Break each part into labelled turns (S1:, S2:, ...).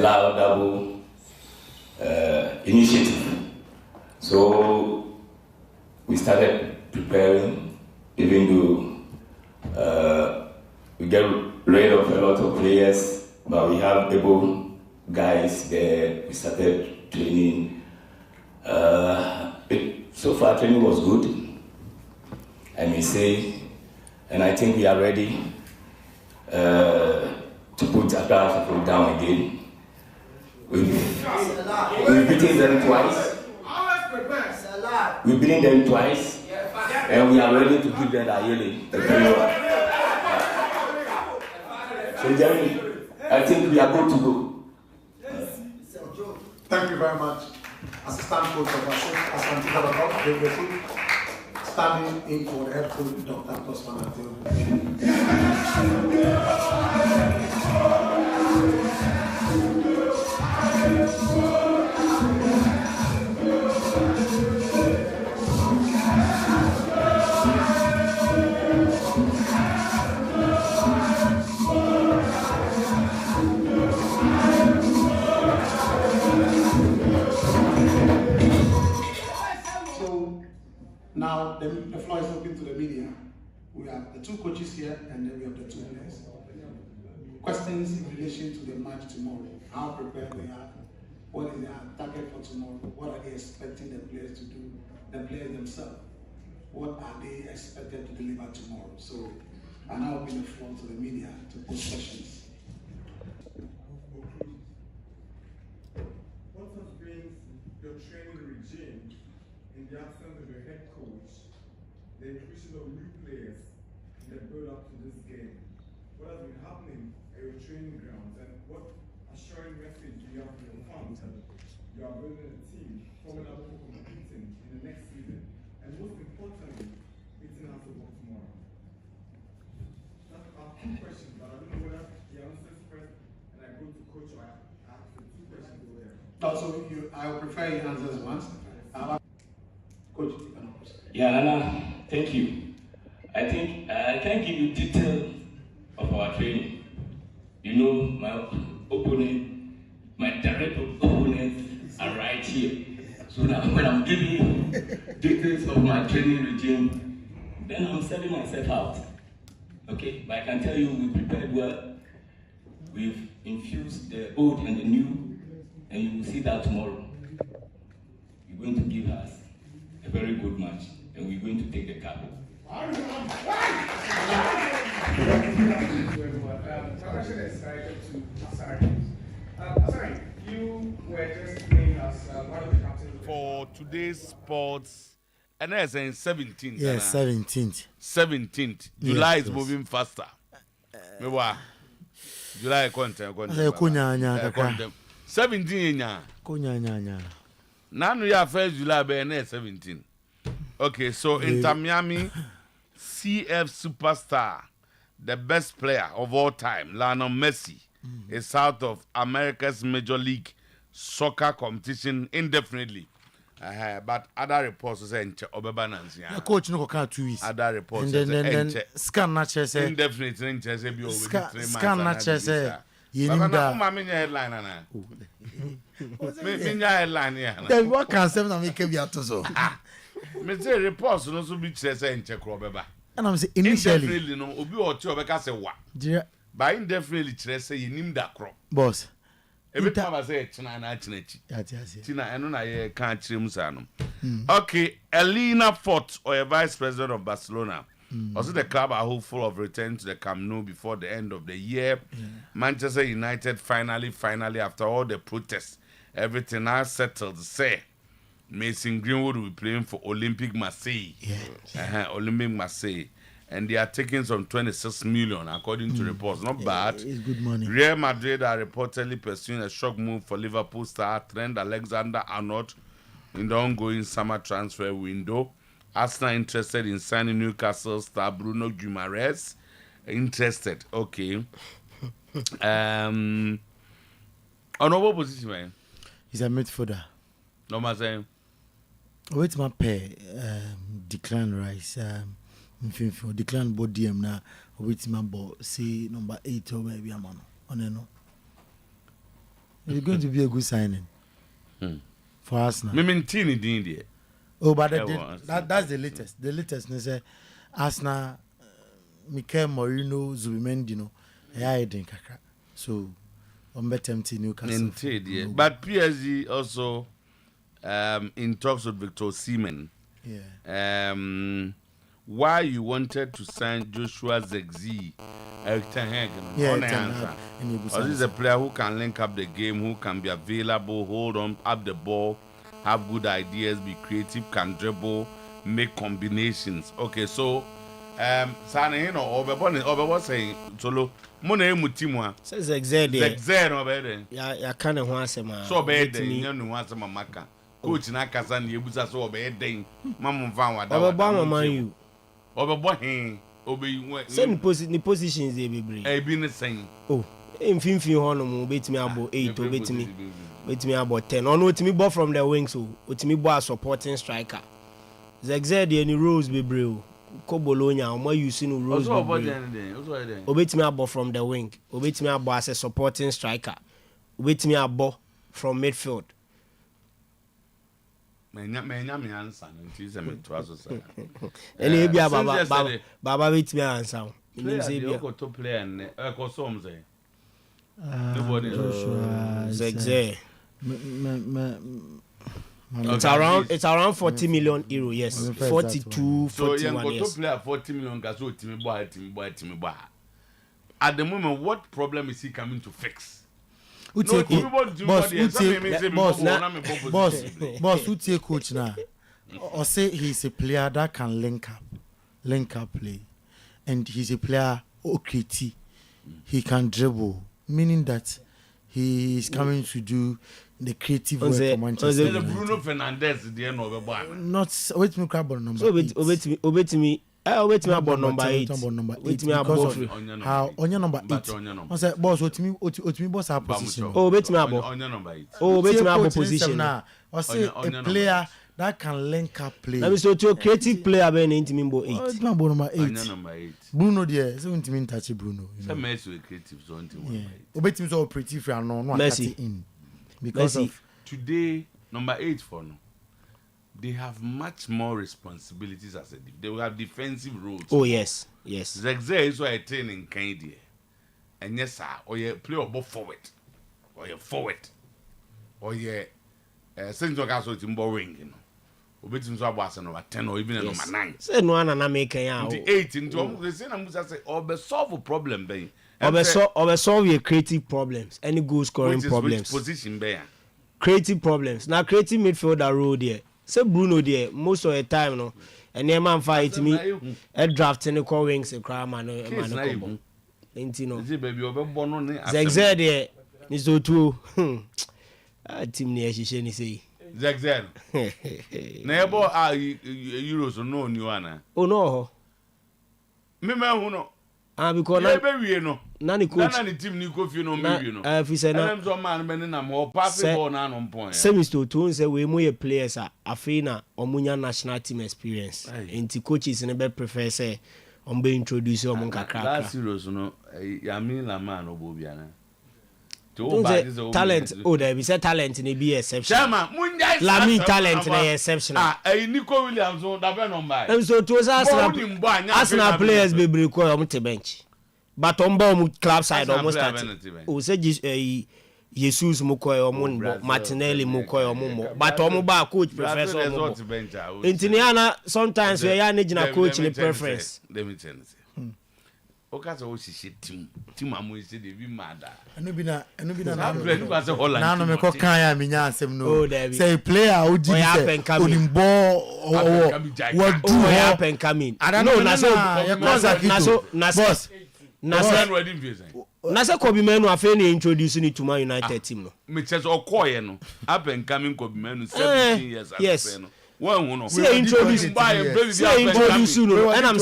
S1: laudable initiative. So we started preparing, even though we get rid of a lot of players, but we have able guys there. We started training. So far, training was good, I may say, and I think we are ready to put Accra down again. We've beaten them twice. We've beaten them twice, and we are ready to give them Ayele. So, Jeremy, I think we are good to go.
S2: Thank you very much. Assistant coach of Sometymer Otuo-Acheampong, standing in for the head coach, Dr. Promotional. Now, the floor is open to the media. We have the two coaches here, and then we have the two players. Questions in relation to the match tomorrow. How prepared they are. What is their target for tomorrow? What are they expecting the players to do? The players themselves. What are they expected to deliver tomorrow? So, I now open the floor to the media to pose questions.
S3: What has been your training regime in the absence of your head coach, the inclusion of new players in the build-up to this game? What has been happening at your training grounds, and what assuring message do you have to your fans that you are building a team formidable for competing in the next season, and most importantly, beating us about tomorrow? That's our two questions, but I don't know whether the answers first, and I go to coach, or I ask the two questions over there.
S2: Also, I would prefer you answers once. Coach,
S1: yeah, Nana, thank you. I think I can give you detail of our training. You know, my opponent, my direct opponents are right here. So now when I'm giving you details of my training regime, then I'm selling myself out. Okay, but I can tell you we prepared well. We've infused the old and the new, and you will see that tomorrow. You're going to give us a very good match, and we're going to take the cup.
S3: My question is directed to Asari. Asari, you were just named as one of the captains
S4: for today's sports, and that's in 17th.
S5: Yes, 17th.
S4: 17th. July
S5: yes,
S4: is moving faster. July content. 17 Now we are first July by 17. Okay, so Inter Miami CF superstar, the best player of all time, Lionel Messi, is out of America's Major League Soccer competition indefinitely. But other reports say
S5: the coach no can 2 weeks.
S4: Other reports
S5: and then scan not say
S4: indefinitely in say be over 3 months.
S5: Scan not say you need
S4: that. Headline ana. Me headline here.
S5: Then what can say na make be atoso.
S4: Me say reports no so be say in check obeba.
S5: And I'm say initially
S4: indefinitely no obi ocho obeka say wa. By indefinitely chere say yinim da kro.
S5: Boss.
S4: Every time I say china na chinachi. China eno na ye kan chire musa no. Okay, Elena Fort, or a vice president of Barcelona. Also, the club are hopeful of returning to the Camp Nou before the end of the year. Manchester United finally, after all the protests, everything now settled. Say, Mason Greenwood will be playing for Olympique Marseille. Olympique Marseille. And they are taking some 26 million, according to reports. Not bad.
S5: It's good money.
S4: Real Madrid are reportedly pursuing a shock move for Liverpool star Trent Alexander-Arnold in the ongoing summer transfer window. Arsenal interested in signing Newcastle star Bruno Guimaraes. Interested, okay. On what position, man?
S5: He's a midfielder.
S4: No matter saying.
S5: Wait, my pay decline rise. Decline body now. Wait, my ball. See number 8 or maybe a man. On no. It's going to be a good signing for Arsenal.
S4: Me maintain it in there.
S5: Oh, but that's the latest. The latest is Arsenal, Mikel Moreno, Zubimendi, so I'm better empty Newcastle.
S4: Indeed, yeah. But PSG also in talks with Victor Osimhen.
S5: Yeah.
S4: Why you wanted to sign Joshua Zexi? This is a player who can link up the game, who can be available, hold on up the ball, have good ideas, be creative, can dribble, make combinations. Okay, so Sane, you know, over saying solo. Money mutimwa.
S6: Says exactly.
S4: No better.
S6: Ya kind of wants him.
S4: So bad, you know, wants him a maka. Coach na Kazan, you was so bad day. Mamma found what
S6: Obama you.
S4: Over boy, obey
S6: send positions they be bring.
S4: I been the same.
S6: Oh, in 15 honor, bet me about 8 or bet me about 10. Or no, to me, ball from the wings, so to me, boy, supporting striker. Zexed any rules be brew. Bologna, or more you see no rules. Obey me about from the wing. Obey me about as a supporting striker. Obey me about from midfield.
S4: Me answer.
S6: And he be Baba wait me answer.
S4: You go to play and some say.
S6: Zexed. It's around 40 million euro, yes. 42, 41,
S4: so you go
S6: yes.
S4: to play 40 million gaso team boy. At the moment, what problem is he coming to fix?
S5: Boss, who take coach now? Or say he's a player that can link up play, and he's a player OKT. He can dribble, meaning that he is coming to do the creative work for Manchester United.
S4: Bruno Fernandes, the end of the bar.
S5: Not wait me grab on number.
S6: So wait me about number 8. Wait me about
S5: how on your number 8. I said boss wait me boss our position.
S6: Oh wait me about
S4: on your number 8.
S6: Oh wait me about position
S5: now. I say a player that can link up play.
S6: Let me so to a creative player be into me about 8.
S5: It's my number 8.
S4: On your number 8.
S5: Bruno there, so into me touch Bruno.
S4: Some mess with creative so until 1.
S5: Obey me so operative and no
S6: Messi
S5: in. Because of
S4: today number 8 for now. They have much more responsibilities as a they will have defensive roles.
S6: Oh yes.
S4: Zexed is why I train in Canada. And yes, sir, or you play or forward. Or you forward. Or you send to gas with timber wing, you know. Or bet him so about number 10 or even number 9.
S6: Say no one and make out.
S4: The 8 into the same I'm say or solve a problem be.
S6: Or solve your creative problems. Any goal scoring problems.
S4: Which position be?
S6: Creative problems. Now creative midfielder role there. Say Bruno there most of the time no. And the man fight me a draft and the call wings a crime and a ain't you know. Zexed there Mr. Otuo. Team near she say.
S4: Zexed. Neighbor are Euros or no new Anna.
S6: Oh no.
S4: Me who no.
S6: Because
S4: no.
S6: Nani coach.
S4: Nani team ni kofi no me no.
S6: If he said na.
S4: I'm so man men na mo pass ball na on point.
S6: Say Mr. Otuo say we mo players afina omunya national team experience. Enti coaches ne be prefer say on be introduce on kakra.
S4: That serious no. Ya mean la man obobiana.
S6: Talent, there be say talent in be exceptional.
S4: Chama,
S6: Lami talent in exceptional.
S4: Nico Williams on that number.
S6: And so to Arsenal players be break on the bench. But on bomb club side almost at. O say Jesus Mukoy or Martinelli Mukoy or Mumo. But on ba coach prefers on. Intiniana sometimes we are needing a coach in preference.
S4: Let me tell you. Okaza o shit team amu say dey be mad.
S5: Enu bi na
S4: na say Holland.
S5: Na no me ko kan ya me nya asem no. Say player o di say olimbo o what do
S6: happen coming. No na so boss. Na say Kobe Menu afa na introduce ni to Man United team no.
S4: Me chese okoye no. Up and coming Kobe Menu 17 years after no. One no.
S6: See introduce you no. And I'm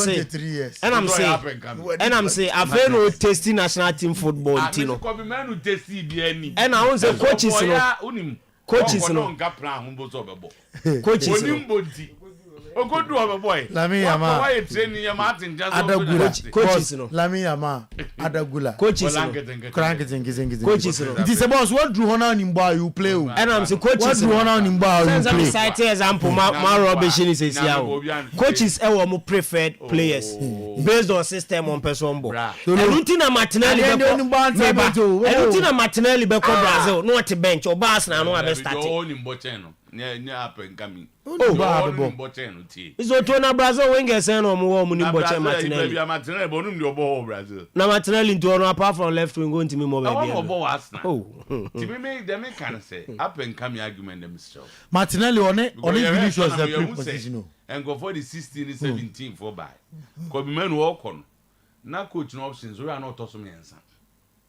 S6: say afa no testing national team football team no.
S4: Kobe Menu test bi ani.
S6: And I want say coaches no. Coaches no.
S4: Nga plan humbo so bebo.
S6: Coaches no.
S4: go do our boy.
S5: Lami Yama.
S4: Why you training your Martin just
S5: Adagula.
S6: Coaches no.
S5: Lami Yama. Adagula.
S6: Coaches no.
S5: Kranketing.
S6: Coaches no.
S5: It is a boss. What drew Hona Nimba you play?
S6: And I'm saying coaches
S5: no. What drew Hona Nimba you play?
S6: Cite example. My rubbish is here. Coaches are more preferred players based on system on person. Elutina Martinelli. Elutina Martinelli be Brazil. No at bench or Bas na no have started. It's Otona Brazil wingers and Martinelli. Now Martinelli into apart from left wing going to me more.
S4: To me make them can say up and coming argument themselves.
S5: Martinelli on it finish was the pre-position
S4: and go for the 16 17 for by. Could be men walk on. Now coaching options we are not also answer.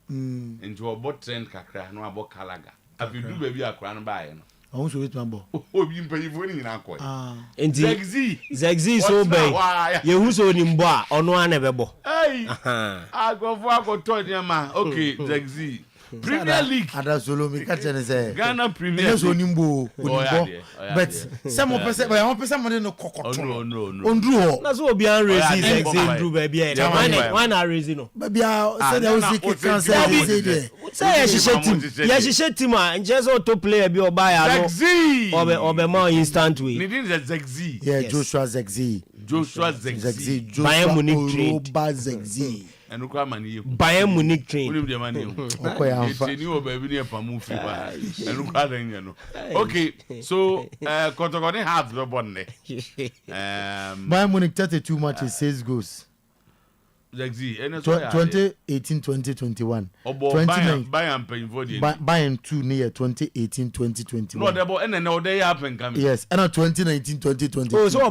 S4: Into a bot trend kakra no about Kalaga. If you do baby a crown by
S5: I want to wait my ball.
S4: Oh, you pay for in Aqua.
S6: Zegzi so bad. You who's on him bar or no one ever bo.
S4: Hey, I go for to man. Okay, Zegzi. Premier League.
S5: Ada Zolo me catch and say
S4: Ghana Premier League.
S5: Onimbo. But some person but one person no kokoto. No. Ondru.
S6: That's what be raising Zegzi Drew baby. Why not raising no?
S5: Baby say there was sick cancer say there.
S6: Say she shit team and just auto player be buy
S4: Zegzi.
S6: Or more instant way.
S4: Need Zegzi.
S5: Yeah, Joshua Zegzi.
S6: Bayern Munich trade.
S5: Zegzi.
S4: And look at money.
S6: Bayern Munich train.
S4: Okay, so Kotokone has the bonne.
S5: Bayern Munich 32 matches, 6 goals. 2018-2021. Bayern 2 near 2018-2021.
S4: No, and then they happen coming.
S5: Yes, and 2019-2020.
S6: Oh, so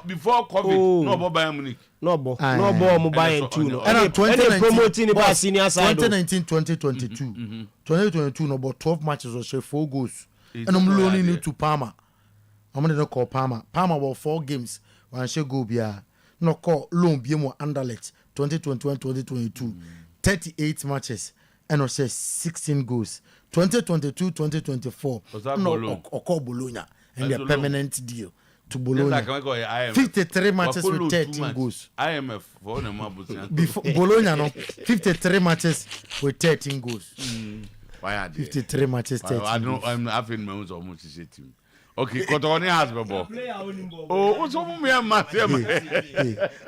S4: before COVID, no Bayern Munich.
S6: No Bayern 2 no.
S5: And
S6: 2019-2022.
S5: 2022 no about 12 matches or 4 goals. And I'm loaning it to Parma. I'm going to call Parma. Parma about 4 games. One shall go bia. No call loan Biemo Anderlecht 2021-2022 38 matches and also 16 goals 2022-2024 no call Bologna and their permanent deal to Bologna 53 matches with 13 goals
S4: IMF for
S5: before Bologna no 53 matches with 13 goals
S4: why are
S5: 53 matches 13
S4: I'm having my own almost team. Okay, Kotokone has the ball. Oh, what's up, me and Matthew?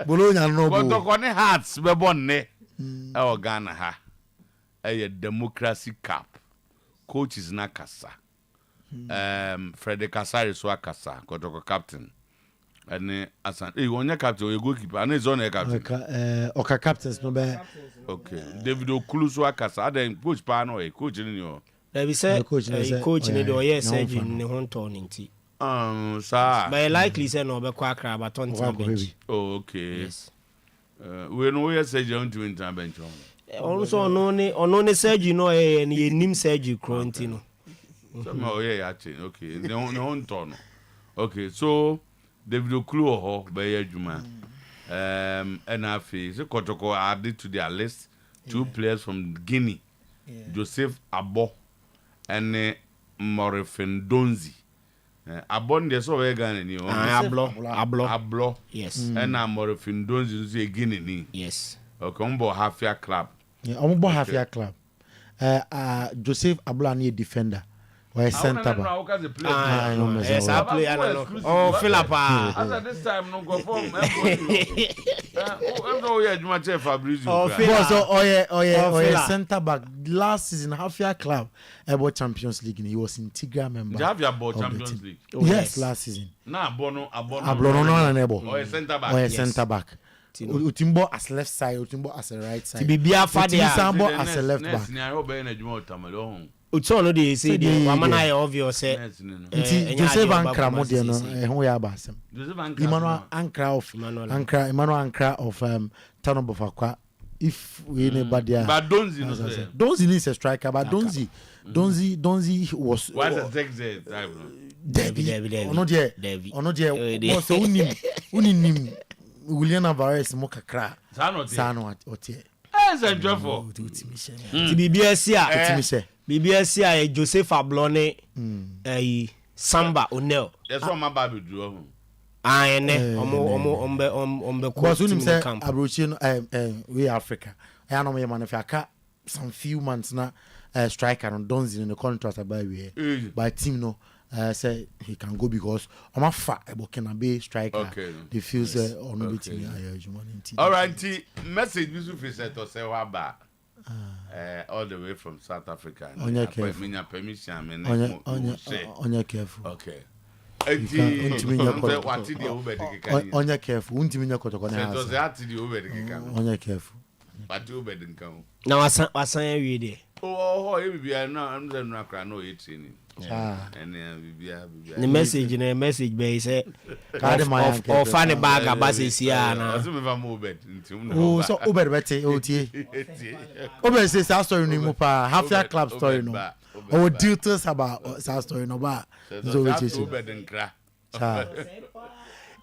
S5: Bologna no ball.
S4: Kotokone has the bonne. Our Ghana ha. A democracy cup. Coach is Nakasa. Freddy Kasari Swakasa, Kotoko captain. And Asan, on your captain, your goalkeeper, and his own captain.
S5: Okay, captains, no bad.
S4: Okay, David Okulu then coach Pano, a coach in your.
S6: There be say coach in the Oyerepa surgery in the home turning tea.
S4: Sir.
S6: But likely say no be Kwakra but on bench.
S4: Oh, okay. Yes. We know where surgery on to enter bench.
S6: Also on surgery no and ye nim surgery quarantine.
S4: Somehow yeah, okay. The home turn. Okay, so David Okulu by Juma. And I feel so Kotoko added to their list 2 players from Guinea. Joseph Abo and Morifendonzi. Abon de so Ghana ni Ablo.
S6: Yes.
S4: And Morifendonzi is a Guinea.
S6: Yes.
S4: Okombo Hafia Club.
S5: Yeah, Ombo Hafia Club. Joseph Ablo ani defender. Why center back?
S6: Yes, I play. Oh, Philip.
S4: As at this time, no go for.
S5: Center back. Last season, Hafia Club about Champions League. He was integral member.
S4: Hafia about Champions League.
S5: Yes, last season.
S4: Nah, Abono
S5: no. Center back. Utimbo as left side, Utimbo as a right side. Utimbo as a left back.
S6: Utso no dey say dey wamana obvious say
S5: Joseph Ankra mo dey no ho ya basem Emmanuel Ankra of Town of Bofakwa if we anybody
S4: but
S5: Donzi is a striker but Donzi was
S4: why the Zegzi
S5: Debbie ono there was unim William Alvarez mo kakra Sano otie
S4: Joyful.
S6: BBS Joseph Ablone Samba O'Neill.
S4: That's what my baby drew.
S5: Because when say approaching we Africa, I know my man some few months now striker on Donzi in the contract about we by team no say he can go because I'm a fat about can be striker.
S4: Okay.
S5: They feel say on no team.
S4: All right, message Yusuf is to say waba. All the way from South Africa.
S5: On your careful.
S4: Okay.
S5: On your careful. On your careful.
S6: Now I sang you there.
S4: Oh, I'm
S6: the message be say or funny bag abase na
S5: oh so Uber bete oti Uber say that story no pa half your club story no or details about that story no ba so we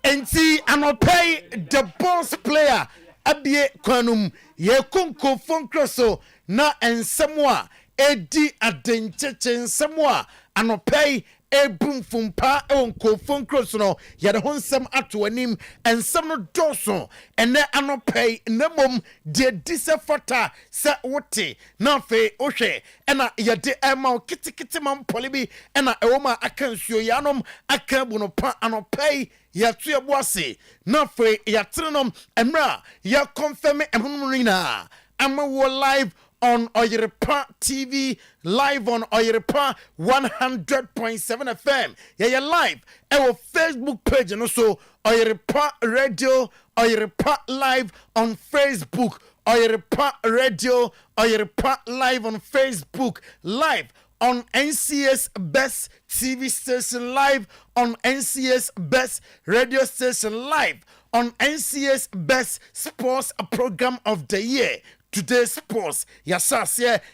S5: enti anopay the boss player abie kwanum ye konko fonkroso na ensemwa edi adencheche ensemwa anopay ebum fumpa onko fonkroso no ye de honsem ato anim ensem no doso ene anopay nemom de disefata se wote na fe ohwe ena ye de ema kitikiti mam polibi ena ewoma akansuo yanom akabu no pa anopay ya tuye boase na fe ya trenom emra ya confirm emhunurina ama wo live on Oyerepa TV, live on Oyerepa 100.7 FM. Yeah, live. Our Facebook page and also Oyerepa Radio, Oyerepa live on Facebook. Oyerepa Radio, Oyerepa live on Facebook, live on NCS Best TV station, live on NCS Best Radio station, live on NCS Best Sports Program of the Year. Today's sports, yes,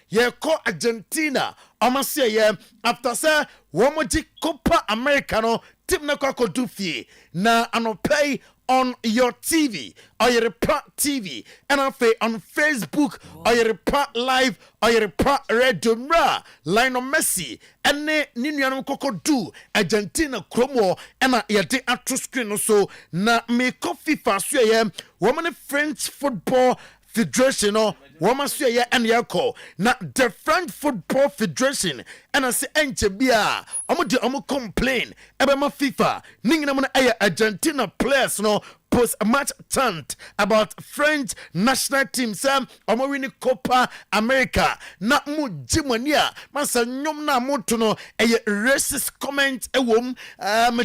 S5: ye ko Argentina. Amasia after say womoji Copa Americano tip na kwa kodufi na anopay on your TV, Oyerepa TV, and on Facebook, Oyerepa Live, Oyerepa Radio Mra, Lionel Messi, and Niniano Coco do Argentina Chromo, and yade at screen so na me coffee fast woman French football Federation or woman say and yako na the French Football Federation and I say enchebia omo complain ebema FIFA ningina mo na Argentina players no post match chant about French national team sam omo win Copa America na mu jimonia mansa nyom na moto no racist comment ewom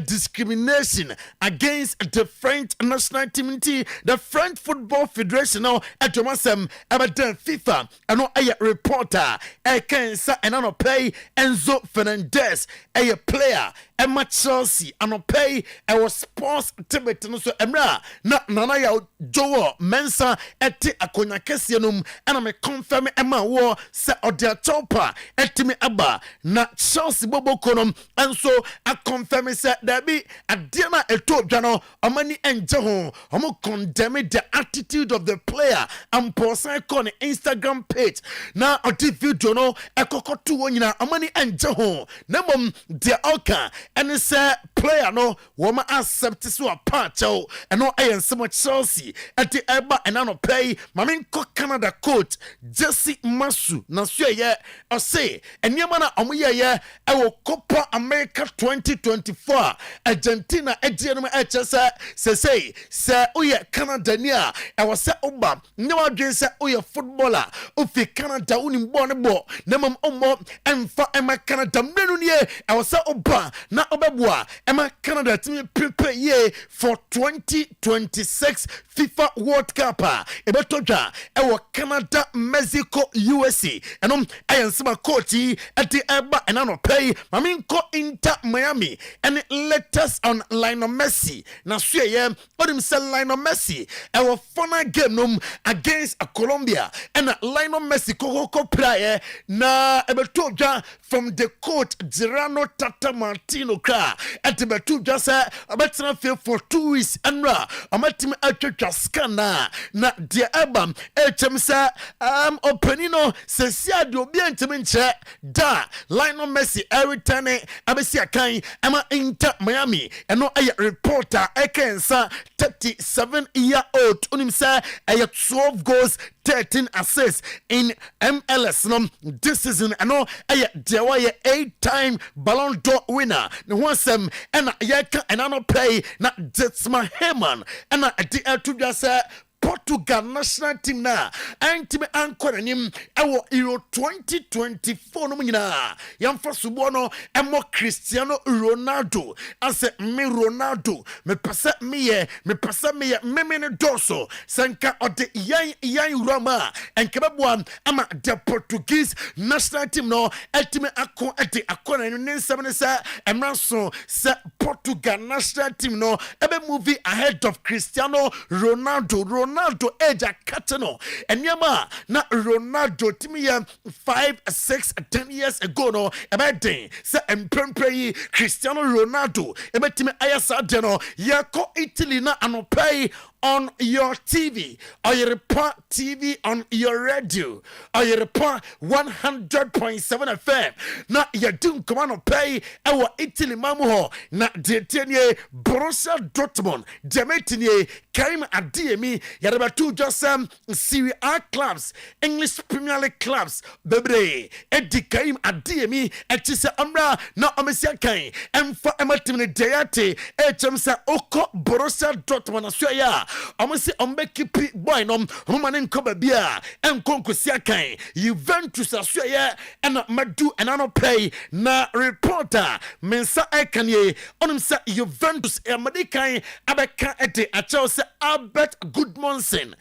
S5: discrimination against the French national team the French Football Federation no atomasem about FIFA ano reporter kensa enano pay Enzo Fernandez player Emma Chelsea anopay was sports tibet no so emra na nana ya jowo mensa eti akonya kesienum ana me confirm Emma wo se odia chopa etimi aba na Chelsea bobokonom enso a confirm se dabi adia na eto dwano omani enje ho omo condemn the attitude of the player and post on Instagram page na odi video no ekokoto wonyina omani enje ho na mom de oka and say player no woman accept so a patch and no I so much Chelsea at the eba and I no pay mamin ko Canada coach Jesse Masu na so ye or say and yamana omuye ye I will Copa America 2024 Argentina ejianum HSA say oye Canada nia I was say oba no adwen say oye footballer ofi Canada unim born bo na mam omo emfa ema Canada menu nie I was say oba na obebua ema Canada team prepare ye for 2026 FIFA World Cup ebetoja ewo Canada Mexico USA enom ayensema coach at the eba and I no pay maminko Inter Miami and latest on Lionel Messi na so ye odim say Lionel Messi ewo final game num against Colombia and Lionel Messi koko prayer na ebetoja from the coach Gerano Tata Martino Kra at the Batu Jasa about feel for 2 weeks and ra amatim atwatwaskana na de album HMSA openino sesia de obi antimi nche da Lionel Messi every time abesi akan ama Inter Miami eno aye reporter ekensa 37-year-old unimsa aye 12 goals 13 assists in MLS no this season ano aye dewa ye 8-time Ballon d'Or winner ne wansem ena yeka enano play na Detsma Herman ena di atudwasa Portugal national team na antime ankoranim ewo Euro 2024 no nyina yamfa subo emo Cristiano Ronaldo ase me Ronaldo me pesa me ne doso sanka ode yan Roma enkebabwa ama the Portuguese national team no etime akona no nsem sa emranso se Portugal national team no ebe movie ahead of Cristiano Ronaldo Eja Katano and Yama na Ronaldo Timia 5, 6, 10 years ago no about day say empempre Cristiano Ronaldo emetime ayasa deno yako Italy na anopay on your TV Oyerepa TV on your radio Oyerepa 100.7 FM na yadun komano pay ewa Italy mamuho na detenie Borussia Dortmund demetinye Karim Adiemi yarabatu josam Serie A clubs English Premier League clubs bebre edi Karim Adiemi etise amra na omesia kan emfa ematimne deyate echemsa oko Borussia Dortmund asoya omse ombeki boy no homane nkoba bia enkonkosia kan Juventus asoya ena madu enano pay na reporter mensa ekanye onimsa Juventus emadikan abeka ete achose Albert Goodmanson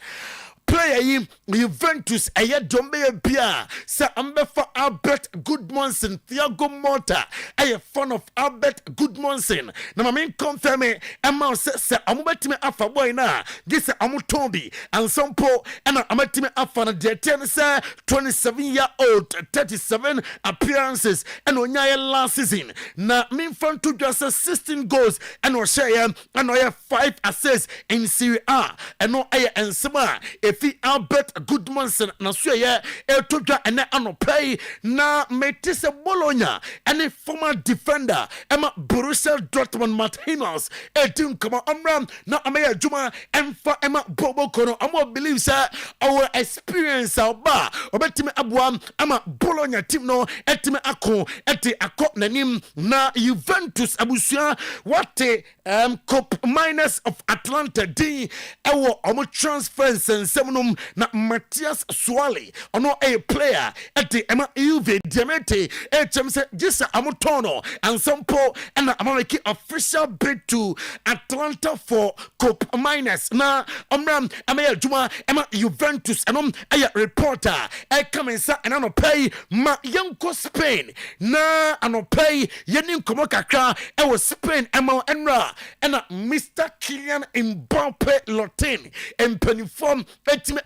S5: player yi Juventus eye dombe bia sa ambefa Albert Goodmanson Thiago Motta eye fan of Albert Goodmanson na mamen confirm ema se amubetime afa boy na gese amutombi ansompo ena amatime afa na de 27-year-old 37 appearances and onyaye last season na minfan to just 16 goals and o share and o 5 assists in Serie A and o eye ensema efi Albert Goodmanson na suye etodwa ene anopay na metise Bologna any former defender ema Borussia Dortmund Martinez edin kama amram na ameya juma emfa ema bobo kono amo believe say our experience ba obetime abua ama Bologna team no etime akọ nanim na Juventus abusua wate Cup minus of Atlanta D ewo omo transfers and na Matthias Swali ono a player eti ema Juve Demete chemse jisa amutono and sampo and American official bid to Atlanta for Cup minus na omram amaya juma ema Juventus anom aya reporter kamensa and ano pay ma yanko Spain na ano pay yenin komo kakra was Spain ema enra and Mr. Kylian Mbappe Lotin and penifom etime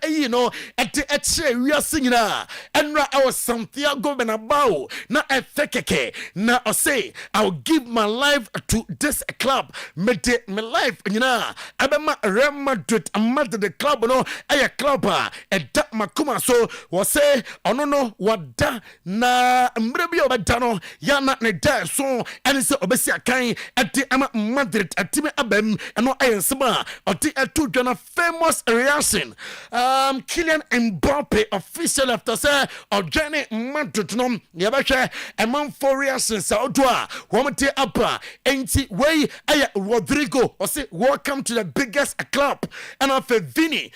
S5: ete eche we singina enra our Santiago Bernabeu na efekeke na say I'll give my life to this club me life nyina abema Real Madrid amad the club no aya club eda makuma so we say ono no wada na mrebi obeda no ya na ne da so ene se obesi akan ede ama Madrid atime abem eno ayensema oti etu dwana famous reaction Kylian Mbappe official after say Ojene Madrid no yabahwe emam for reaction Saudwa womte apa enti wey aya Rodrigo or say welcome to the biggest club and after Vini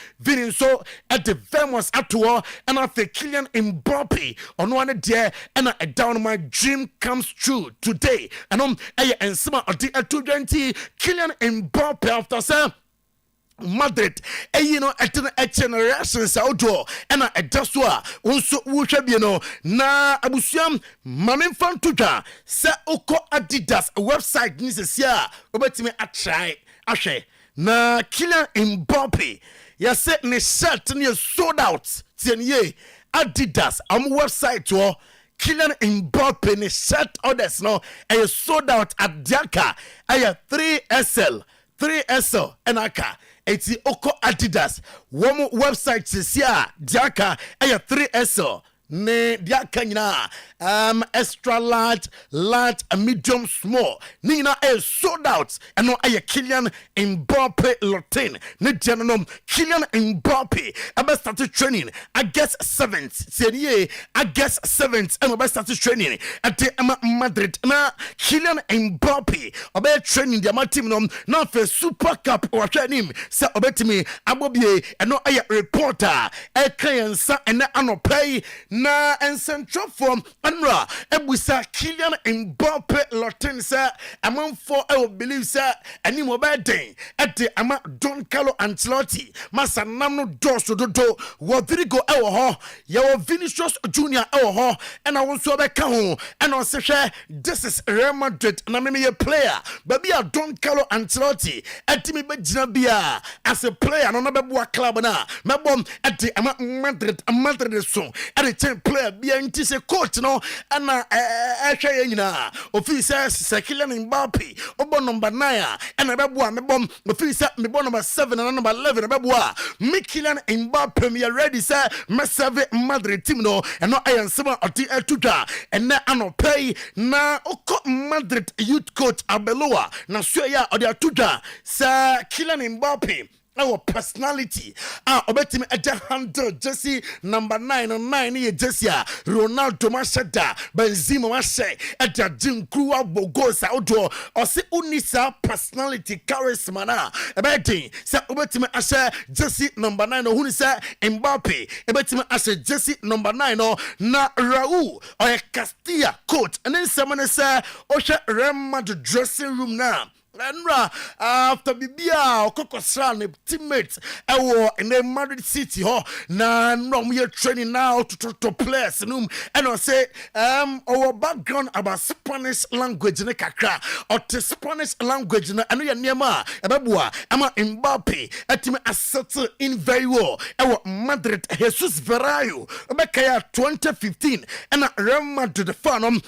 S5: so at the famous Otuo and after Kylian Mbappe on one day and a down my dream comes true today and aya ensema odi atu20 Kylian Mbappe after say Madrid a generation Saudwa and a daswa also wushab na abusiam mamin fan tuja se oko Adidas website ni se sia obetime atry ahwe na Kylian Mbappe ya set ne shirt ne sold out tienye Adidas am website to Kylian Mbappe ni set orders no e sold out at Diaka aya 3SL enaka eti oko Adidas womo website sia Diaka aya 3SL ne Diaka nyina extra large, medium, small. Nina is sold out. And no aye Kylian Mbappe Lotin. Ne general Kylian Mbappe. I started training. I guess 7th. Said ye. I guess 7th. And I started training at the Madrid. Na Kylian Mbappe. I training the team now for Super Cup or training. Say obeti me. Abobie. And no aye reporter. I can sa and I pay na and central form. Anra, Ebusa Kylian Mbappe Lotin sir, among 4 I will believe sir, and you mobile day at the Ama Don Carlo Ancelotti, Massa Namno Dosso Dodo, Rodrigo Ewo, Yaw Vinicius Junior Ewo, and I want to be Cajon, and I say, this is Real Madrid, and I'm a player, but be a Don Carlo Ancelotti, at me Bejabia as a player, and another club now, my bomb at the Ama Madrid, a Madrid song, at the 10 player, be a coach, no. And na officers Kylian Mbappe obo number 9 and abeboa me bom officer me bom number 7 and number 11 abeboa me Kylian Mbappe me ready sir me serve Madrid team no and no I am sema oti etuda and na anopay na oko Madrid youth coach Abeloa na so ya odi atuda sir Kylian Mbappe our personality obetimi eja handle Jesse number 9 on 9 ye Jesse Ronaldo mashada Benzema mashe eja jinkruwa bogosa odo ose unisa personality charisma na ebeti se obetimi ashe Jesse number 9 ohuni se Mbappe ebetimi ashe Jesse number 9 no na Raul or Castilla coach and then someone say oshe Real Madrid dressing room na Enra after Bibia Kokosran teammates in the Madrid City na we are training now to players and I say our background about Spanish language ne kakra or the Spanish language na anu ya niema ebebua ama Mbappe atime asset in very well our Madrid Jesus Verayo obekaya 2015 and Real Madrid fan of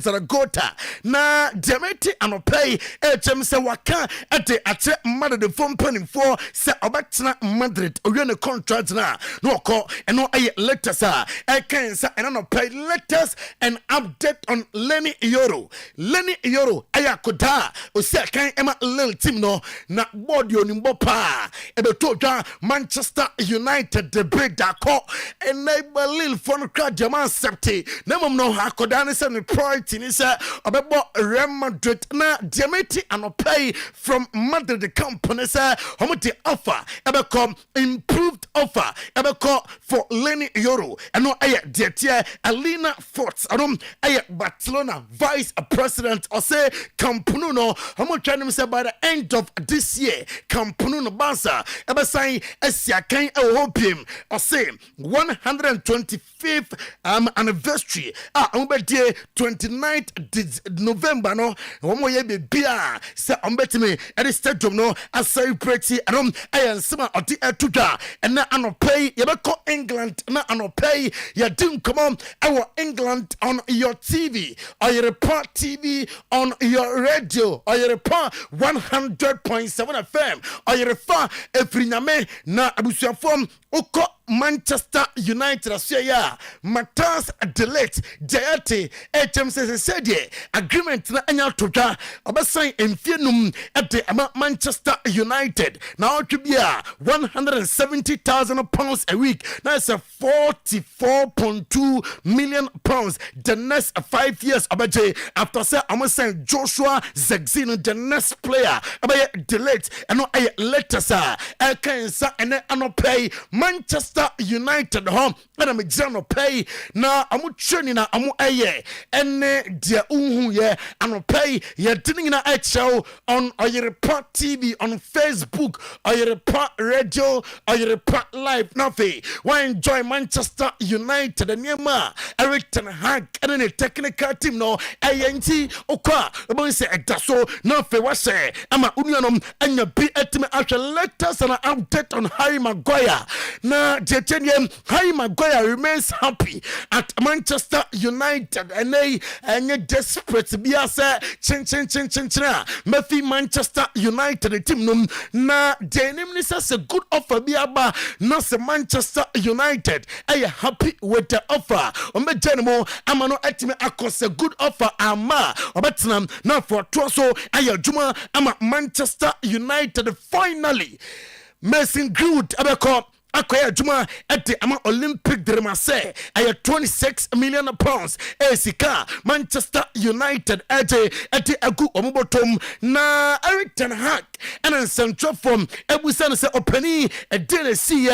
S5: Zaragoza na Demeti anopay Chem se waka ate Madrid the phone penning for se obetna Madrid oye contract na no ko eno aye letters I can say and no pay letters and update on Lenny Yoro aya koda o se kan ema little team no na board yo nimbo pa e be to Manchester United the big da ko and na little phone card German septi na mom no akoda ne se ne priority ni se obebo Real Madrid na Demeti pay from Madrid the company say how much offer ebe come improved offer ebe call for Lenny Yoro and no aye detia Alina Forts adom aye Barcelona vice president or say Camp Nou no how much him say by the end of this year Camp Nou no Barca ebe sign esia kan e hope him or say 125th anniversary be 29th November no one more year be bia say betimi at the stadium no as celebrate and I am sima oti etuda and na anopay ye be call England na anopay ya dim come on our England on your TV Oyerepa TV on your radio Oyerepa 100.7 FM Oyerepa efrinyame na abusuafom oko Manchester United Australia Matthias delete Jayate HMC said agreement na anya toja obasan emfienum at the Manchester United now to be 170,000 pounds a week that's a 44.2 million pounds the next 5 years abaje after say I'm saying Joshua Zexin the next player abaye delete and no letters I can say and I pay Manchester United home and I'm exam pay na amu training na amu eye ene dia unhu ye ano pay ye tining na eche show on Oyerepa TV on Facebook, Oyerepa Radio, Oyerepa Live. Nothing. Why enjoy Manchester United and Yema, Eric Ten Hag, and the technical team no ANT Oka. About say Daso, nothing was say. I'm a Unionum and your be at me after letters and an update on Harry Maguire. Now, Harry Maguire remains happy at Manchester United and they and desperate to be as a chin. Matthew Manchester United team num na denim ni says a good offer be aba not Manchester United. Are you happy with the offer? Ombe jenimo amano etime akose good offer ama obetinam na for so aye juma ama Manchester United finally Mason Greenwood abeko akoya juma ete ama Olympic de Marseille aya 26 million pounds esika Manchester United ete agu omobotom na Eric Ten Hag and central from ebusan say openi e dele see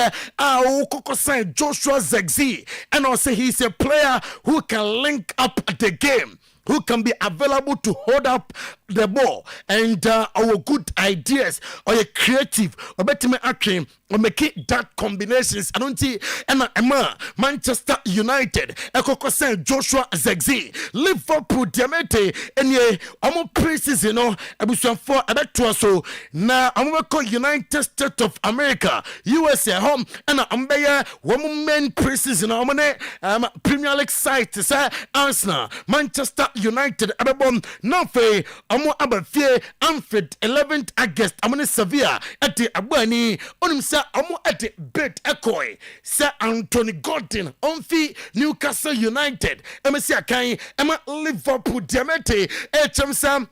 S5: sign Joshua Zexi and also he's a player who can link up the game, who can be available to hold up the ball and our good ideas or a creative or better me action or make it that combinations. I don't see Emma Manchester United Ekoko Joshua Zexi Liverpool Diamete and ye amo preseason no abusuan for abeto so na amo United States of America USA home and ambeya women preseason amone Premier League site say Arsenal Manchester United abebom no fe amo abafie Anfield 11th August amone Sevilla at the abani onim sa amo at the bet ekoi sa Anthony Gordon onfi Newcastle United emesi akan ema Liverpool diamete echemsa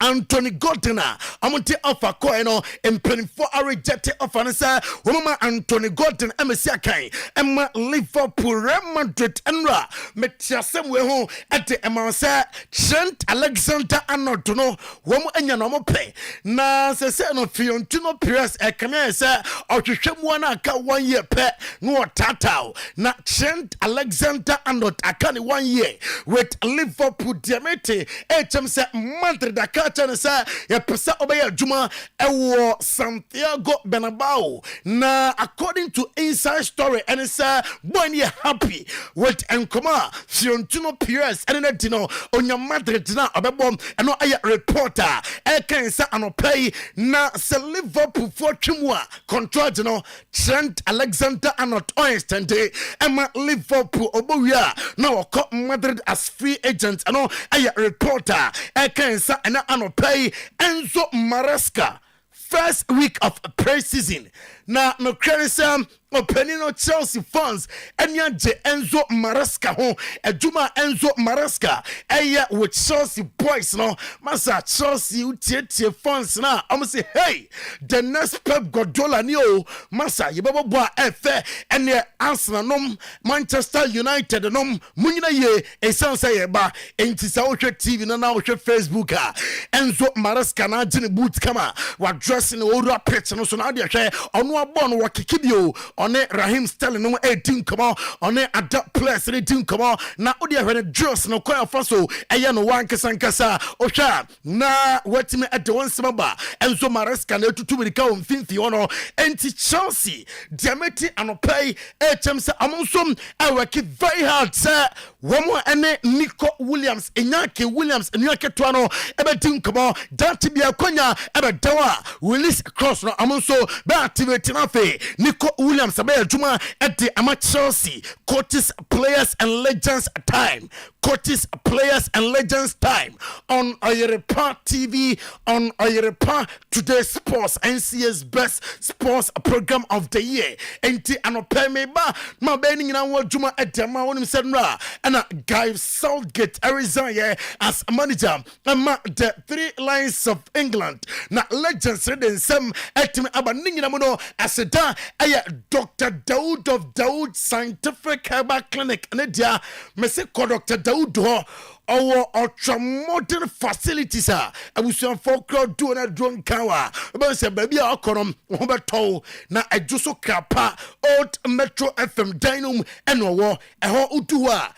S5: Anthony Gordon amonte offer ko no empenfo reject offer no say woma Anthony Gordon emesi akan emma Liverpool Real Madrid enra metiasem we ho ete emma say Trent Alexander-Arnold no womo anya no mo pe na se no Fiontino Perez ekame say ohwehwemu na aka 1 year pe no tatao na Trent Alexander-Arnold aka 1 year with Liverpool diamete echem say Madrid Chana sa ya pesa obaya juma ewo Santiago Bernabeu na according to inside story and it's when you happy with Enkoma Fiontino Perez and dino onya Madrid na obebom eno aya reporter e kan sa anopay na se Liverpool for twimwa control no Trent Alexander-Arnold instantly Emma Liverpool obowia na wako Madrid as free agent eno aya reporter e kan sa ena pay Enzo Maresca first week of pre-season na no criticism Openino Chelsea fans enya je Enzo Maresca ho ejuma Enzo Maresca eya with Chelsea boys no masa Chelsea utie fans na am say hey the next Pep Guardiola ni o masa yebebo boa efe ene Arsenal nom Manchester United nom munyina ye esan say yeba enti sa wo hwe TV na wo hwe Facebook Enzo Maresca na agene boot kama wa dressing ora pitch no so na de hwe ono abo no wakikibio on Raheem Sterling no 18 come on adapt players 18 come on na odi ahwe dress no kwaya faso eya no wan kesankasa ohwa na watime at the one semaba Enzo Maresca na tutu mirika on finfi ono enti Chelsea diameti anopai HMC amonsom awaki very hard sir womo ene Nico Williams enyake Williams enyake to ano ebetin come on that bia konya ebedawa release cross no amonso be activate na fe Nico Williams Juma at the Chelsea coaches players and legends time. Coaches players and legends time on Oyerepa TV on Oyerepa Today Sports NCS best sports program of the year. Enti anope me ba ma beni na wo Juma at the ma wonim senra and Gareth Southgate Arizona as manager ama the 3 Lions of England na legends den sem etime aba ningina mo no aseda aya Dr. Daoud of Daoud Scientific Herbal Clinic and dia me se Dr. Daoud ho our ultra modern facilities are abusuan for crowd do na drone kawa about say baby akonom hobeto na ejuso krapa old Metro FM dynum enowo eho utu a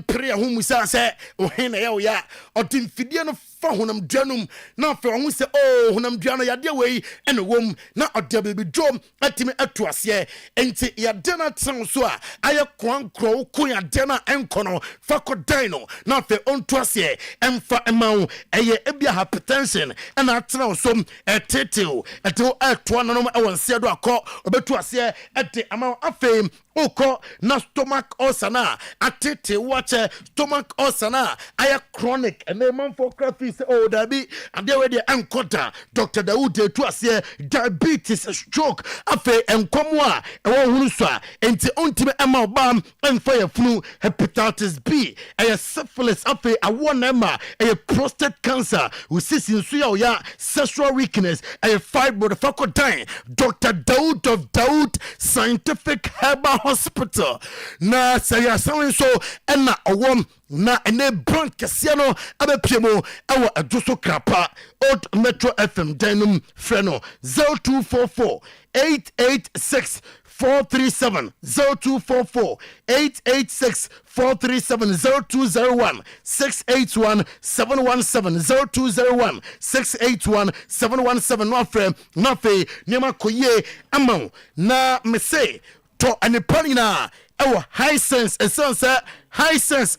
S5: prayer humusa say ohina ya odimfidie no fa honam duanum na fa hu say oh honam duano yade wei enowom na ode baby drum atimi atuase enti yade na tran so a aye kwankro ko yade na enkono fa ko dino na fa ontuase emfa emawo eye ebia hypertension na atran so etetel eto atoa nanom ewonse do akọ obetuase ete amawo afem oko na stomach ulcer na atete wache stomach ulcer na aya chronic and the man for coffee say oh dabi and there we dey encounter Dr. Dawood Etuase diabetes stroke afe enkomo a ewo hunu so a enti ontime ema obam emfa ya flu hepatitis B aya syphilis afe awon ema aya prostate cancer usisi nso ya sexual weakness aya fibroid fakodan Dr. Dawood of Dawood Scientific Herbal Hospital na saya sawen so ena owom na ene brand kesiano abepiemo ewo aduso krapa Old Metro FM Denum Freno 0244 886 437 0244 886 437 0201 681 717 0201 681 717 no frame no fe niema koye amon na me say to anipanina ewo high sense essence high sense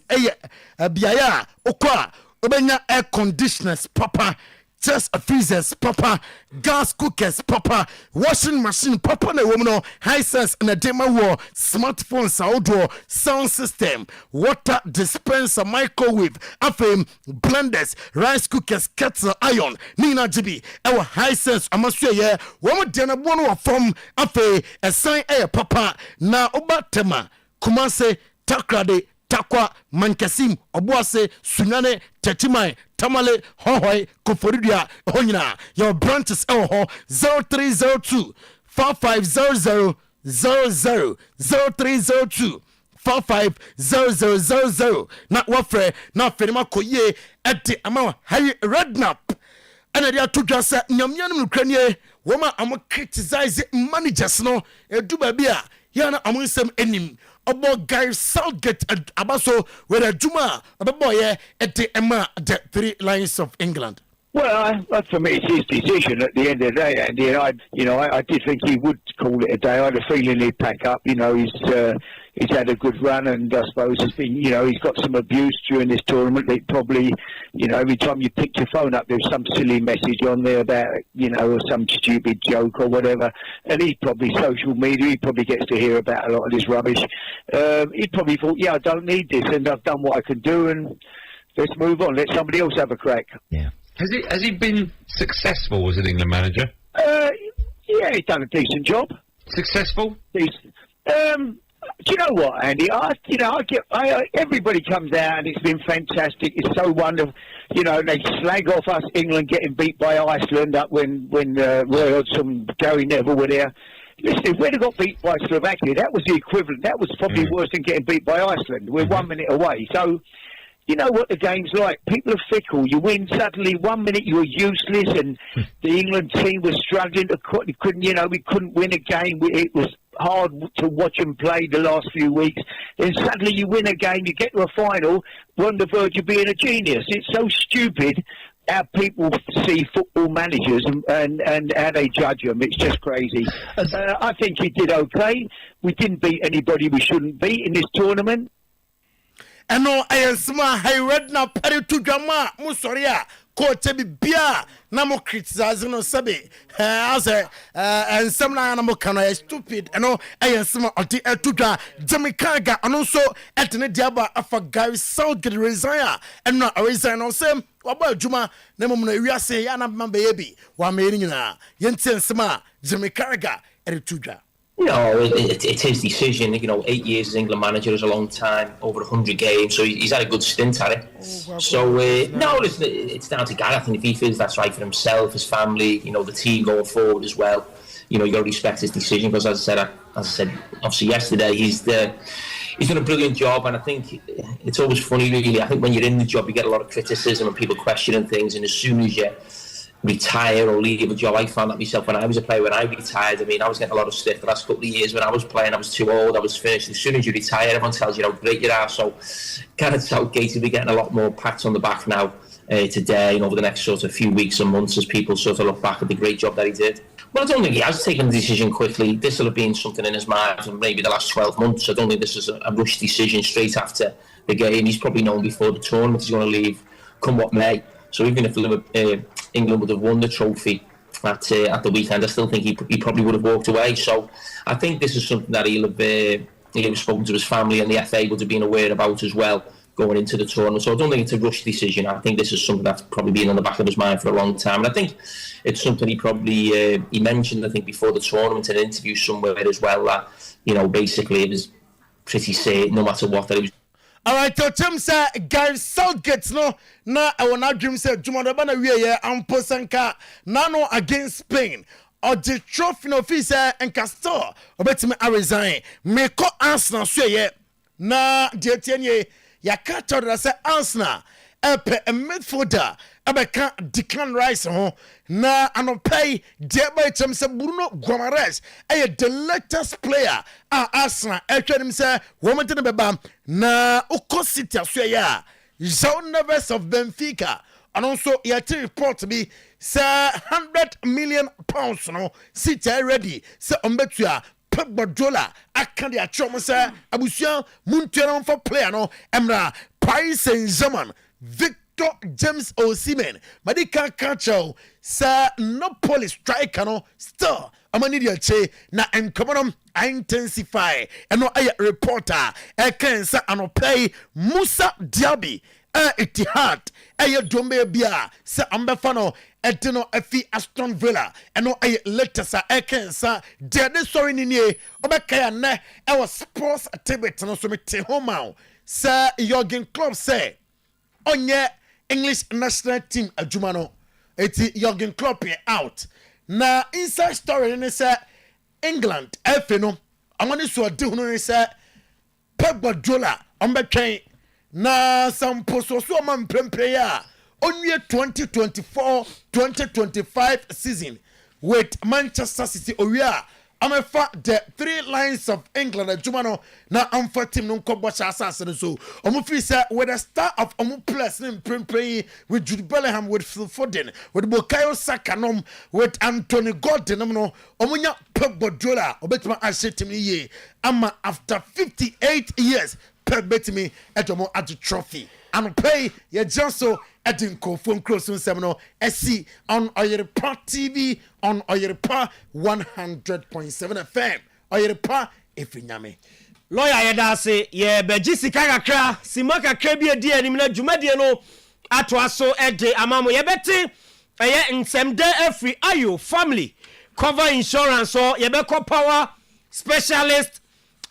S5: biaya okwa obenya air conditioners papa just freezers papa gas cookers papa washing machine papa na woman high sense na dema wo smartphones outdoor sound system water dispenser microwave afem blenders rice cookers kettle iron nina jibi ewa high sense amaso ye wo de na bo no from afe esan papa na obatema kumase takrade takwa mankasim obuase sunyane tetimai tamale hohoi koforidua honyina your branches ho 0302 4500 00 0302 4500 na wafre na ferima koye ete ama hay rednap ana dia tudwa sa nyamyanum kranie woma am criticize managers no eduba bia yana amunsem enim about Gareth Southgate abaso where a Juma boy at the Emma the 3 Lions of England.
S7: Well, for me, it's his decision at the end of the day. And I did think he would call it a day. I had a feeling he'd pack up. He's had a good run, and I suppose it's been, he's got some abuse during this tournament. They probably, every time you pick your phone up, there's some silly message on there about, or some stupid joke or whatever. And he probably, social media, he probably gets to hear about a lot of this rubbish. He probably thought, I don't need this, and I've done what I can do, and let's move on. Let somebody else have a crack.
S8: Yeah. Has he been successful as an England manager?
S7: Yeah, he's done a decent job.
S8: Successful?
S7: Decent. Do you know what, Andy? Everybody comes out and it's been fantastic. It's so wonderful. They slag off us, England getting beat by Iceland up when Roy Hodgson, Gary Neville were there. Listen, if we'd have got beat by Slovakia, that was the equivalent. That was probably worse than getting beat by Iceland. We're 1 minute away. So, you know what the game's like. People are fickle. You win suddenly. 1 minute you were useless, and the England team was struggling. We couldn't win a game. It was hard to watch them play the last few weeks. Then suddenly you win a game. You get to a final. We're on the verge of being a genius. It's so stupid how people see football managers and how they judge them. It's just crazy. I think he did okay. We didn't beat anybody we shouldn't beat in this tournament.
S5: And no, I am smart. I read now. Pari to drama. Musoria. Coach be bia. Namo criticizing no sabi. And some na namo kana stupid. And no, I am smart. Ati etuga. Jamaica. And also at the diaba afa Gareth Southgate resign. And no, I resign on same. Waba Juma. Nemo muna uyase ya na baby. Wa meri na. Yenten smart. Jamaica. Etuga.
S9: No, it's his decision. 8 years as England manager is a long time, over 100 games, so he's had a good stint at it. Listen, it's down to Gareth, and if he feels that's right for himself, his family, the team going forward as well, you got to respect his decision. Because as I said, obviously yesterday, he's he's done a brilliant job, and I think it's always funny, really. I think when you're in the job, you get a lot of criticism and people questioning things, and as soon as you retire or leave a job, I found that myself when I was a player. When I retired, I mean, I was getting a lot of stick the last couple of years. When I was playing, I was too old, I was finished. As soon as you retire, everyone tells you how great you are. So Gareth Southgate will be getting a lot more pats on the back now today and over the next sort of few weeks and months as people sort of look back at the great job that he did. Well, I don't think he has taken the decision quickly. This will have been something in his mind for maybe the last 12 months. I don't think this is a rushed decision straight after the game. He's probably known before the tournament he's going to leave, come what may. So even if England would have won the trophy at the weekend, I still think he probably would have walked away. So I think this is something that he'll have spoken to his family, and the FA would have been aware about as well going into the tournament. So I don't think it's a rushed decision. I think this is something that's probably been on the back of his mind for a long time. And I think it's something he probably he mentioned, I think, before the tournament in an interview somewhere as well, that, you know, basically it was pretty certain no matter what that he was.
S5: All right, so Tim said, Gareth Southgate, no, na I will not dream said, Jumadabana, we are Amposanka, Nano against Spain. Or the trophy no fees and Castor, or better me, I resign. Me co Arsenal, say, na, dear Tienye. Ya catcher that say Arsenal a midfielder abeka Declan Rice ho na anopay deba cham say Bruno Guimaraes the latest player Arsenal him say woman to beba na City aso ya João Neves of Benfica, and also yet report to be say £100 million no City ready say ombetua Pep Guardiola akandi achom say abusia muntuan for player no emra Paris Saint-Germain Victor James Osimhen madika kacho say Napoli striker no still amani dia che na enkomonom intensify and no a reporter can say anopay Musa Diaby Etihad dombe bia say ambefano etino efi Aston Villa eno latest ekensa de sorry ni obekaya ne e was sports activity no so me te home say Jurgen Klopp say onye English national team adwuma no eti Jurgen Klopp out na inside story ni say England efe no amani so de hunu ni say Pep Guardiola ombetwen na samposo so man prempre ya only 2024-2025 season with Manchester City Oya amefa the 3 Lions of England adwumano na amfa team no nkobosha asase so omufi say with the star of omu plus in prempre with Jude Bellingham, with Phil Foden, with Bukayo Saka nom, with Anthony Gordon no omunya Pep Guardiola obetima ashe team ye ama after 58 years Pep betimi etomo at the trophy and pay ye just so Edinco phone close to seminar SC on Oyerepa TV on Oyerepa 100.7 FM Oyerepa Efinyame
S6: lawyer yedase ye beji kakra simaka krebie die anim na dwumadie no atoaso ede amamo ye beti eye nsemde every ayo family cover insurance so ye be power specialist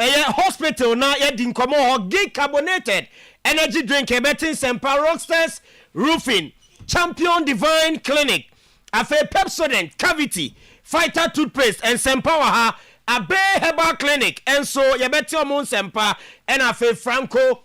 S6: hospital na ye din komo gig carbonated energy drink betin Semper Rockstars Roofing, Champion Divine Clinic, Afe Pepsodent Cavity, Fighter Toothpaste, and Sempower ha Abe Herbal Clinic, and so Yabetio Moon Semper, and Afe Franco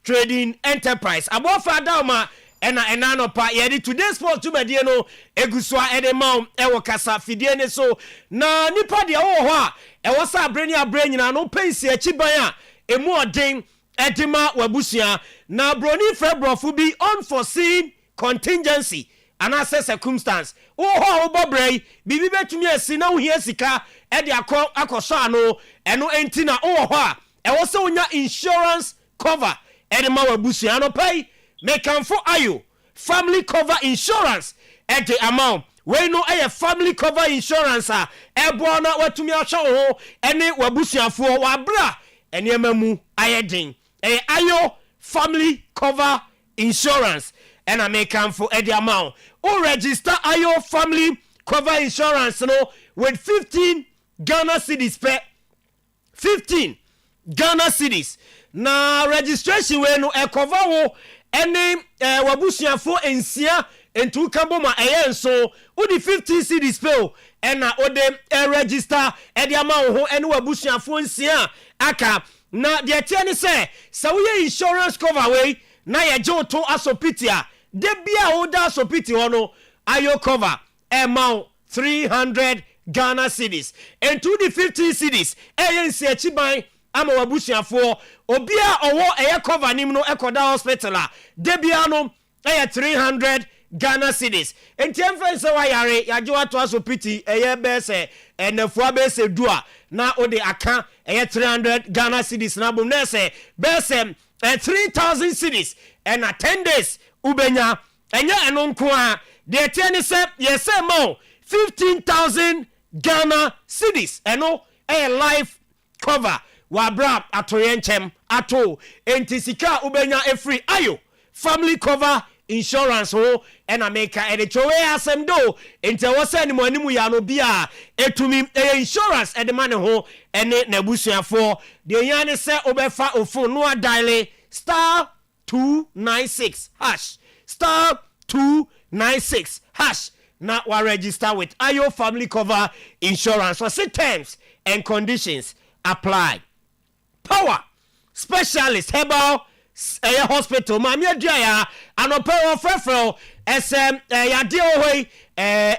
S6: Trading Enterprise. Above Adama, and Enano Pa, Yedi today's sport to Mediano, Eguswa Edemount, Ewokasa, Fidiene so, na Nipa dia Oha, Ewasa brain, and no pace, Chibaya, a more ding. Edima Wabusia na broni febro be unforeseen contingency and access circumstance oh bobre bibi betumi asi na ohia sika e de akoso ano eno enti na oh ha e wo se onya insurance cover edima Wabusia no pay make am for ayo family cover insurance at the amount we no a family cover insurance e bo na watumi ahwe ho ene Wabusiafo wa bra ene mamu ayedin ayo family cover insurance and I make am for the amount or register ayo family cover insurance no with 15 Ghana cedis per 15 Ghana cedis na registration we no e cover wo any Wabusiafo ensia entu kamboma so odi 15 cedis per and na ode register the amount ho any Wabusiafo ensia aka na de tie ne se we insurance cover we na ye je to asopiti a de bia wo da asopiti ho no ayo cover amount 300 Ghana cedis and to the 15 cedis ANC achiban ama wabusuafo obia owo eye cover nim no ekoda hospital a de bia no 300 Ghana cedis enti emfa se wa yare yaje wato asopiti eye be se enafua be se dua na ode aka 300 Ghana cedis na bom na se be se 3000 cedis and 10 days ubenya enya eno nko a de tie ne se yese mo 15,000 Ghana cedis eno life cover wa bra atoyenchem ato entisika ubenya free ayo family cover insurance ho ena meka ede chowe asem do ente wose ni mo animu ya no bia etumi insurance ede mane ho ene na busuafo de yan se obefa ofun no dial *296# *296# na wa register with Ayo family cover insurance. For terms and conditions apply. Power specialist herbal hospital mami aduaya anope ofrefro SM yade ohoi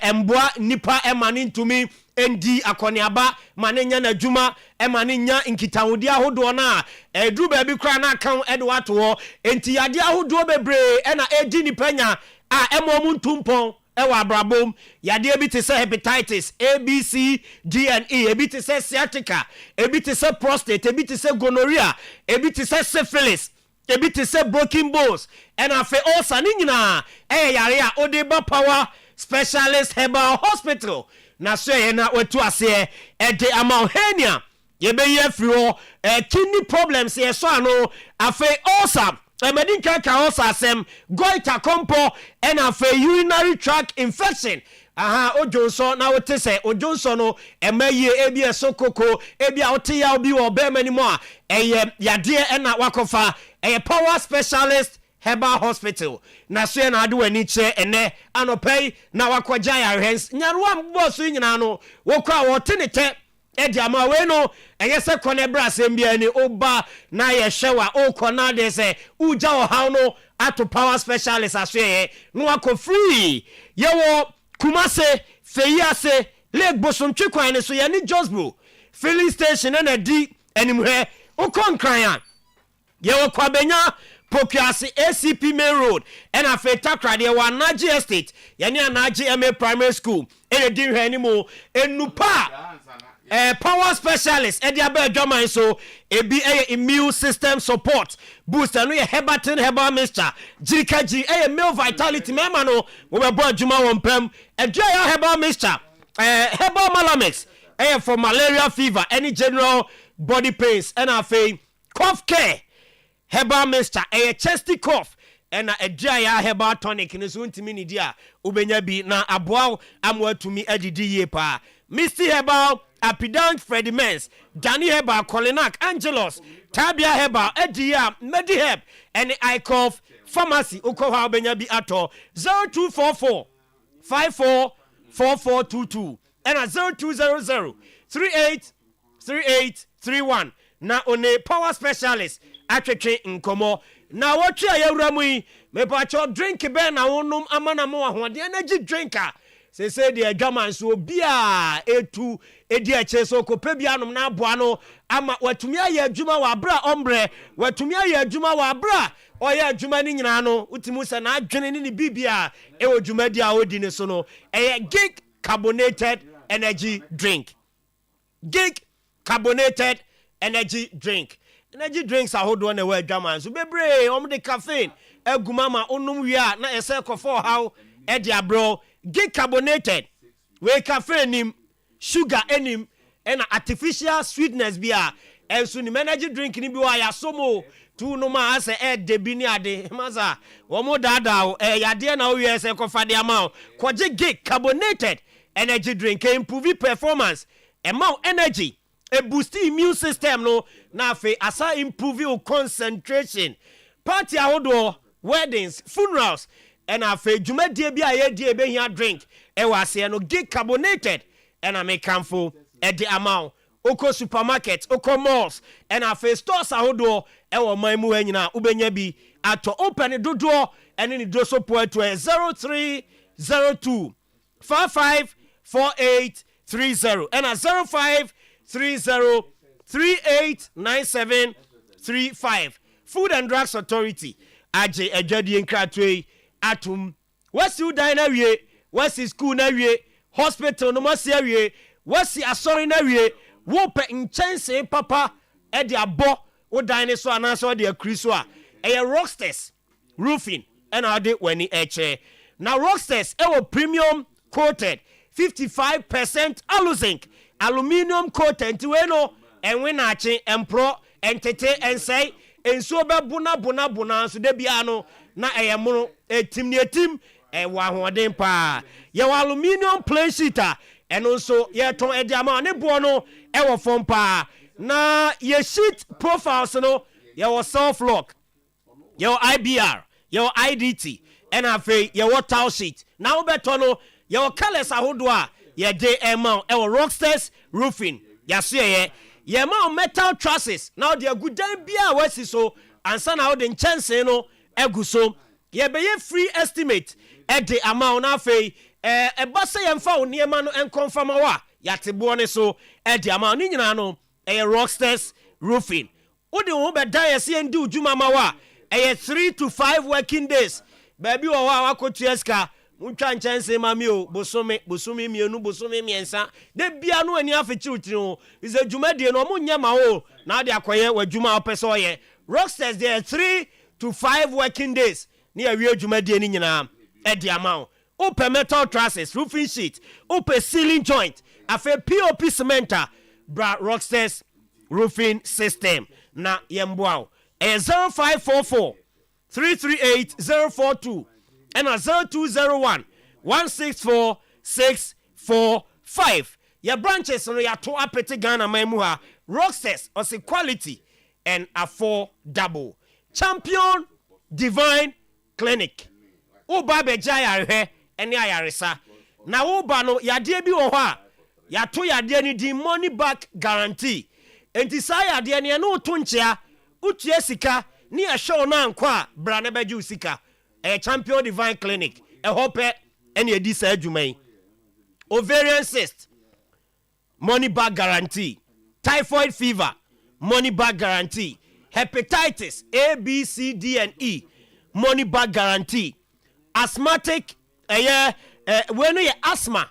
S6: emboa nipa emane ntumi endi akoniaba manenya na djuma emanenya nkitawodi ahodo na edru ba bi kra na kan edwato ho enti yade ahodo bebre na edi nipanya a emomu ntumpon ewa abrabom yade bi te se hepatitis A B C D and E ebi te se sciatica ebi te se prostate ebi te se gonorrhea ebi te se syphilis ebi te se broken bones and afa ulcer ni nyina yare a odeba power specialist herbal hospital na so ye na wetu ase ede amauhenia ye be ye firo kidney problems ye so ano afa ulcer medinka ka ulcer asem goiter compo and afa urinary tract infection ojonso na wote se ojonso no emaye ebi esokoko ebi a wote ya obi wo be mani mo a yade na wakofa power specialist herbal hospital na so na ade wani che ene anopei na wakogya ya hens nyaruwa mboso nyina no wokwa wote ne te edi ama we no se kone brasem bia ni oba na ye hyewa okona de se uja o haw no ato power specialist aso no wako free yewo Kumase Feyase Lake Bosom Chikwan so yani Josbro filling station na di animhe okon kran ye wo kwabenya Pokuase ACP Main Road and afeta krade wa Naji Estate yani Naji MA Primary School e di hwe animo enupa power specialist e dia ba adwaman so ebi immune system support booster no ye hebatin herbal mixture jirikaji male vitality mema no we be bo adwuma wompam adwa herbal mixture herbal malamex for malaria fever any general body pains and afei cough care herbal mixture chesty cough and adwa herbal tonic no so ntimi ni dia ubenya bi na aboa amwatumi adidi ye pa Misty herbal Apidant Freddy Mens, Danny Herbal, Colinac, Angelos, Tabia Herbal, Edia, Mediheb, and iCough Pharmacy, Ukoha Benyabi Ato, 0244 544422, and a 0200 383831. Na one power specialist, Atreche Nkomo. Na what ya Ramui, me pacho drink ben na onum amana mo the energy drinker. Se de adwaman so bia etu edi ache so ko pebia nom na aboa no ama watumi aye adwuma wa bra ombre watumi aye adwuma wa bra oye adwuma ni nyina no utimu se na adwene ni bibia e odwuma di a odi ne so no gig carbonated energy drink energy drinks ahodo na we adwaman so bebre de caffeine egumama onum wi a na ese kofo how e dia bro gig carbonated we caffeine nim sugar enim and artificial sweetness bia enso ni energy drink ni bi wa ya somo tu no ma ase de bi ni ade maza wo mo dada yade na wo ese ko fade ama ko gig carbonated energy drink improve performance amount energy a boost immune system no na fe asa improve concentration party ahodo weddings funerals and afa dwumadie bia ye die be hia drink e wase no gig carbonated and I make camfo e de amount oko supermarket oko malls and afa stores ahodo ewo man mu hanyina ubenya bi ato open dodo ene ni do so po to 0302 554830 and 0530 389735 Food and Drugs Authority aje adwadie nkratwe atum wasi udan na wie wasi school na wie hospital no masi wie wasi asori na wie wo pe nchense papa e de abo udan ne so anaso de akriso a Rockstars roofing and ade wani eche na Rockstars ewo premium coated 55% aluzinc aluminium coated we no enwe na ache empro entete ensei enso be buna so de bia no na eyemuro etim wa hoden pa ye aluminium plain sheet eno so ye ton e dia ma ne bo no e wo fom pa na ye sheet profiles no ye wo self lock ye wo IBR ye wo IDT and afi ye wo tile sheet na wo beto no ye wo colors ahodo a ye de ema e wo Rockstars roofing ya so ye ma metal trusses now the agudan bia wasi so ansa na wo de nchense no egu so ye be ye free estimate e de amount na afi e ba se ye mfa wo niema no enconfirm wa yatebo ne so e de amount ni nyina no e Rockstars roofing wo de wo be dan ye se ndi ujuma ma wa e 3 to 5 working days baby wo wa akotueska untwa nchense mami o bosome mienu bosome miensa de bia no ani afechi utiri o is a jumadie no munya ma o na de akoye wadwuma opeso ye Rockstars there 3 to 5 working days ni awie jumadie ni nyina e de amount open metal trusses roofing sheet open ceiling joint afa POP cementer bra Rockstars roofing system na yemboa 0544 338042 and 0201 164 645. Your branches on your to apete Ghana Memuha Rockstars or say quality and affordable. Champion Divine Clinic. Uba bejaya he eni ayaresa. Na uba no yadie bi wo ha. Ya to yadie ni di money back guarantee. Enti sa yadie ni no to nchia utie sika ni ehwe na nkwa bra na beju sika. A Champion Divine Clinic, a hope any edisa adwumai. Ovarian cyst, money back guarantee. Typhoid fever, money back guarantee. Hepatitis A, B, C, D, and E, money back guarantee. Asthmatic, when you asthma,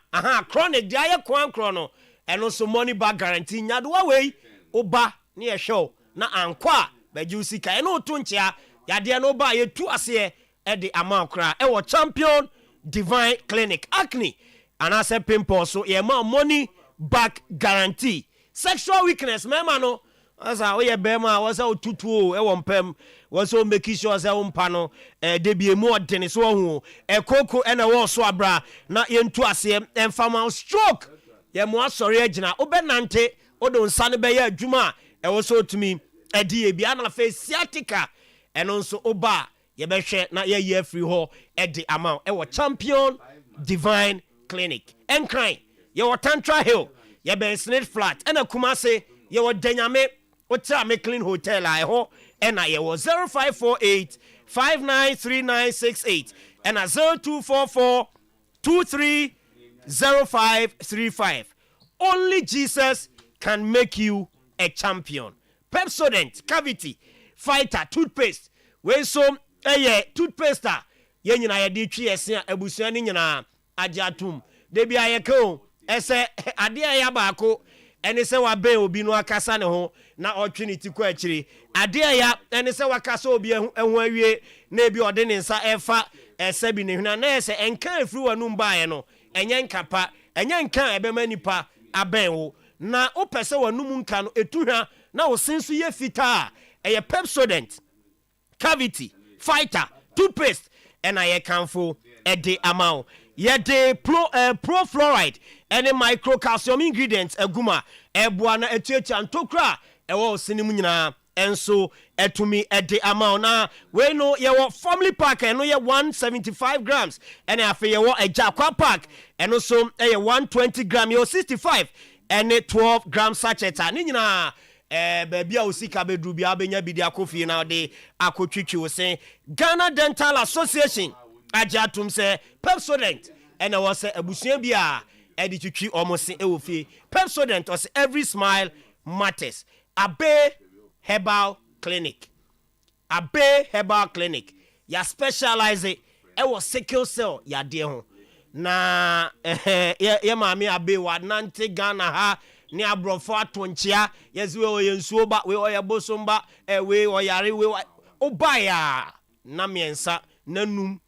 S6: chronic, dia kwan chrono, and also money back guarantee. Nyadwa way, oba near show na ankwa bejusika. Eno tunchia yadia no ba ye tu ase. The amount cry our Champion Divine Clinic acne and I said pimple so yeah money back guarantee. Sexual weakness no as I we bema was out tutu e won pem was so make sure as pano de be more tennis so koko and a so abra na yentu ase emfama stroke ye mo asori agina obenante odon sane be ya adwuma e was so to me e die bia na face sciatica and also oba ye be hwe na ye ye free ho e de amount e wo Champion Divine Clinic enkran ye wo Tantra Hill ye be Snake Flat and Kumase ye wo Danyame Otra Clean Hotel I ho and ye wo 0548 593968 and 0244 230535. Only Jesus can make you a champion. Pepsodent Cavity Fighter Toothpaste we so toothpaste ye nyina ye de twi ese abusuan ni nyina ajatum de bia ye ko ese ade ya baako ene se wa ben obi no akasa ne ho na otwiniti ko akiri ade ya ene se wakasa obi ehu awie na ebi ode ne nsa efa ese bi ne huna na ese enka afiri wanum baaye no enye nkapa enye nka ebema nipa aben wo na opese wanum nka no etuhwa na wo senso ye fita eye Pepsodent Cavity Fighter Toothpaste and I canfo a de amount ye de pro fluoride and micro calcium ingredients aguma ebuana echecha antokra ewo sinimu nyina enso etumi e de amount na we no ye wo family pack and no ye 175 grams and afi ye wo a jakwa pack and also ye 120 gram ye 65 ɛne 12 gram sachet a ne nyinaa baby a osika bedru bia benya bidi akofi na de akotwitwi wo se Ghana Dental Association ajatum se Pepsodent ena wo se abusua bia edi twitwi omose ewofie Pepsodent was every smile matters. Abe Herbal Clinic ya specialize ewo sickle cell ya de ho na ye maami abe wa nante Ghana ha ni abrofo atonchia yeziwe oyensuo ba we oyebosomba we oyare we obaya na miensa nanum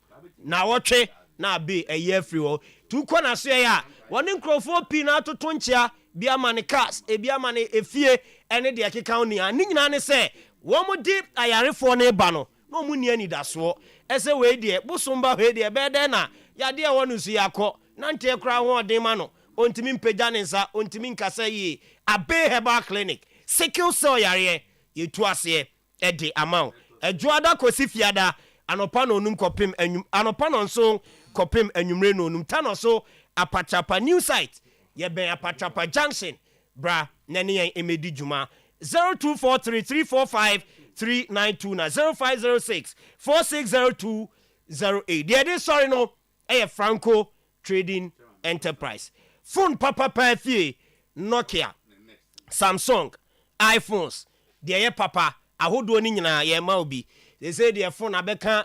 S6: na wotwe na abe eye free wo tu kona so ya woni nkrofo pi na atotonchia bia mane cars bia mane efie ene de akeka oni ani nyina ne se wo mo di ayarefo ne ba no no mu ni ani daso ese we de bosomba we de bede na ya de wonu su yakọ nante kra ho odema no ontimi mpagya ne nsa ontimi nkasa yi Abe Herbal Clinic sickle cell yare yetu ase ede amount ejuada kosi fiada anopa no onum kopim anyum anopa no nso kopim anyumre no onum tano so apachapa new site ye ben apachapa junction bra nani yen emedi juma 0243345392 na 0506460208 dey sorry no Franco Trading Enterprise phone papa fie Nokia Samsung iPhones de papa ahodo ni nyina ye ma obi they say the phone abeka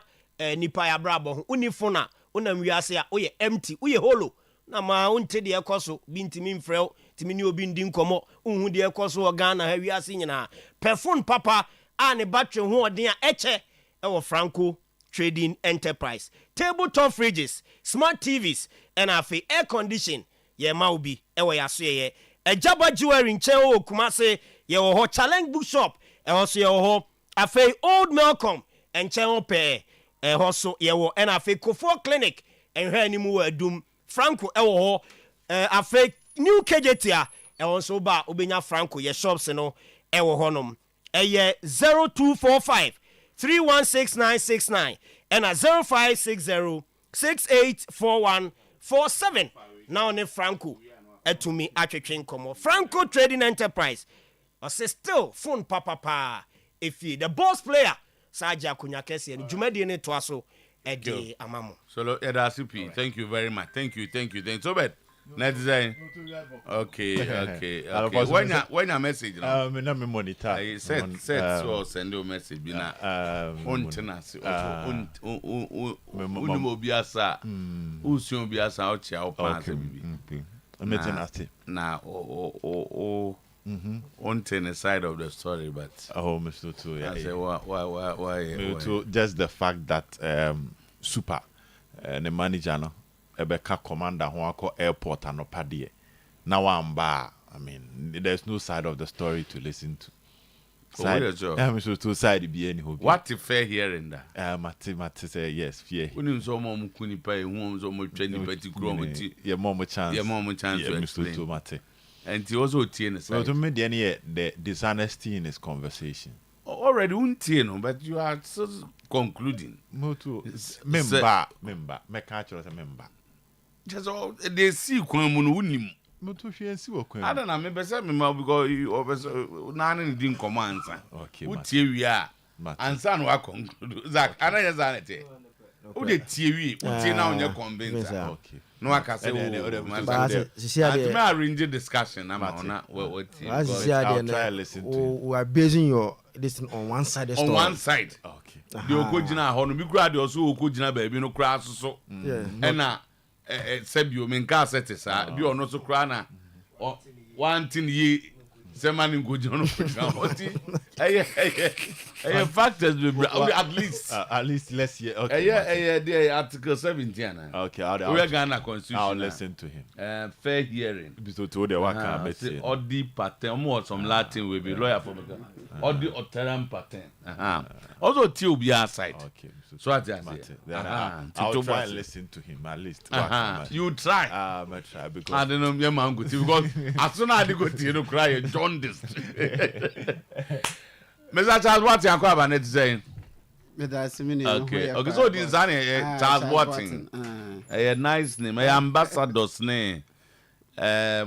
S6: nipa ya brabo ho uni phone a unam wiase a oye empty oye hollow na ma unte de ekoso bintimi mfrel timi ni obi ndi nkomo unhu de ekoso Ghana ha wiase nyina per phone papa a ne battery ho odin a eche e Franco Trading Enterprise tabletop fridges smart TVs and afi air condition ye maubi ewo yaso ye ejaba jewelry nche o Kumase ye wo ho challenge bookshop e also ye ho afi old Malcolm enche o pe e ho so ye wo and afi Kofo Clinic en hwe ni mu adum Franco e wo ho afi new KJT e also ba obenya Franco ye shops no e wo honom e ye 0245 316969 and a 0560684147 now ne Franco etumi atwetwen komo Franco Trading Enterprise or say still phone papa if you the boss player Saja Kunya Kesi and Jumadi ne toaso ede amamo
S4: so Edasipi thank you very much thank you so bad Let's say okay. When a message now
S10: me monitor
S4: I said so send you a message bina on tenancy biasa usun biasa ocha opanse bibi na on the side of the story but
S10: Mr. Too
S4: I say why
S10: just the fact that super the manager no Ebeka commander who ako airport anopade na wamba I mean there's no side of the story to listen to side two side be any hope
S4: what if fair hearing that
S10: mate say yes fear
S4: unim so mo mukuni pa hu so mo twani pati kro mo ti
S10: ye mo chance
S4: Mr.
S10: Too mate
S4: and he also tie ne side
S10: to me the dishonesty in his conversation
S4: already untie no but you are so concluding
S10: moto member me catch us member
S4: just all they see kwan mu no unim
S10: moto hwe si wo kwan
S4: I don't know me be say me ma because you na na din command
S10: okay
S4: utie wi a ansa no wa conclude Zach ana ya zanete o de tie wi utie na onye convince
S10: okay
S4: no aka say o ma arrange discussion na ma ona what
S5: I'll
S10: try listen to
S5: we are basing your this on one side
S4: on one side
S10: okay
S4: the okojina ho no bi kura de also okojina ba bi no kura so na sebio menka setesa bi ono so kura na one thing ye semani ngojina no kura oti factors at
S10: least let's hear okay
S4: the article 17
S10: okay
S4: we are Ghana constitution
S10: I'll listen to him
S4: fair hearing
S10: so to the waka bet
S4: odi pattern more some Latin will be lawyer for odi oteram pattern also ti obi aside
S10: okay
S4: so I say
S10: I'll try and listen to him at least
S4: you try
S10: I try because
S4: I don't know your man go because as soon as I go to you cry John this Mr. Charles what you are about saying okay so this is Charles Watting a nice name a ambassador's name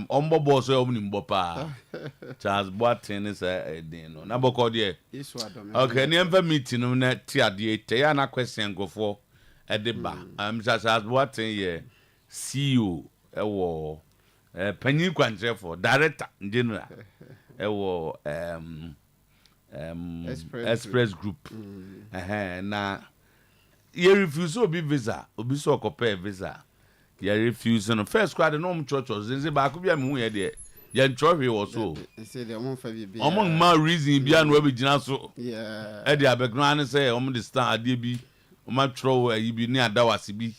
S4: ombo boss omni mbopa Charles Boateng is no na boko de okay ni emfa meeting no na ti ade te ya na question go for edeba Charles Boateng ye CEO ewo panyin kwantre for director general ewo Express Group na you refuse obi visa obi so okope visa you refuse no first squad no church zinzi ba ko bia me hu ye de ye ntrohwe wo so
S11: say the omon fa bibia
S4: omon ma reason bia no be gina so e de abegna ne say omon de stand ade bi oma tro ayi bi ni adawase bi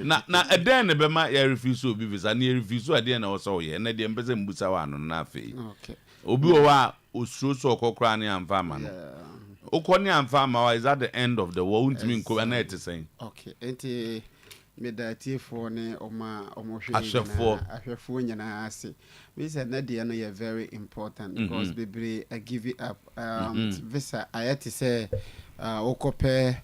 S4: na eden ne be ma you refuse obi visa na you refuse ade na wo so ye na de mbese mbusa wa no na afei
S11: okay
S4: obi wo wa osuro so okokra ne amfa ma no okoni amfa ma is at the end of the world ntimi nko na ete sen
S11: okay enti medatiefo ne omohwe ahwefo nyina ase we said na dia no you very important because bebre I give it up visa ayati say okope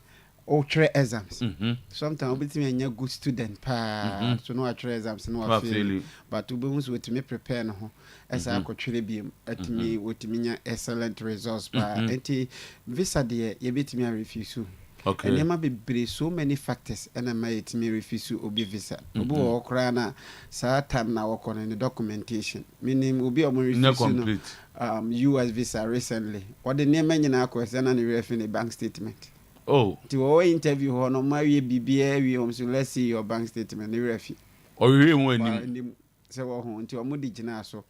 S11: try exams sometimes obetimi anya good student pa so no try exams no afeli but obehunso wetimi prepare no ho esa akotwere biem atimi wetimi nya excellent results pa enti visa de ye betimi refuse
S4: okay
S11: and there be so many factors and I might me refuse obi visa obi wo kra na sa time na work on the documentation meaning obi o mo refuse US visa recently what the name nyina question na ref in the bank statement to our interview ho no ma wie bibia wie so let's see your bank statement the ref
S4: o wie won anim
S11: se wo ho nti o mo di gina so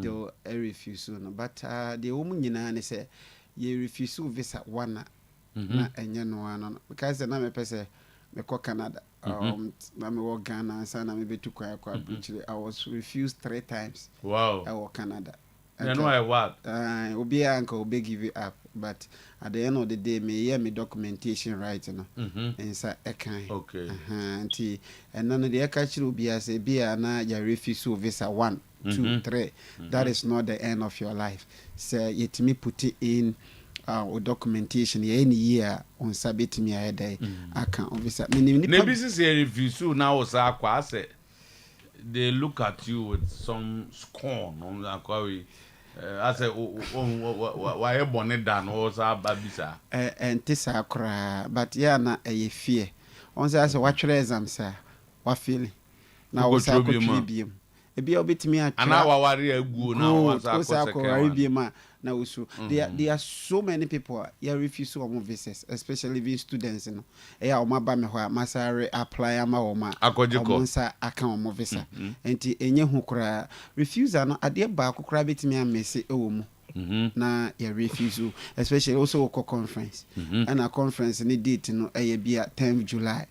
S11: do refuse no but the wo mu nyina ne say ye refuse visa one na enye no ano because na me pese me ko Canada na me wo Ghana sa na me betu kwa actually I was refused 3 times
S4: wow
S11: I was Canada
S4: you know I what
S11: obi anka obi give it up but at the end of the day me hear me documentation right no and sa ekan
S4: okay
S11: anti and none the catch obi as e bia na ya refuse visa 1 2 3 that is not the end of your life say yet me put it in or documentation any year on sabit me ahead aka obviously
S4: maybe say refuse now was akwa say they look at you with some scorn on the query I say why bonnet dan was babisa
S11: and this akra but yeah na a fear on say as what exam sir what feeling now was akotwibiem ebi obetimi a
S4: ana wawari aguo na was
S11: akotwibiem na usu there are so many people here refuse omo visas especially even students no eya omo ba me ho masare apply ama omo omo sa aka omo visa enti enye hu kura refuse no ade ba akokra betimi amese ewo mu na ya refuse especially also ko conference and a conference ni date no eye bia 10th July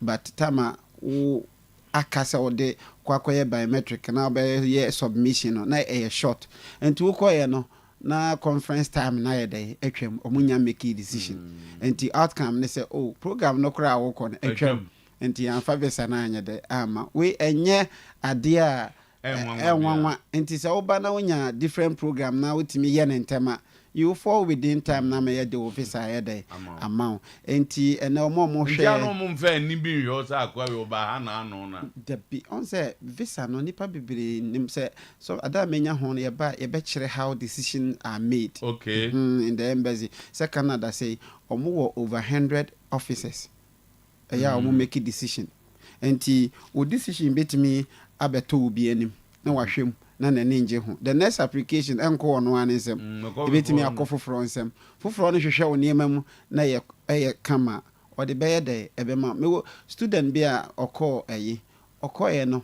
S11: but tama o akasa ode kwakoye biometric na be submission no na eye short enti wo koye no na conference time na yede etwem omunya make decision enti outcome ne say oh program no kra wo ko etwem enti anfa visa na anyede ama we enye ade a enwanwa enti say oba na wonya different program na wotimi ye ne ntema you fall within time na me yede officer yede amount enti ene omo hwe
S4: ya no mo mfa ni bi yo sa akwa we oba ha na ano na
S11: the be on say visa no nipa bibiri nim say so ada menya ho ye ba ye be kire how decisions are made
S4: okay
S11: in the embassy say Canada say omo wo over 100 officers ya omo make a decision enti o decision betimi abeto obi anim na wahwem na nje ho the next application enko ono anisem ebetimi akofoforo nsem foforo no hwehwe wo niema mu na ye kama o de beye de ebema me student bia okoye no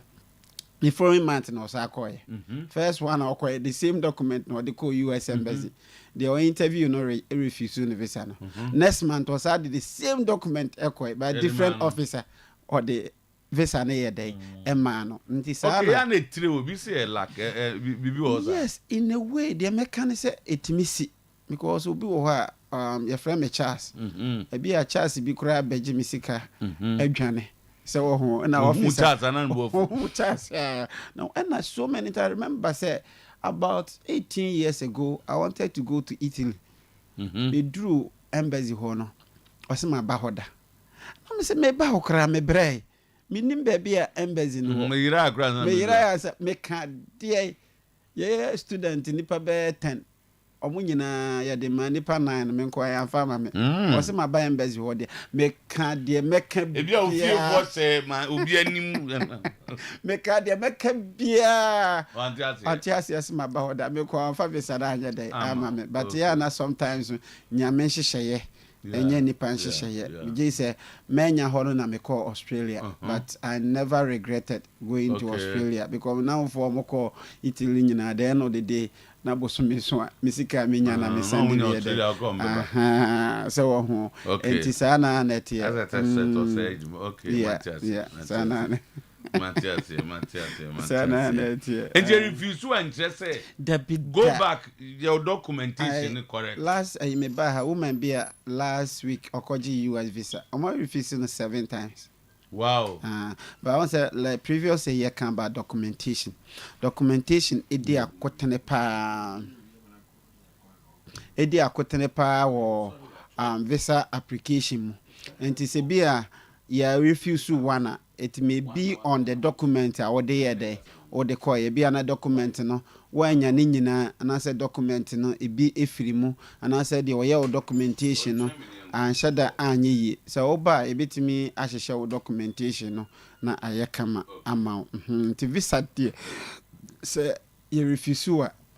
S11: the foreign month no sa akoye first one okoye the same document no de call US embassy the interview no refuse no visa no next month was add the same document ekoye by different officer or the visa na yede ema no nti sa
S4: okay ya na tire obi say lack bibi was
S11: yes in a way the mechanic say etimisi because obi wo ha your friend me Charles ebi a Charles bi kura beji misika adwane say wo ho na officer
S4: Charles na nbo
S11: Charles no and so many I remember say about 18 years ago I wanted to go to Italy they drew embassy ho no o se ma ba hoda no me say me ba ho kra me brei Minim baby a embassy no.
S4: Me yira akra na.
S11: Me yira asa me ka de ye student nipa be 10. Omo nyina ya de ma nipa 9 me nko ya fa ma me. O se ma ba embassy ho de me ka de me ka
S4: e bia o fie bo se ma obi anim
S11: me ka de me ka bia
S4: antiasi
S11: yes ma ba ho da me ko fa visa da anya de ama me but ya na sometimes nyame hyehyeye enye nipa hyehyeye we say menya ho no na me call Australia but I never regretted going to Australia because now for mo call Italy nyina at the end of the day na bosumi so misika menya na me send me there so ho enti sana na tie
S4: okay
S11: sana
S4: Matias.
S11: and
S4: you refuse to say go back your documentation correct.
S11: Last I me ba woman be last week okoji US visa. I'm refusing 7 times.
S4: Wow.
S11: But I want to like previous year can about documentation it dey akotene pa or visa application and it say be a ya refuse one it may be on the document or the call it be another document no when ya nyina and I said document no it be efirimu and I said the documentation no and shada anyi so oba e betimi ahihye documentation no na ayekama amount to visa there say you refuse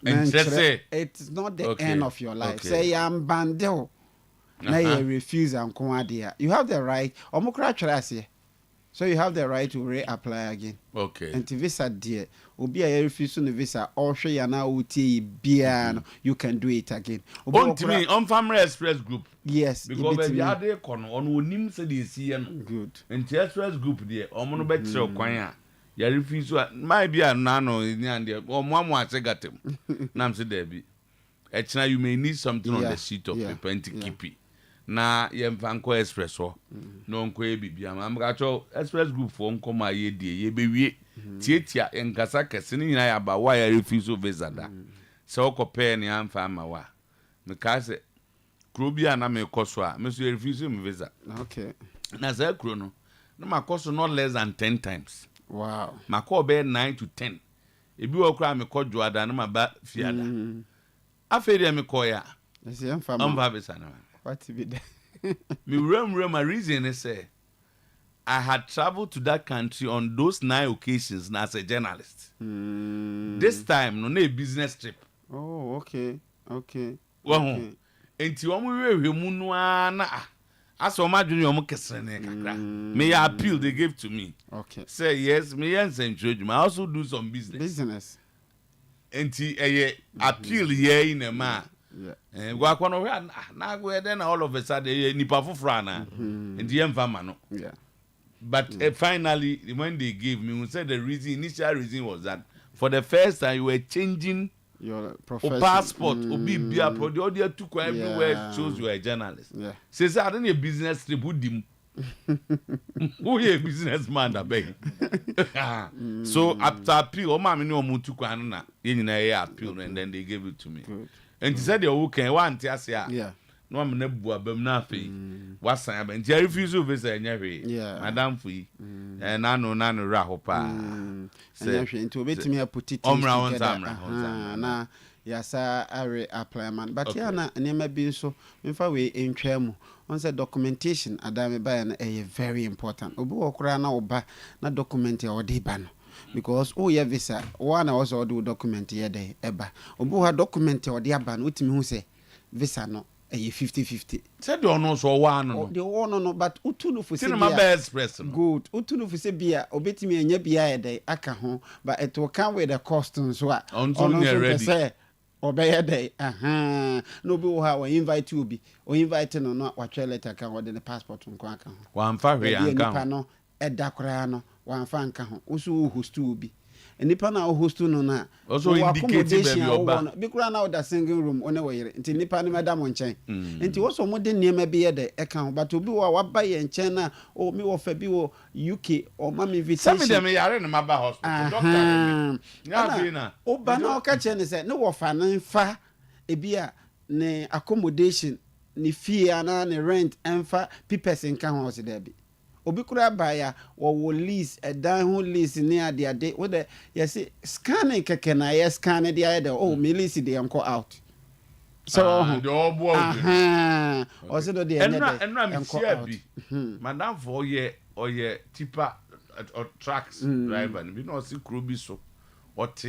S11: it's not the end of your life say I'm bandel na you refuse and come there you have the right omukra trase so you have the right to reapply again.
S4: Okay.
S11: And to visa dear, obi a refuse the visa or share ya na uti bian, you can do it again.
S4: On to me, on Family Express Group.
S11: Yes.
S4: Because the other corner on unim said you see
S11: good.
S4: And the Express Group there, or mono bet so kwanya. Ya refuse my be a nano in the or mama got him. Nam said Debbie. Actually, you may need something on the sheet of paper and to keep it. Na yemfanko express ho no nko bibia ma mgacho express group for nko ma ye die ye bewie tietia enkasa kese ni nyina ya ba wa ya refuse visa da se okope ni amfa ma wa me ka se kro bia na me koso a me so refuse me visa
S11: okay
S4: na za kro no na makoso no less than 10 times
S11: wow
S4: makọ be 9 to 10 ebi wo kra me kojo ada na ma ba fiada aferi me koya
S11: yes amfa
S4: visa na
S11: what to be there?
S4: Me remember my reason is I had traveled to that country on those 9 occasions as a journalist. This time, no business trip.
S11: Oh, okay.
S4: Well, enti omo we mu no ana. Aso ma dwene omo kesene kakra. May I appeal they gave to me.
S11: Okay.
S4: Say yes, me and I also do some business. Enti appeal here in a man.
S11: Yeah.
S4: Go akwa na go then all of a sudden nipa fufra na ndi emfama no.
S11: Yeah.
S4: But finally when they gave me, we said the initial reason was that for the first time you were changing
S11: your profession.
S4: Passport obi bia pro the other took everywhere shows you are a journalist.
S11: Yeah.
S4: Says I don't a business trip with him. Who a businessman that beg. So after appeal, mama no mutu kwa na yenina appeal and then they gave it to me.
S11: Good.
S4: And he said, "You can want to say,
S11: yeah,
S4: no, I'm never bum nothing. What's I mean? Jerry refuse to visit anyway.
S11: Yeah,
S4: Madam Fee, and I know none rahopa.
S11: Say, to wait me, I put it together. Na, yes, I apply man, but yeah, na, never been so. If I were in Tremo, on the documentation, Adame Bayan, a very important. Obu okra na oba na document or deban. Because yeah visa one also do document here day eba obu ha document or the ban with me who say visa no 50-50
S4: said you no so one no
S11: the one no but utunu for say
S4: express
S11: good utunu for say bia obetimi anya bia day aka ho but it will come with the cost so
S4: on ready
S11: say obey day no be ha we invite you be o invite no no wa letter kan with the passport nko aka ho
S4: wa mfa hwe anka
S11: no eda kora no wan fa nka ho oso hostu bi nipa na hostu no na
S4: also indicate be oba
S11: bi kora na oda single room one weyere nti nipa ne meda mo nchen nti woso mo de niema bi ye de eka ho but obi wa ba ye nchen na o mi wo fa bi wo UK o ma me invitation
S4: some dem yare na maba hospital doctor ya bi na
S11: oba na o ka che ne se ne wo fa ne fa ebi a ne accommodation ne fee ana ne rent enfa pipes nka ho se da bi obi kura ba ya wo lease dan ho lease ni ade wo de yes scanning keke na yes scan de ade oh me lease de enko out so
S4: the obo
S11: also do de
S4: enko out madam for oye tipa or trucks driver bi no see crew bi so what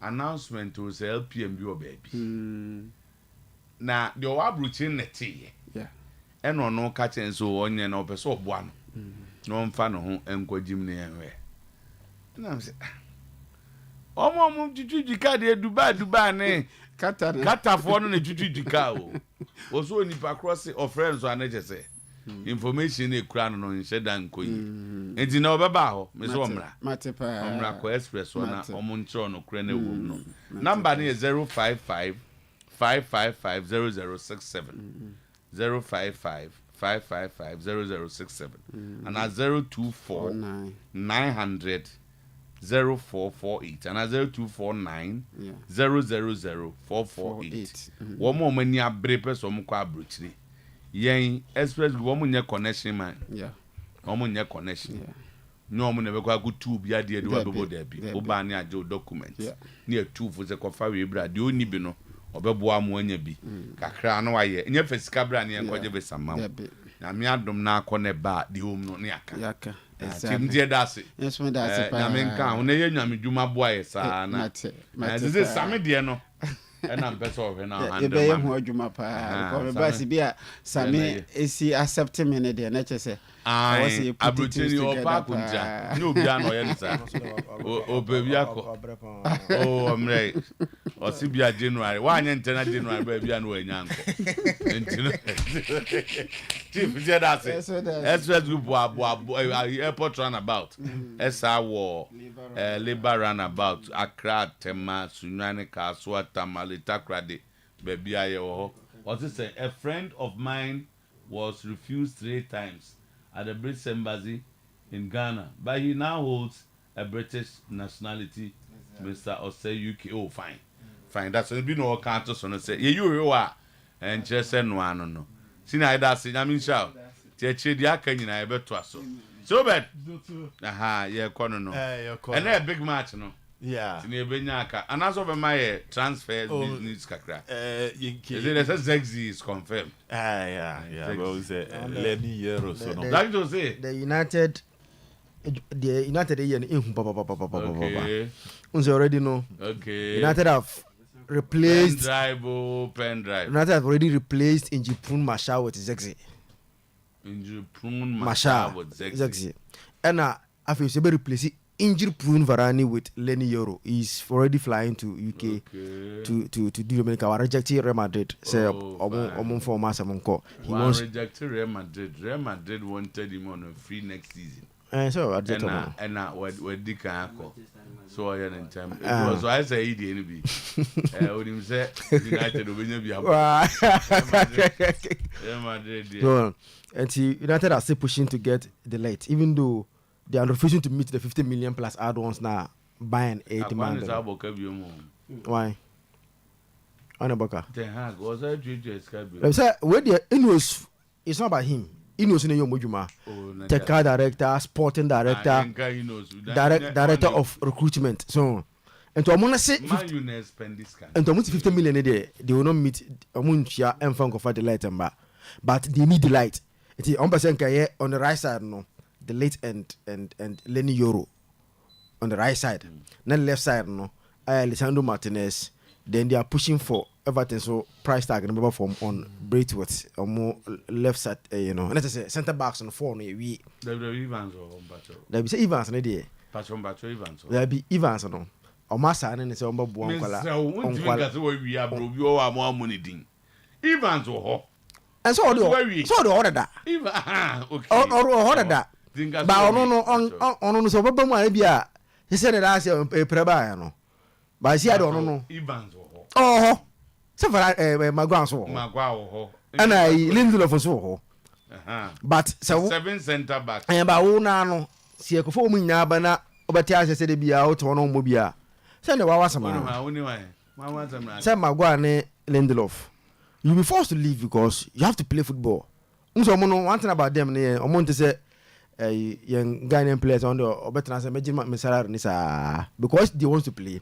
S4: announcement to say LPMB or baby na the wabruchin neti ɛno no ka chen so onye na opeso oboa no mfa no ho enkwagim ne enwe na am say omo twitwidika de Dubai ne kata fo no na twitwidika o so onipa cross of friends o anaje say information e kura no nhye dan koyi enti na obeba ho me so omra ko express na omo nchiro no kura na ewom no number ne 055 555 0067 055-555-0067 and at 024-900-0448 and at 0249-000-448. One more many a breakfast or muka bruchly. Yen express woman your connection man. Yeah. Woman your connection. No one never go to be a dear do a bobo debi. Obania Joe documents. Near 2 for the coffee brad. You need no. Obeboa mu anya bi kakra no waye nya fesika bra ne enkoje be samam na me adom na akone ba de hom no ne aka tim die dase
S11: yes me dase pa
S4: na me nka wo ne ye nyame dwuma boa ye sa na ze same de no na mpese o na handle
S11: e be ye ho adwuma pa ko me ba si bia same esi accept me ne de na chese
S4: ai abrocheni opa kunja ni obi an oye nsa o baby akọ o omre o si bia January wa anya ntena January ba bia no anya nko ntino chief je da se express group abo airport runabout esa wo labor runabout Accra Tema Sunyane Kaswa Tamale Takrade baby aye wo what is say a friend of mine was refused 3 times at the British Embassy in Ghana, but he now holds a British nationality, Mr. Osei UK. Oh, fine. That's a bit no country, so say, you are, and just send one. No. See, I that's it. I mean, shout. Teacher, the Akan, I bet to so bad. Aha, yeah, corner no. And a big match, no.
S10: Yeah.
S4: And as over my transfer business, Kakra. Zexi is confirmed.
S10: Yeah. Well, say Lenny Euro. So no.
S4: Like to say
S6: the United
S4: okay.
S6: We already know.
S4: Okay.
S6: United have replaced
S4: pen drive.
S6: United have already replaced Injipun Masha with Zexi.
S4: Injipun Masha with Zexi.
S6: And I feel to be replacing injury-prone Varane with Lenny Euro. He's already flying to UK to do Dominica. Rejected Real Madrid. Say
S4: he wants rejected Real Madrid. Real Madrid wanted him on a free next season.
S6: So I
S4: did where Dick Uncle. So I had in time. It was I say he didn't be. When him say United will be Real Madrid.
S6: And United are still pushing to get the late, even though they are refusing to meet the 50 million plus add-ons now, buying 80 million. Why? On a boca. Where the Inos, it's not about him. Inos in your Mujuma, technical director, sporting director, director of recruitment. So, and to Amona say, and to 50 million a day, they will not meet Amunchia and Funk of the light, but they need the light. It's 1% on the right side, no. The late and Lenny Euro on the right side. Then left side, no. Alessandro Martinez. Then they are pushing for Everton, so price tag remember from on Braithwaite or more left side, And let's say centre backs on the 4 we.
S4: There will be Evans or Bacho.
S6: There will be Evans on the
S4: Bacho Evans.
S6: There will be Evans on. Or Massa and it's on Bob Wonkola.
S4: We are bro, you are more money ding. Evans or
S6: and so the order that. Or order that. But on so Bob Bia. He said that I say a preba, but I see I don't know.
S4: Evans
S6: oh, so for my grandson. And I Lindsay of so. But so
S4: 7 centre back.
S6: And by all now, see a perform in Yabana, but I said be out on Mobia. Send the Wawasama. Send Maguane Lindelof. You'll be forced to leave because you have to play football. So, one thing about them, I want to say, young Ghanaian players on the better than my salary because they want to play.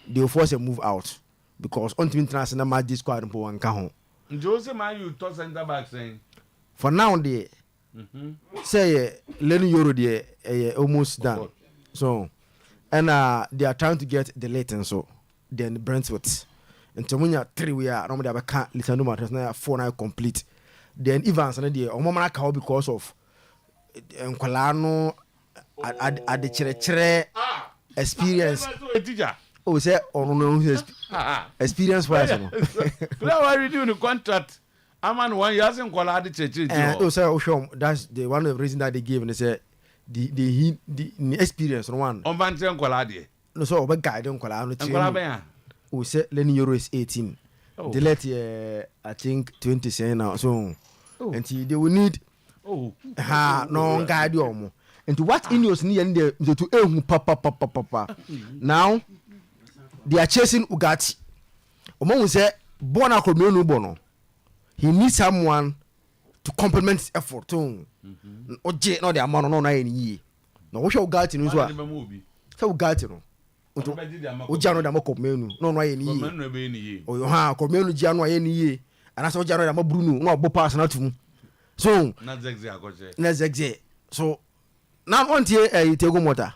S6: They will force a move out because on to international match this squad and one can.
S4: Jose, my you talk center back saying
S6: for now they say Lenny Euro they almost done. So and they are trying to get the Leighton so then Brentford. And Tomunya 3 we are normally have can't listen to matters now 4 now complete. Then Evans and the Omama Cow because of Nkolano at the chere experience. Oh, say experience wise.
S4: Now why you doing the contract? I'm on 1 year in Nkolano chere.
S6: Oh, say that's the one of the reason that they gave and they say the experience one.
S4: On Van Nkolano.
S6: No, so over guide Nkolano. We say Lenny Euro is 18. Oh. They let I think 20 cents now. So and they will need no guide you. And to what Indians need and they to papa. Now they are chasing Ugati. Omo will say Bona Communo Bono. He needs someone to complement his effort. Oje no the amount no na any. No what Ugati no so Ugati no. Ojano da mako menu no no ayeni ye o ha ko menu jano ayeni ye ana so jano da ma Bruno no obo pass na tum so
S4: na zegze akoche
S6: na zegze so now on tie Tego Mota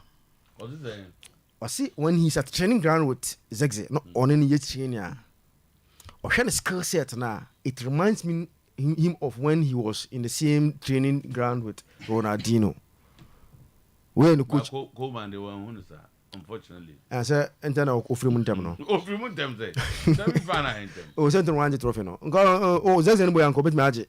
S4: what is that
S6: see when he's at training ground with zegze no on any training o hwe skill set na it reminds me him of when he was in the same training ground with Ronaldinho when coach
S4: Coleman the one who is that. Unfortunately.
S6: I said, and then I'll offer him them.
S4: Offer him them, say. Let me find out him.
S6: Oh, send him one trophy no. Oh, there's anybody uncle bet magic.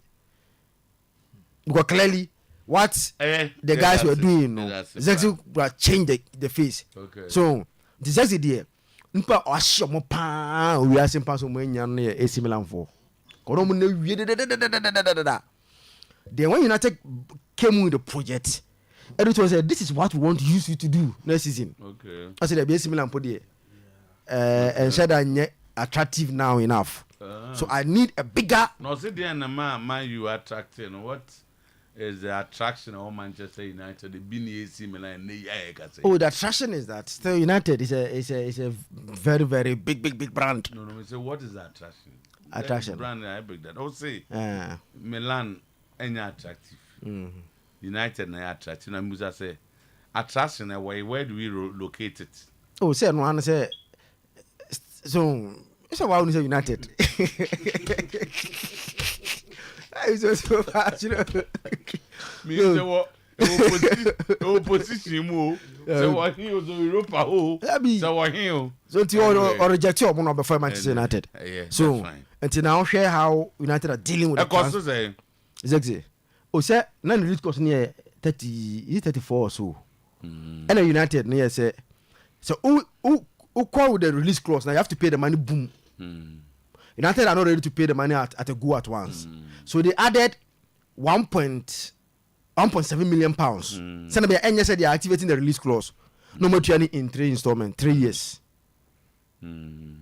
S6: Because clearly, what the guys were doing, no, Zexi will change the face. Okay. So, the Zexi dear, Npa Oshio Mopa, we are some person when you're near AC Milan for. Then when United came with the project. Editor said, "This is what we want to use you to do next season." Okay. I said, "The Milan put there, and said I'm attractive now enough. So I need a bigger."
S4: No, say the man you attracting. What is the attraction of Manchester United? The Bini AC Milan.
S6: Oh, the attraction is that still United is a very very big brand.
S4: No. We say what is the attraction?
S6: Attraction.
S4: Brand I break that. I'll say Milan any attractive. United na attraction and Musa say attraction where do we locate it?
S6: Oh, say no one say so why when you say United? I so fast, you know.
S4: Me say what opposition mo say what he was Europa so what he
S6: so ti or reject you no before Manchester United. So until now share how United are dealing with
S4: the
S6: exactly. Oh, say, none of this cost near 34 or so. And a United near say, so who call with the release clause? Now you have to pay the money, boom. United are not ready to pay the money at a go at once. So they added 1.7 million pounds. Send me and said they are activating the release clause. No more training in 3 installments, 3 years.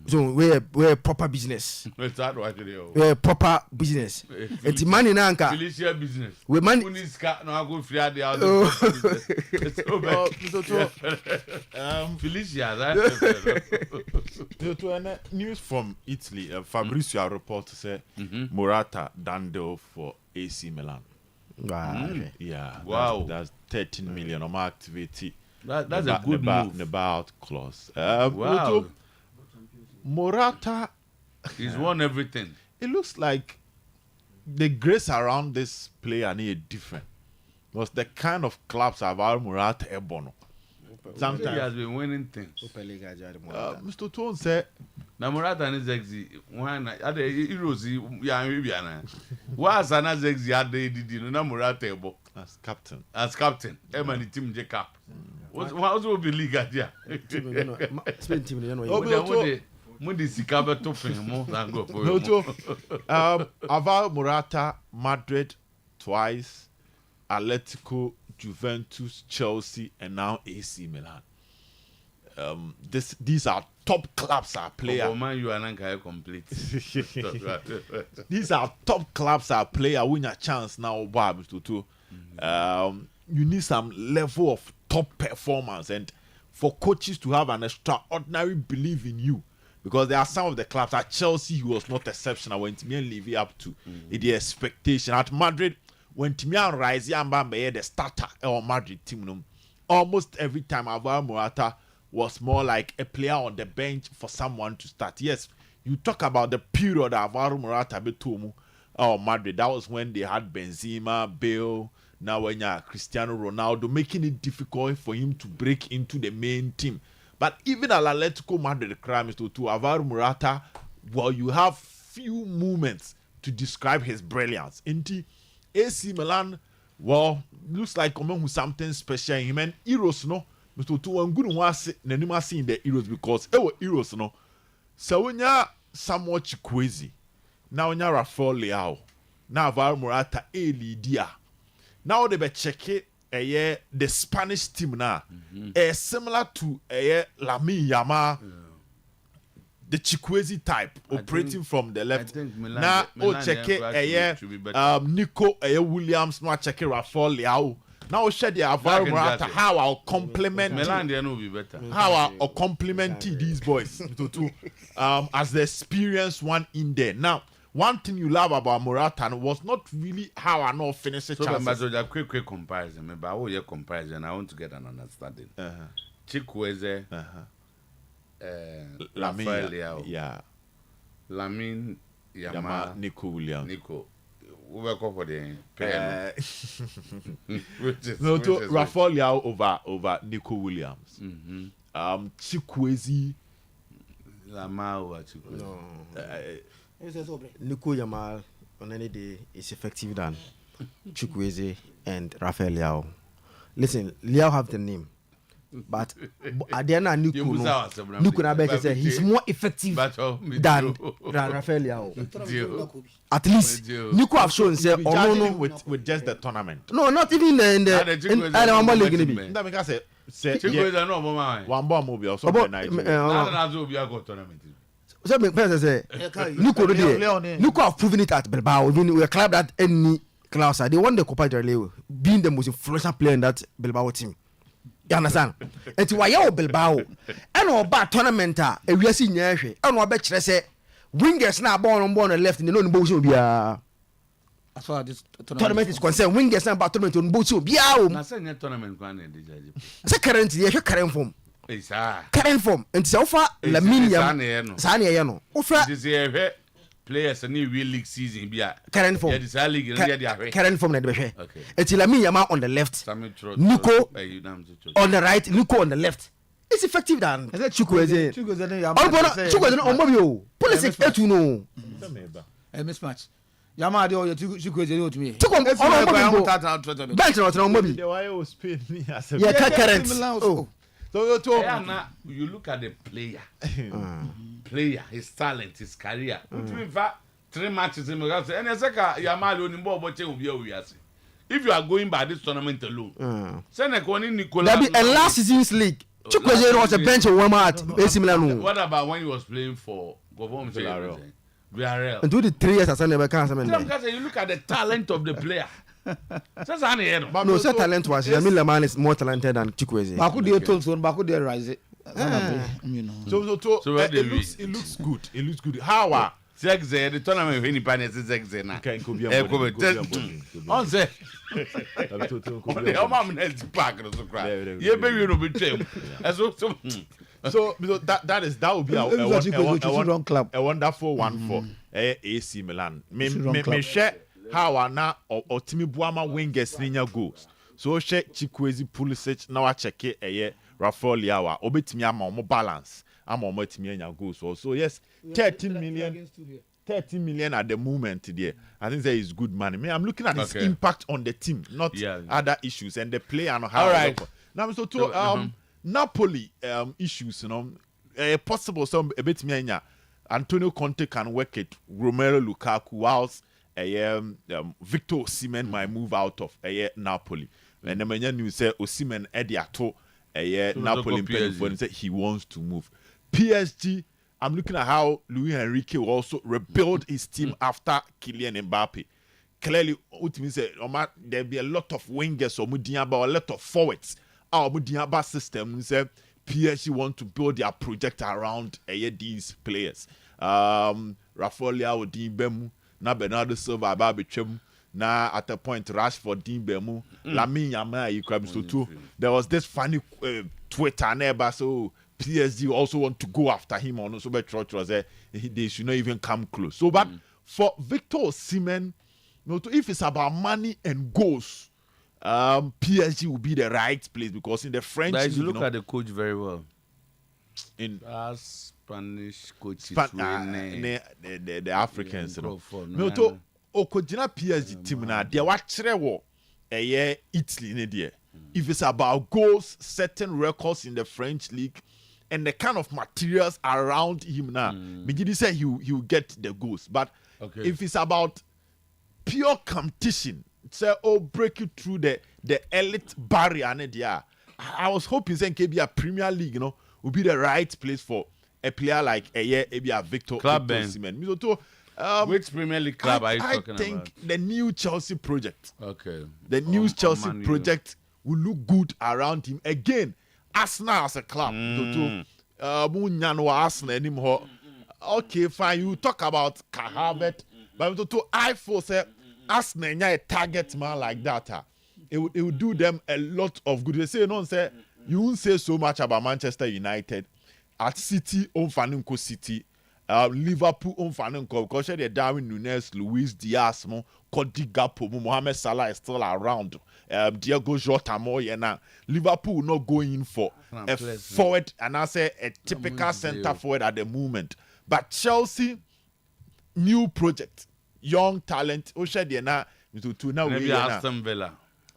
S6: So we're proper business. We're proper business. It's money now,
S4: Felicia business.
S6: We money.
S4: No, go free the Felicia.
S10: News from Italy. Fabrizio report said Morata done deal for AC Milan. Yeah.
S4: Wow.
S10: That's 13 million of activity.
S4: That's a good move.
S10: The buyout clause. Wow. Morata,
S4: he's won everything.
S10: It looks like the grace around this player need different. Because the kind of clubs about Morata Ebono.
S4: Sometimes he has been winning things.
S10: Mr. Tone said,
S4: "Na Morata is exi. One other heroes. Ya Viviana. Was an exi had they did na Morata Ebo
S10: as captain.
S4: As captain. Emani team Jacob. What will be league at ya?
S6: Spend team.
S4: Mundi Sikabe to Fimo than go for
S10: Aval Morata, Madrid twice, Atletico, Juventus, Chelsea, and now AC Milan. These are top clubs are player.
S4: Oh man, you are not complete.
S10: These are top clubs are player. Win a chance now, Bob to. you need some level of top performance, and for coaches to have an extraordinary belief in you. Because there are some of the clubs at Chelsea who was not exceptional when Timian living up to the expectation. At Madrid, when Timian rise the starter or Madrid team, almost every time Alvaro Morata was more like a player on the bench for someone to start. Yes, you talk about the period Alvaro Morata betumu or Madrid. That was when they had Benzema, Bale, now when you have Cristiano Ronaldo, making it difficult for him to break into the main team. But even at Atletico Madrid, to Alvaro Morata, well, you have few moments to describe his brilliance. Inti AC Milan, well, looks like coming with something special in him. And Heroes, no, Mr. Two and good was never seen the Heroes because Heroes, no. So when you're somewhat Chikwueze, now when you're Rafael Leao, now Alvaro Morata, Dia. Now they be check it. The Spanish team now, similar to Lamine Yamal, the Chikwueze type, operating from the left. Now, check Nico Williams, now check Rafael Leao. Now, share the Alvaro Morata, how I'll complement these boys as the experienced one in there. Now, one thing you love about Morata was not really how I know finish the chances.
S4: So, a quick comparison. Maybe I will comparison. I want to get an understanding. Chikwueze, Rafael Leao, Lamine Yamal,
S10: Nico Williams.
S4: Nico. We will go for the
S10: Rafael Leao over Nico Williams. Chikwueze,
S4: Lamar over Chikwueze.
S6: No. Nico Yamal on any day is effective than Chikwueze and Rafael Leao. Listen, Leao have the name, but at the end of Nico say he's more effective than Rafael Leao. At least Nico have shown say
S10: with just the tournament.
S6: No, not even in the
S10: league. Chikwueze
S4: no more.
S10: One bomb will be also
S4: tournament.
S6: So me say Nico have proven it at Bilbao. Even we a club that any class they won the Copa del Rey, being the most influential player in that Bilbao team. You understand? It's why you Bilbao and our bad tournament we see nyehwe and we bet say wingers na born on left in the no both will be
S2: as far as this
S6: tournament is concerned. Wingers na about tournament on both will be
S4: na say tournament kwan dey judge.
S6: Say currently current form. Current form and so far Lamine Yamal no ofra
S4: this year players in the league season be
S6: current form current form na dey hwe it's Lamine Yamal on the left, Nico on the right, Nico on the left. It's effective than Chikwueze on mobile policy etu no
S2: a mismatch Yamal dey o Chikwueze to me bench on mobile
S6: current.
S4: So you look at the player, his talent, his career. In fact, 3 matches in the and Yamal only more if you are going by this tournament alone.
S6: And last season's league, Chikwueze was a bench of one at AC Milan.
S4: What about when he was playing for Villarreal?
S6: And do the 3 years as I never can.
S4: You look at the talent of the player.
S6: No, so talent was Lamine Yamal is more talented than Chikwueze.
S2: Baku dey rise. You know.
S10: So it looks good. It looks good. How
S4: the tournament when he panes Zegze na. On say.
S10: So that would be a wonderful one for AC Milan. Me share how na otimi buama wingers ninya goals. So she Chikwueze Pulisic na wa check Rafael Leao obetimi ama omo balance ama omo timi anya goals. So yes, 13 million at the moment there. I think that is good money. I'm looking at his impact on the team, not other issues and the play and how.
S4: All right.
S10: Now so to Napoli issues, you know, possible some a bit me Antonio Conte can work it. Romelu Lukaku whilst Victor Osimhen might move out of Napoli. And the man you say Osimhen Ediato Napoli and said he wants to move. PSG, I'm looking at how Luis Enrique will also rebuild his team after Kylian Mbappe clearly ultimately say there be a lot of wingers or mudiaba, a lot of forwards. Our mudiaba system say PSG want to build their project around these players. Rafaelia Odinbemu, na Bernardo Silva Babichem, na at a point Rashford Dinbemu, Lamine Yamal so too. There was this funny Twitter neighbor, so PSG also want to go after him on so but church was they should not even come close. So but for Victor Osimhen, if it's about money and goals, PSG will be the right place because in the French
S4: league,
S10: you
S4: look at the coach very well.
S10: In
S4: Spanish coaches,
S10: the Africans, you know. Okojina PSG team na they watchere wo Italy ne there. If it's about goals, certain records in the French league, and the kind of materials around him now, Mijidi say he will get the goals. But if it's about pure competition, say break you through the elite barrier, I was hoping say maybe a Premier League, would be the right place for a player like Victor Osimhen.
S4: Which Premier League club are you talking about? I think
S10: the new Chelsea project.
S4: Okay.
S10: The new Chelsea project will look good around him. Again, Arsenal as a club. Okay, fine. You talk about Kahavet, but I for say Arsenal a target man like that. It would do them a lot of good. They say you won't say so much about Manchester United. At City, Onfanunko City. Liverpool Onfanunko because they're Darwin Núñez, Luis Diaz, Cody Gakpo, Mohamed Salah is still around. Diego Jota now. Liverpool will not go in for a forward and I say a typical centre forward at the moment. But Chelsea, new project, young talent.
S4: Maybe Aston Villa.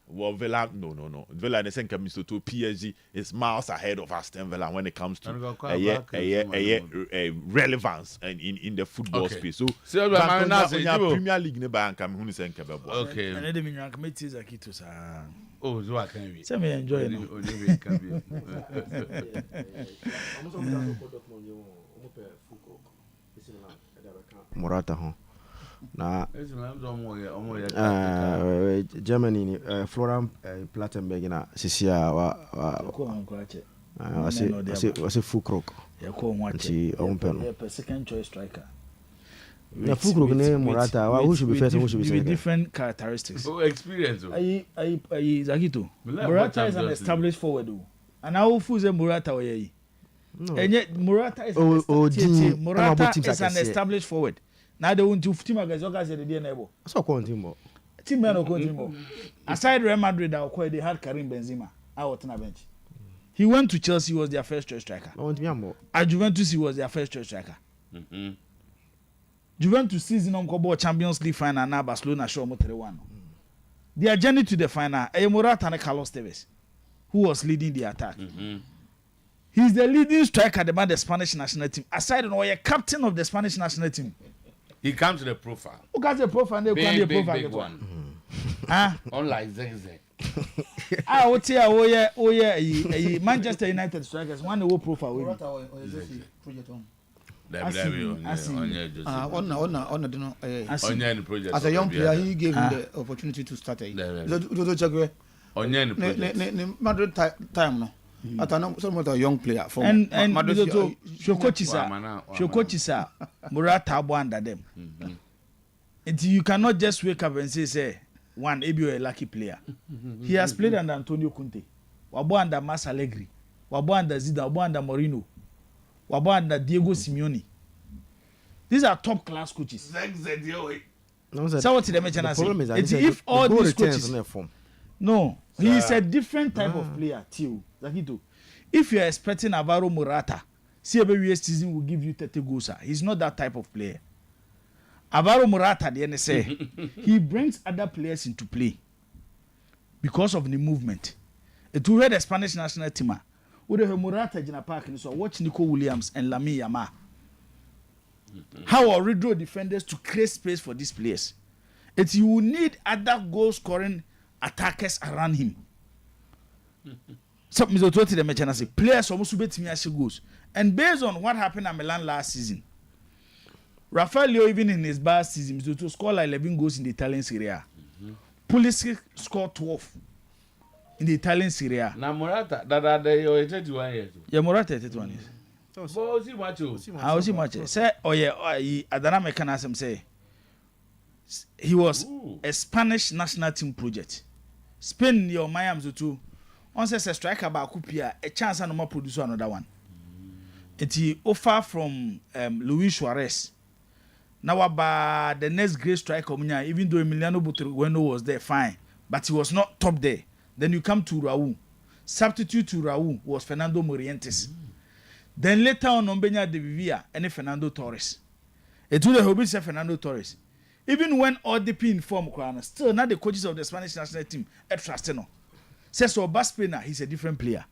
S10: Well, Villa, no. Villa, the same comes to PSG is miles ahead of Aston Villa when it comes to relevance in the football space. So, Premier League ne bank am hunu sen kebebo.
S12: Okay. And then me committee Zakito sa.
S4: Oh, so I can read.
S12: Say me enjoy no.
S6: Morata ho. Na Germany Florian Plattenberg na sisia wa was Fulkrok nti ompen
S12: second choice striker
S6: na Fulkrok ne Morata who should be first and who should be second.
S12: Different characteristics.
S4: Experience.
S12: Zakito. Morata is an established forward and how fuze Morata oyeyi. Morata is an established forward. Now they want to team against the DNAbo.
S6: So continue.
S12: Team men or continue. Aside Real Madrid, they had Karim Benzema out on a bench. He went to Chelsea, was their first choice striker. At Juventus, he was their first choice striker. Juventus season on Kobo Champions League final now Barcelona show mo 3-1. Their journey to the final, Morata and Carlos Tevez, who was leading the attack. He's the leading striker about the Spanish national team. Aside from a captain of the Spanish national team.
S4: He comes to the profile.
S12: Who got the profile? Big
S4: one. Unlike Zengze.
S12: Would say, Manchester United strikers, one who profile.
S5: As a young player, he gave him the opportunity to start. Madrid time no. At some young player from
S12: and your coaches are Morata under them. You cannot just wake up and say one Ebio a lucky player. He has played under Antonio Conte, Wabo under Mas Allegri, Wabo under Zidane, Wabo under Mourinho, Wabo under Diego Simeone. These are top class coaches. So what did I mention? If all these coaches, no, he is a different type of player too. If you are expecting Alvaro Morata, CBS season will give you 30 goals. He's not that type of player. Alvaro Morata, the NSA, he brings other players into play because of the movement. It will the Spanish national team. With the Morata in a park, so watch Nico Williams and Lamine Yamal. How are redraw defenders to create space for these players? You will need other goal scoring attackers around him. So, Mr. Toti, the mention, I say players almost bet me as goals. And based on what happened at Milan last season, Rafael Leo, even in his bad season, to score like 11 goals in the Italian Serie A. Pulisic scored 12 in the Italian Serie A.
S4: Now Morata, that they 31 years.
S12: Yeah, Morata 31 years. How is he much? Say, oh yeah, Adana mechanism say he was a Spanish national team project. Spain, your Miami too. Once a striker about Kupia, a chance and more produce another one. It's offer from Luis Suarez. Now about the next great striker, even though Emiliano Butragueno was there, fine, but he was not top there. Then you come to Raul. Substitute to Raul was Fernando Morientes. Then later on, Ombenya de Vivia and Fernando Torres. It was the hobby said Fernando Torres. Even when all the pin form, still not the coaches of the Spanish national team at Trasteno. Says so Baspina, he's a different player.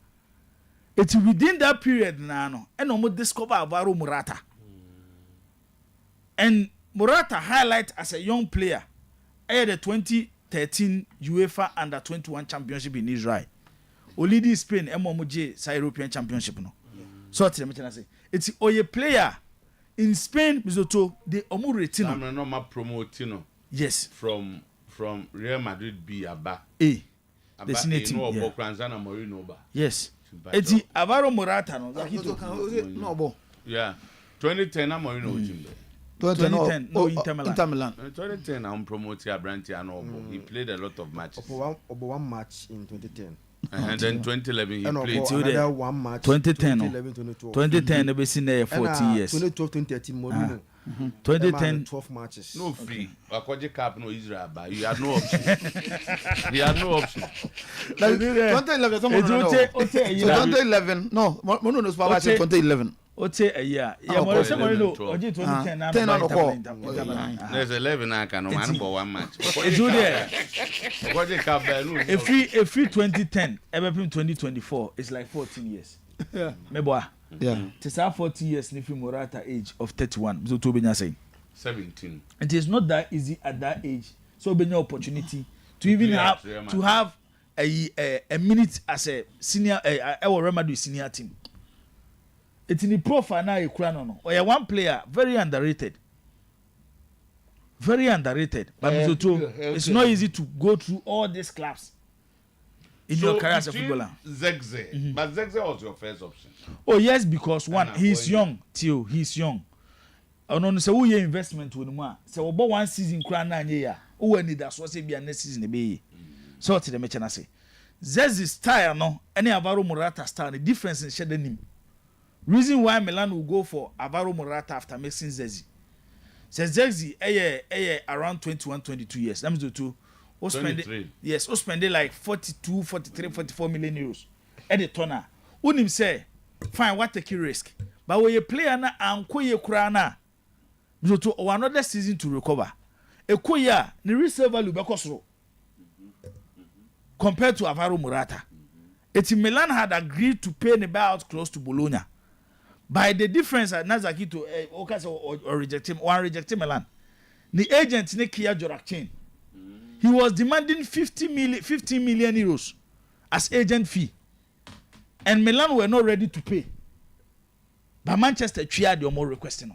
S12: It's within that period now, and almost discover Alvaro Morata. And Morata highlight as a young player at the 2013 UEFA Under-21 Championship in Israel. Olidi Spain, MMJ, European Championship. No. So it's Oye player in Spain, Mizoto, they omu retino.
S4: I'm not promoting.
S12: Yes.
S4: From Real Madrid B Aba.
S12: The senior team. Yes. It's Alvaro Morata.
S5: No.
S4: Yeah. 2010 I'm Morino.
S12: 2010 no Inter Milan.
S4: 2010 I'm promoting Abranti and he played a lot of matches.
S6: One match in 2010.
S4: And then 2011 he played
S6: another one match.
S12: 2010 2010 they been seen there 40 years.
S6: 2012 2013 Mourinho.
S12: 2010
S6: 12 matches.
S4: No free. Akoje cap no Israel but you had no option. You had no option.
S5: 2011 2011 no Mourinho was for 2011.
S12: Ote a year. Yeah, Mourinho oje 2010 na.
S5: 10 on
S4: There's 11 I can man for one match.
S12: It's there.
S4: Akoje cap no.
S12: If 2010 ever 2024 it's like 14 years.
S5: Yeah.
S12: Meboa.
S5: Yeah.
S12: It's our 40 years if Morata age of 31. So to Benya say
S4: 17.
S12: It is not that easy at that age. So Benya opportunity to even have a minute as a senior Real Madrid senior team. It's in the profile now you no. Or one player very underrated. Very underrated. But it's not easy to go through all these clubs in your career as a footballer.
S4: Zegze. But Zegze was your first option.
S12: Oh yes, because one, he's young. Till he's young. I don't know. So we investment with him. So about one season, crown 9 year. Who need that? So say be next season be. So to the match na say. Zegze style no. Any Alvaro Morata style. The difference in shedding him. Reason why Milan will go for Alvaro Morata after mixing Zegze. Says Zegze, around 21, 22 years. That means the two. Yes, we spend like 42, 43, 44 million euros at the turner. Unim say, fine, what take a risk. But when you play na anko ye kura na, to another season to recover. A koya, the resale value because compared to Alvaro Morata. It's Milan had agreed to pay the buyout close to Bologna. By the difference at Nazaki to or reject him, one reject Milan. The agent Nikia Jorak chain. He was demanding 15 million euros as agent fee. And Milan were not ready to pay. But Manchester tried the more requesting.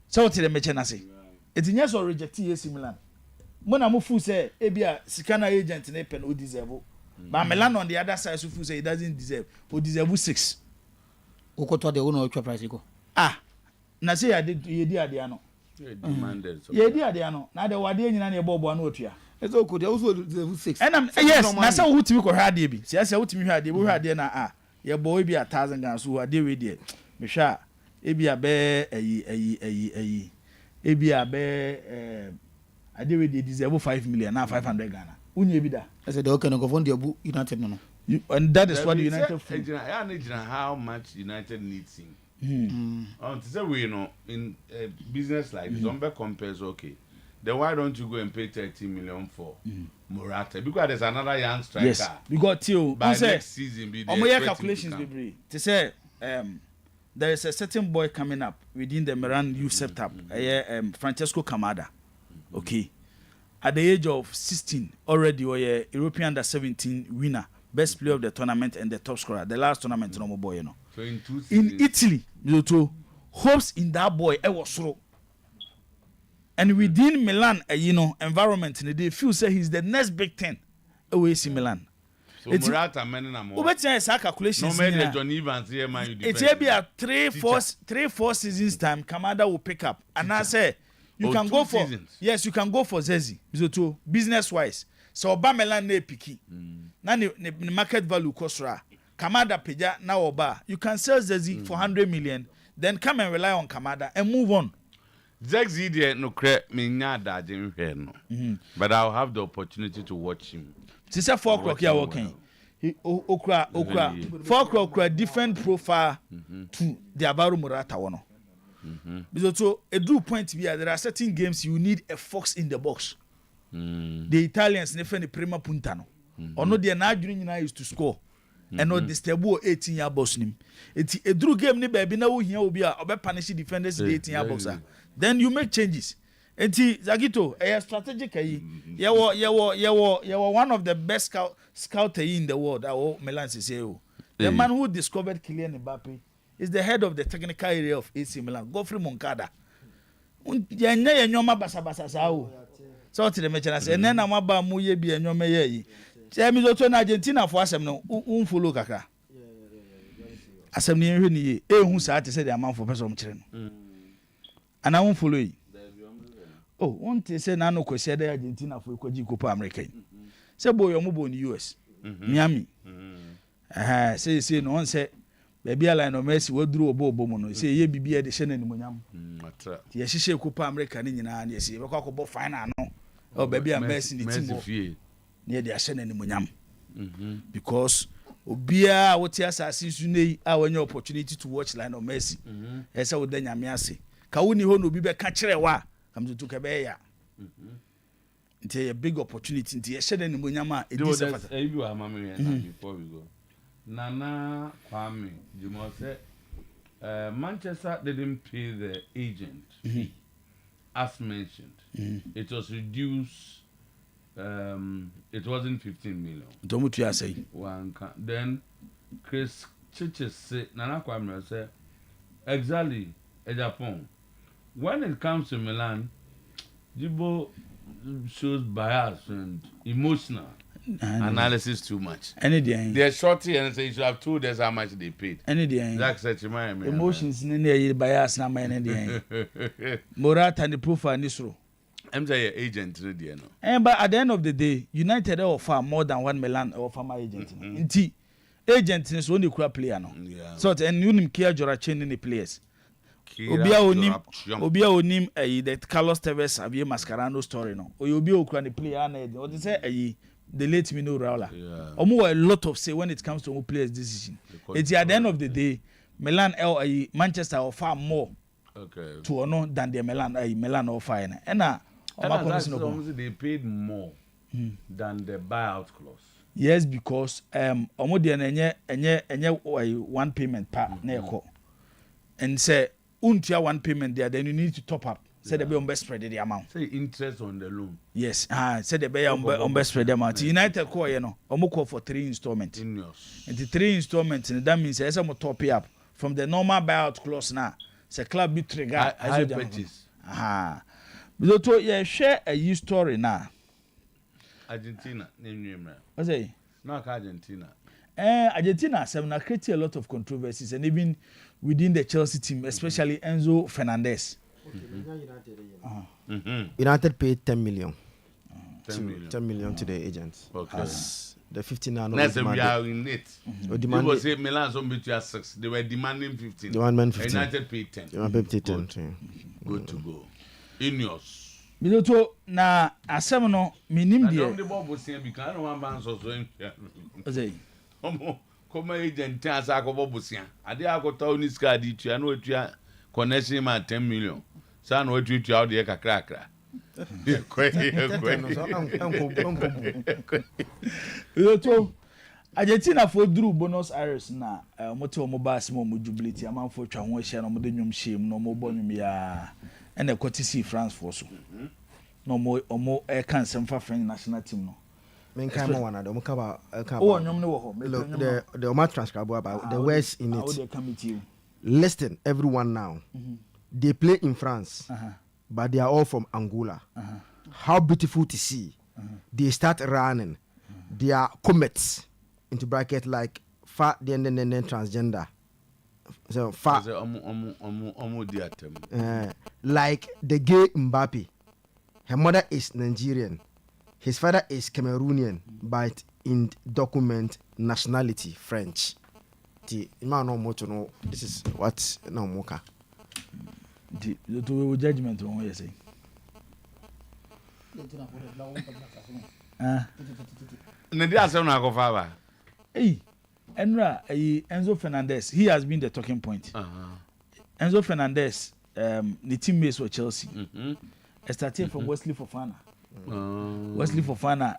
S12: So what did the mechanic say? It's yes or reject AC Milan. Mona Mufu say, Ebia, Sikana agent in Epen who deserve. But Milan on the other side, Sufu say he doesn't deserve. Who deserve 6.
S5: Ukoto the owner of price.
S12: Na say I did Adiano.
S4: Demanded.
S12: Yeah, Adiano. Now the Wadi and your Bobo and Otia.
S5: It's okay. They also deserve 6.
S12: And yes, na say who to me ko had be. See, I say who to me had we had there na your boy be 1,000 Ghana so are there with there. Me sha e be abe e be abe I dey with deserve 5 million now 500 Ghana. Unye bi da. I said okay no go fund your United no. And that is what the United
S4: how much United needs him. To say we know in a business like this, Zombe compares okay. Then why don't you go and pay 30 million for Morata? Because there's another young striker.
S12: Yes, because till
S4: by next season be there.
S12: Calculations be to say there is a certain boy coming up within the Milan youth setup, Francesco Camada. Okay, at the age of 16 already, a European under-17 winner, best player of the tournament and the top scorer. The last tournament, no more boy, you know.
S4: So in
S12: Italy, hopes in that boy, I was so. And within Milan, environment, they feel say he's the next big thing away in Milan.
S4: So Morata many na more.
S12: But it's a calculations.
S4: No matter John Evans here, man, you
S12: defend. It will be a 3-4 seasons time. Kamada will pick up, and I say you can go for you can go for Zezi. So business wise, so Oba Milan ne piki. Na the market value kosra. Kamada peja na Oba. You can sell Zezi for 100 million, then come and rely on Kamada and move on.
S4: Zezi there no credit me nyada no. But I'll have the opportunity to watch him.
S12: It's 4 o'clock here working. Okra 4 o'clock different profile to the Abaru Morata one. Because so a true point here, there are certain games you need a fox in the box. The Italians never the prima puntano. Or no, they are not doing used to score. And not disturb 18-year boss nim. It's a true game ni baby now here will be a punish defenders 18-year boxer. Then you make changes. Enti Zagito, a strategic you were one of the best scout in the world. Milan Cicero. The man who discovered Kylian Mbappe is the head of the technical area of AC Milan. Godfrey Moncada. Yanya nyoma basa sao. So to the mechana say na maba mu ye bi nyoma ye. Say mi zo to na Argentina for asem no follow kakra. Asem ni hwe ni ehu sa te say the man for person kire no. Ana follow yi. Oh, one thing say na no kwese da Argentina for kwaji Copa America. Say boy yo mo in US. Miami. Say no one say baby ala no Messi we duru obo mo no. Say ye bibia de hye na ni monyam. Ye hye Copa America ni nyina na say be kwa ko final no. Oh baby am Messi ni team. Ne de hye na ni monyam. Because obia what asase su nei a wanya opportunity to watch Lionel Messi. Esa wo da nyame ase. Ka woni ho no bi be ka kire wa. Come to Kabeya. It's a big opportunity. It's a before we go. Nana Kwame, you must say Manchester didn't pay the agent fee, as mentioned. It was reduced. It wasn't 15 million. Don't what you are saying.
S4: Then Chris Chiches said, Nana Kwame said, exactly, Japan. When it comes to Milan, Jibo shows bias and emotional analysis too much. They're shorty and say you should have told us how much they paid. That's such a man.
S12: Emotions in the bias na man any. Morata and the proof and Nisro.
S4: I'm saying agent ready no.
S12: And but at the end of the day, United offer more than 1 Milan offer my agent. Inti agent is only crap player no. So and you nim care Jora changing the players. Obia onim the Carlos Tevez Javier Mascherano story no. Obi okura the player na or they say the late Mino Raula. Omo a lot of say when it comes to players decision. It's at the end of the day Milan Manchester offer more to honor than the Milan offer na. And
S4: they paid more than the buyout clause.
S12: Yes, because omo de enye one payment per na eko. And say untia one payment there, then you need to top up. Say the be on best spread the amount.
S4: Say interest on the loan.
S12: Yes. Say the be on best spread the amount. United call omo call for 3 installments. And the 3 installments, and that means say some top it up from the normal buyout clause now. Say club be trigger
S4: as you purchase.
S12: But to share a story now.
S4: Argentina name.
S12: What's it?
S4: Not Argentina.
S12: Argentina have created a lot of controversies, and even within the Chelsea team, especially Enzo Fernandez.
S6: United paid 10 million. 10 million to the agents.
S4: Okay.
S6: As the 15 are
S4: not we are in it. They will say Milan some between 6. They were demanding 15. United paid 10.
S6: United paid 10.
S4: Good to go. Ineos.
S12: Biloto na asem no minim die.
S4: I don't know say because I don't want ban so so.
S12: Ozai.
S4: Come agent as akobo bosia. Ade akota uniska di tua na otua connection ma 10 million. Sa na otua out there kakra.
S12: Biloto Argentina for Drew Buenos Aires na moto mo ba asem mo jubility amanfo twa ho hye na mo de nwum hye no mo bo nwum ya. And the Cotissi France for so. No more or more air cancer for French national team. No.
S6: Men come one of them cover.
S12: Oh, no,
S6: the Omar transcribe about the words in it. Listen, everyone now. They play in France.
S13: but they are all from Angola. How beautiful to see. They start running. They are comets, into bracket, like fat, then transgender. So fat. Like the gay Mbappe. Her mother is Nigerian. His father is Cameroonian, but in document nationality French. The man no more to know. This is what now Moka.
S12: The judgment on what you say. Hey, Enzo Fernandez, he has been the talking point. Enzo Fernandez, the teammates for Chelsea. Started from Wesley Fofana. Wesley Fofana,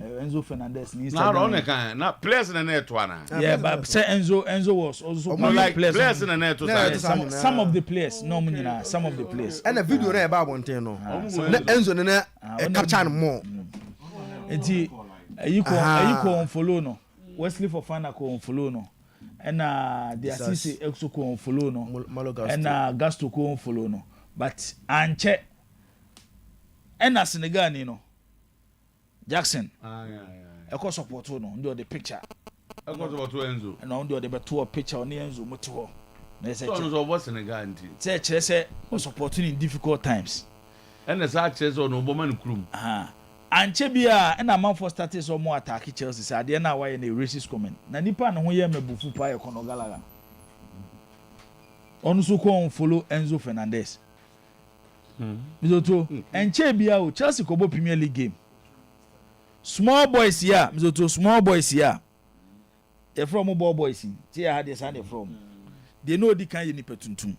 S12: Enzo Fernandez.
S4: Not players in the net one.
S12: Yeah, but say Enzo was also
S4: like players in the net.
S12: Some of the players, no meaning some of the players.
S13: And the video there about one thing, no. Enzo ne capture more.
S12: Enti you go follow no. Wesley Fofana go follow no. And the assist also go follow no. And Gasto go follow no. But Anche and Senegal ni no. Jackson. I call support no. Ndo the picture.
S4: I call support Enzo.
S12: And ndo the better picture on Enzo moto.
S4: Na say so what Senegal nti.
S12: Say supporting in difficult times.
S4: And the success on Oboman Krum.
S12: Anche bia and a man for started so more attack Chelsea say dey na why na racist comment. Na nipa na ho ye mebufu pa e kono galaga. On so ko follow Enzo Fernandez. Mizoto enche bia o Chelsea ko bo Premier League game. Small boys here, Mizoto small boys here. They from ball boys in. Tie had they say from. They know the kind ni petuntum.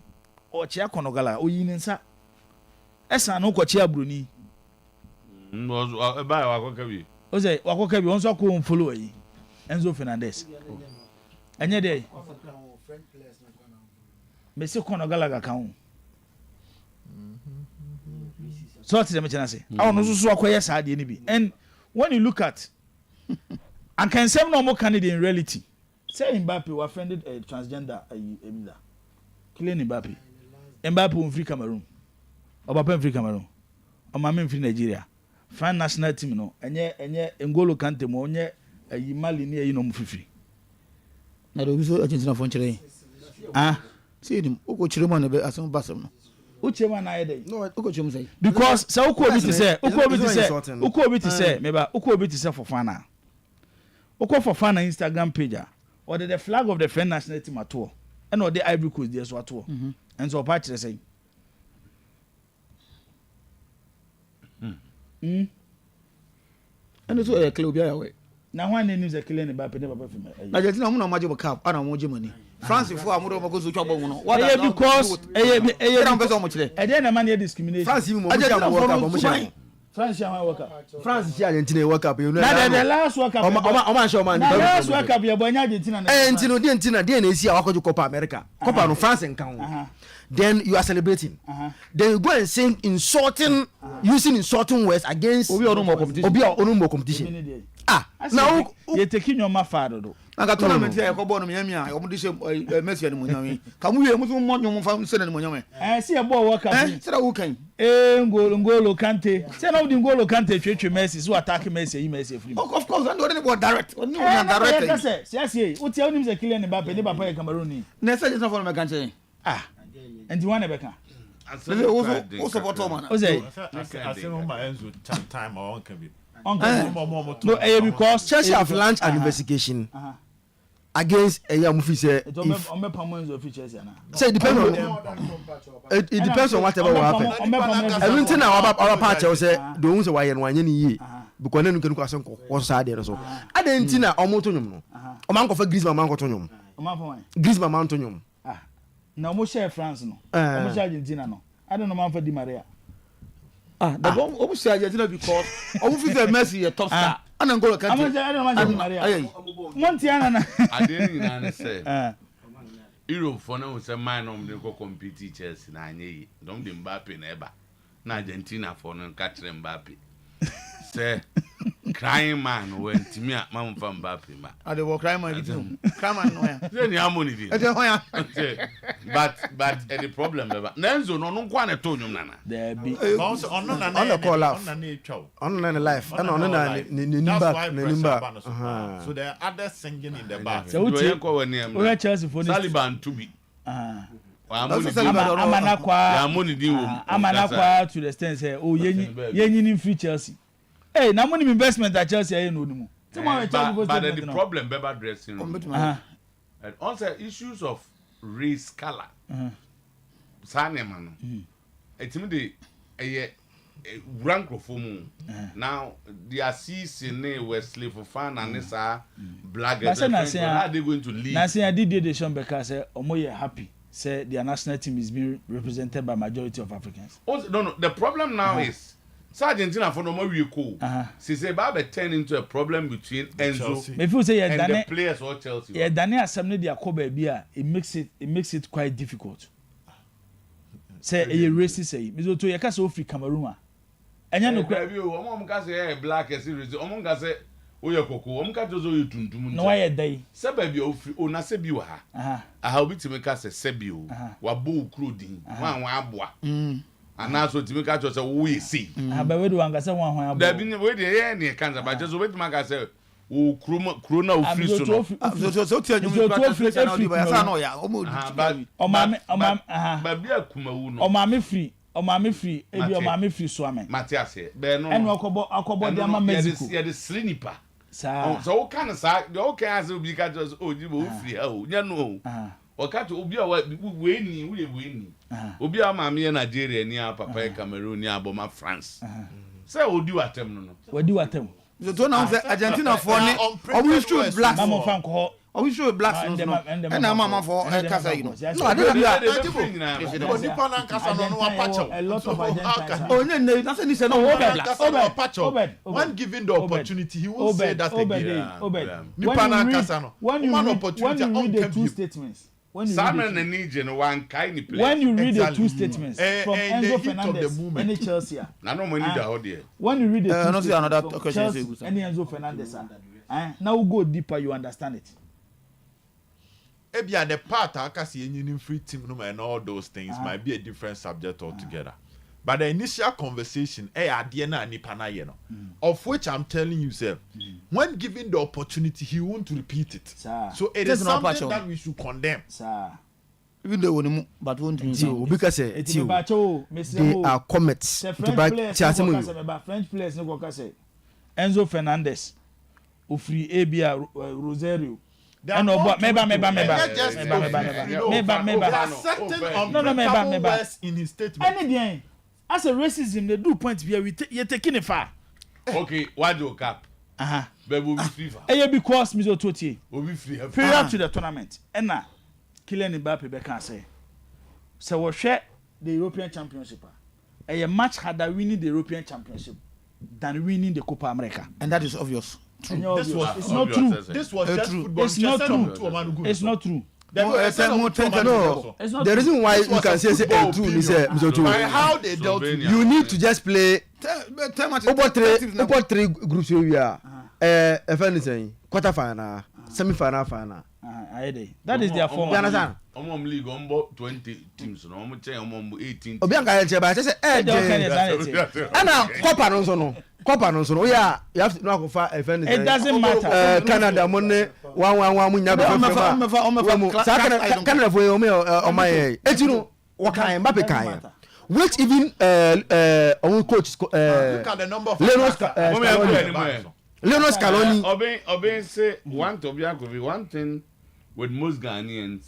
S12: O chia kono gala o yin nsa. Esa no ko chia broni.
S4: Ba wakokabi.
S12: O say wakokabi on so ko follow yi. Enzo Fernandez. Enye dey. Messi kono gala ga kan. So what is the mention say? I want to so akoye sa de ni bi. And when you look at and can say no more candidate in reality. Say Mbappe was offended a transgender Emila. Kylian Mbappe. Mbappe in free Cameroon. Mbappe in free Cameroon. Mama in free Nigeria. Fan national team no. Enye N'Golo Kante mo onye Mali ni no free.
S14: Na do so Argentina fon chire. Ah, see him. Uko chire mo na be asan basam no.
S12: Uchema na yede.
S14: No, uko chum say.
S12: Because say uko obi ti say meba uko obi ti say for fana. Uko for fana Instagram page or the flag of the French national team at all. And or the Ivory Coast there so at all. And so patch say.
S14: And it's a club ya we.
S12: Na one news a killing about never from.
S14: Argentina mo na majo cup, ana mo money. France for amudo mo go so chwa no.
S12: What because na man discrimination.
S13: France mo World Cup mo share.
S12: France World Cup.
S13: France Argentina World Cup you know.
S12: Na the last World Cup.
S13: O show man.
S12: Last World Cup ya bonya Argentina.
S13: Argentina dey na esi akojo Copa America. Copa no France nkan. Then you are celebrating. Then you go and sing insulting using insulting words against Obi Onumo competition.
S12: Now you taking your mafado do.
S14: Anga tournament ya ko bono miami a omo dise Messi ni munyame. Ka mu we mu mo nyom fa se na munyame.
S12: See a ball work up.
S14: Se da wo kan.
S12: N'Golo Kante. Say now the N'Golo Kante twetwe Messi so attack Messi free.
S14: Of course, and the ball direct. No direct.
S12: Say o ti o nim say Kylian Mbappe ni papa e Cameroon ni.
S14: Na say just for me kan say.
S12: And the one e be kan.
S14: O support man.
S12: O say
S10: I say my Enzo time or can be.
S12: No, because
S13: Chelsea have launched an investigation against a young movie. Say it depends on whatever will happen. Everything our part say the ones why and one year because then you can question what's side there so. I didn't think that Omotonyum no. Omanko for Griezmann man kotonyum. Griezmann man tonyum.
S12: Na mo share France no. Mo share Argentina no. I don't know man for Di Maria.
S14: The bomb almost Argentina because almost Messi a top star. And N'Golo Kante.
S12: I don't know Maria. Montiana na.
S4: I didn't say. Europe for now say man on the go compete Chelsea na anye. Don't Mbappe na eba. Na Argentina for no catch Mbappe. Say crying man when Timmy Mam from Bapima.
S14: I will cry my come on.
S4: Then you have money. But the problem, Nenzo no one at Tony Nana.
S12: There be
S11: on the call off on the life and on the Nimba.
S10: So there are others singing in the bar.
S12: So we Chelsea for
S4: Taliban to be.
S12: Amanakwa to the extent say oh yenyin free Chelsea. Hey, na money investment at Chelsea ain't no more.
S4: But the problem Beba dressing room. And also issues of race color. Saneman. Etimide rank of now the assist in Wesley for fan and this black. How are they going to leave?
S12: Now say I did the show because Omoye happy. Say their national team is being represented by majority of Africans.
S4: Also, no. The problem now is Argentina for no more we cool. She say Baba turn into a problem between Enzo
S12: and
S4: the players or Chelsea.
S12: Yeah, Daniel Assembly their Kobe Bia. It makes it quite difficult. Say a racist say. Mizo to yaka so free Cameroon. Enya no kwa
S4: bi o omo ka say black series. Omo ka say Oyekoko. Omo ka tozo yotuntum.
S12: No why dey.
S4: Say ba bi o free o na say bi wa ha. Aha obi timi ka say bi o. Wa bo ukro din. Wan aboa. Ana so timi ka say we see.
S12: Ba we do anga say wan aboa.
S4: Da bi we dey na kan ba just we timi ka say o krona o free so no.
S14: So tell you ba free na di ba sa no ya.
S12: O ma
S4: ba bi akuma wu no.
S12: O ma me free ebi o ma me free so amen.
S4: Matias be no.
S12: Enu akobo di ama Mexico.
S4: Ya de slinipa.
S12: Sa.
S4: So o kan sa, the o kan as obi ka just o di bo free o. Nya no. O ka to obi a we ni. Obi a ma me Nigeria ni a papa Cameroon ni aboma France. Say odi watem no.
S12: Wadi watem.
S14: So to now say Argentina for ni we show blacks.
S12: Mama fan ko.
S14: We show blacks no. And na mama for kasa you know. No, I don't
S12: a lot of Argentines.
S14: Oh no, that's any say no
S12: Obed.
S10: When given the opportunity, he will say that again.
S12: When you read the two statements, when you read the two statements from Enzo Fernandez and Chelsea, when you read the two statements and Enzo Fernandez, now go deeper, you understand it.
S10: The part I can see in free team and all those things might be a different subject altogether. But the initial conversation, of which I'm telling you, sir, when given the opportunity, he won't repeat it. So it is something that we should condemn.
S14: Even though but won't
S11: because they are comets to back
S12: French players no go say Enzo Fernandez Ofri Abia Rosario and no meba
S10: in his statement.
S12: Anything as a racism they do point where you taking it far.
S4: Okay, why do you cap? But we be free.
S12: Because Mizo Toti
S4: we be free.
S12: Prior to the tournament and now Kylian Mbappe be can say so we share the European Championship. A much harder winning the European Championship than winning the Copa America,
S14: and that is obvious.
S12: It's not true.
S10: This was just football.
S12: It's not true. It's not true.
S11: The reason why you can say true is
S10: how they dealt with
S11: you need to just play about three groups we are quarter final, semi final.
S12: That is their form.
S11: You understand?
S4: League 20 teams no 18.
S11: Obianka cheba say Copa no so yeah, you have to know how far
S12: it doesn't matter.
S11: Canada money 1-1 munya be Canada for you on my etino what kind Mbappe kind which even our coach
S10: look at the number of
S11: Leonard Scaloni
S4: Oben say one thing with most Ghanaians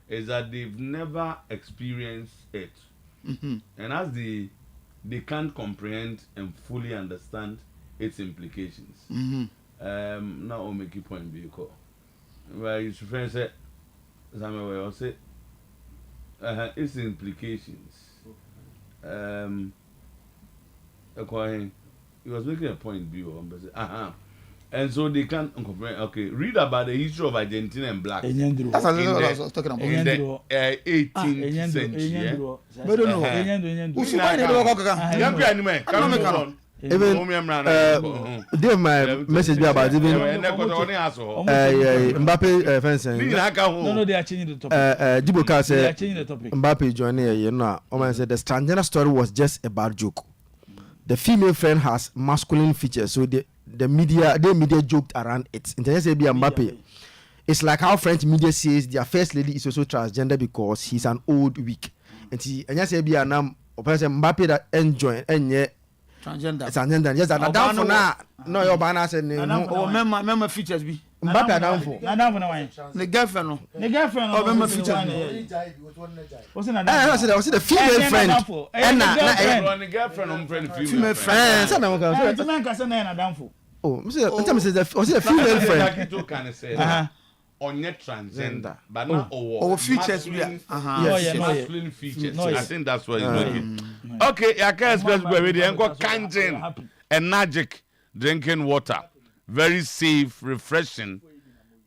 S4: is that they've never experienced it. And as they can't comprehend and fully understand its implications. Now I'll make a point because where you should say I'll say its implications. He was making a point and so they can't comprehend. Okay, read about the history of Argentina and black.
S14: That's what I was talking about.
S4: In the 18th century.
S14: But don't know.
S5: even give my message about even Mbappe fencing.
S12: No, they are changing the topic.
S5: Diboka said
S12: they are changing the topic.
S5: Mbappe joining, you know, Oman said the transgender story was just a bad joke. The female friend has masculine features, so the media joked around it. International be Mbappe. It's like how French media says their first lady is also transgender because he's an old weak. And I say be an Mbappe that enjoy and yet transgender. Yes, I'm down for now. No, your banner said no.
S14: Member features be.
S5: Mbappe down for.
S14: The girlfriend.
S12: Oh,
S14: member features.
S12: What's in
S5: I said the female friend.
S12: And
S4: the girlfriend,
S14: female friend.
S5: Oh, the female friend.
S4: On your transgender, but not
S14: features.
S4: Masculine features. I think that's what he's looking. Okay, I can't express baby. I'm going kanjin and magic drinking water, very safe, refreshing,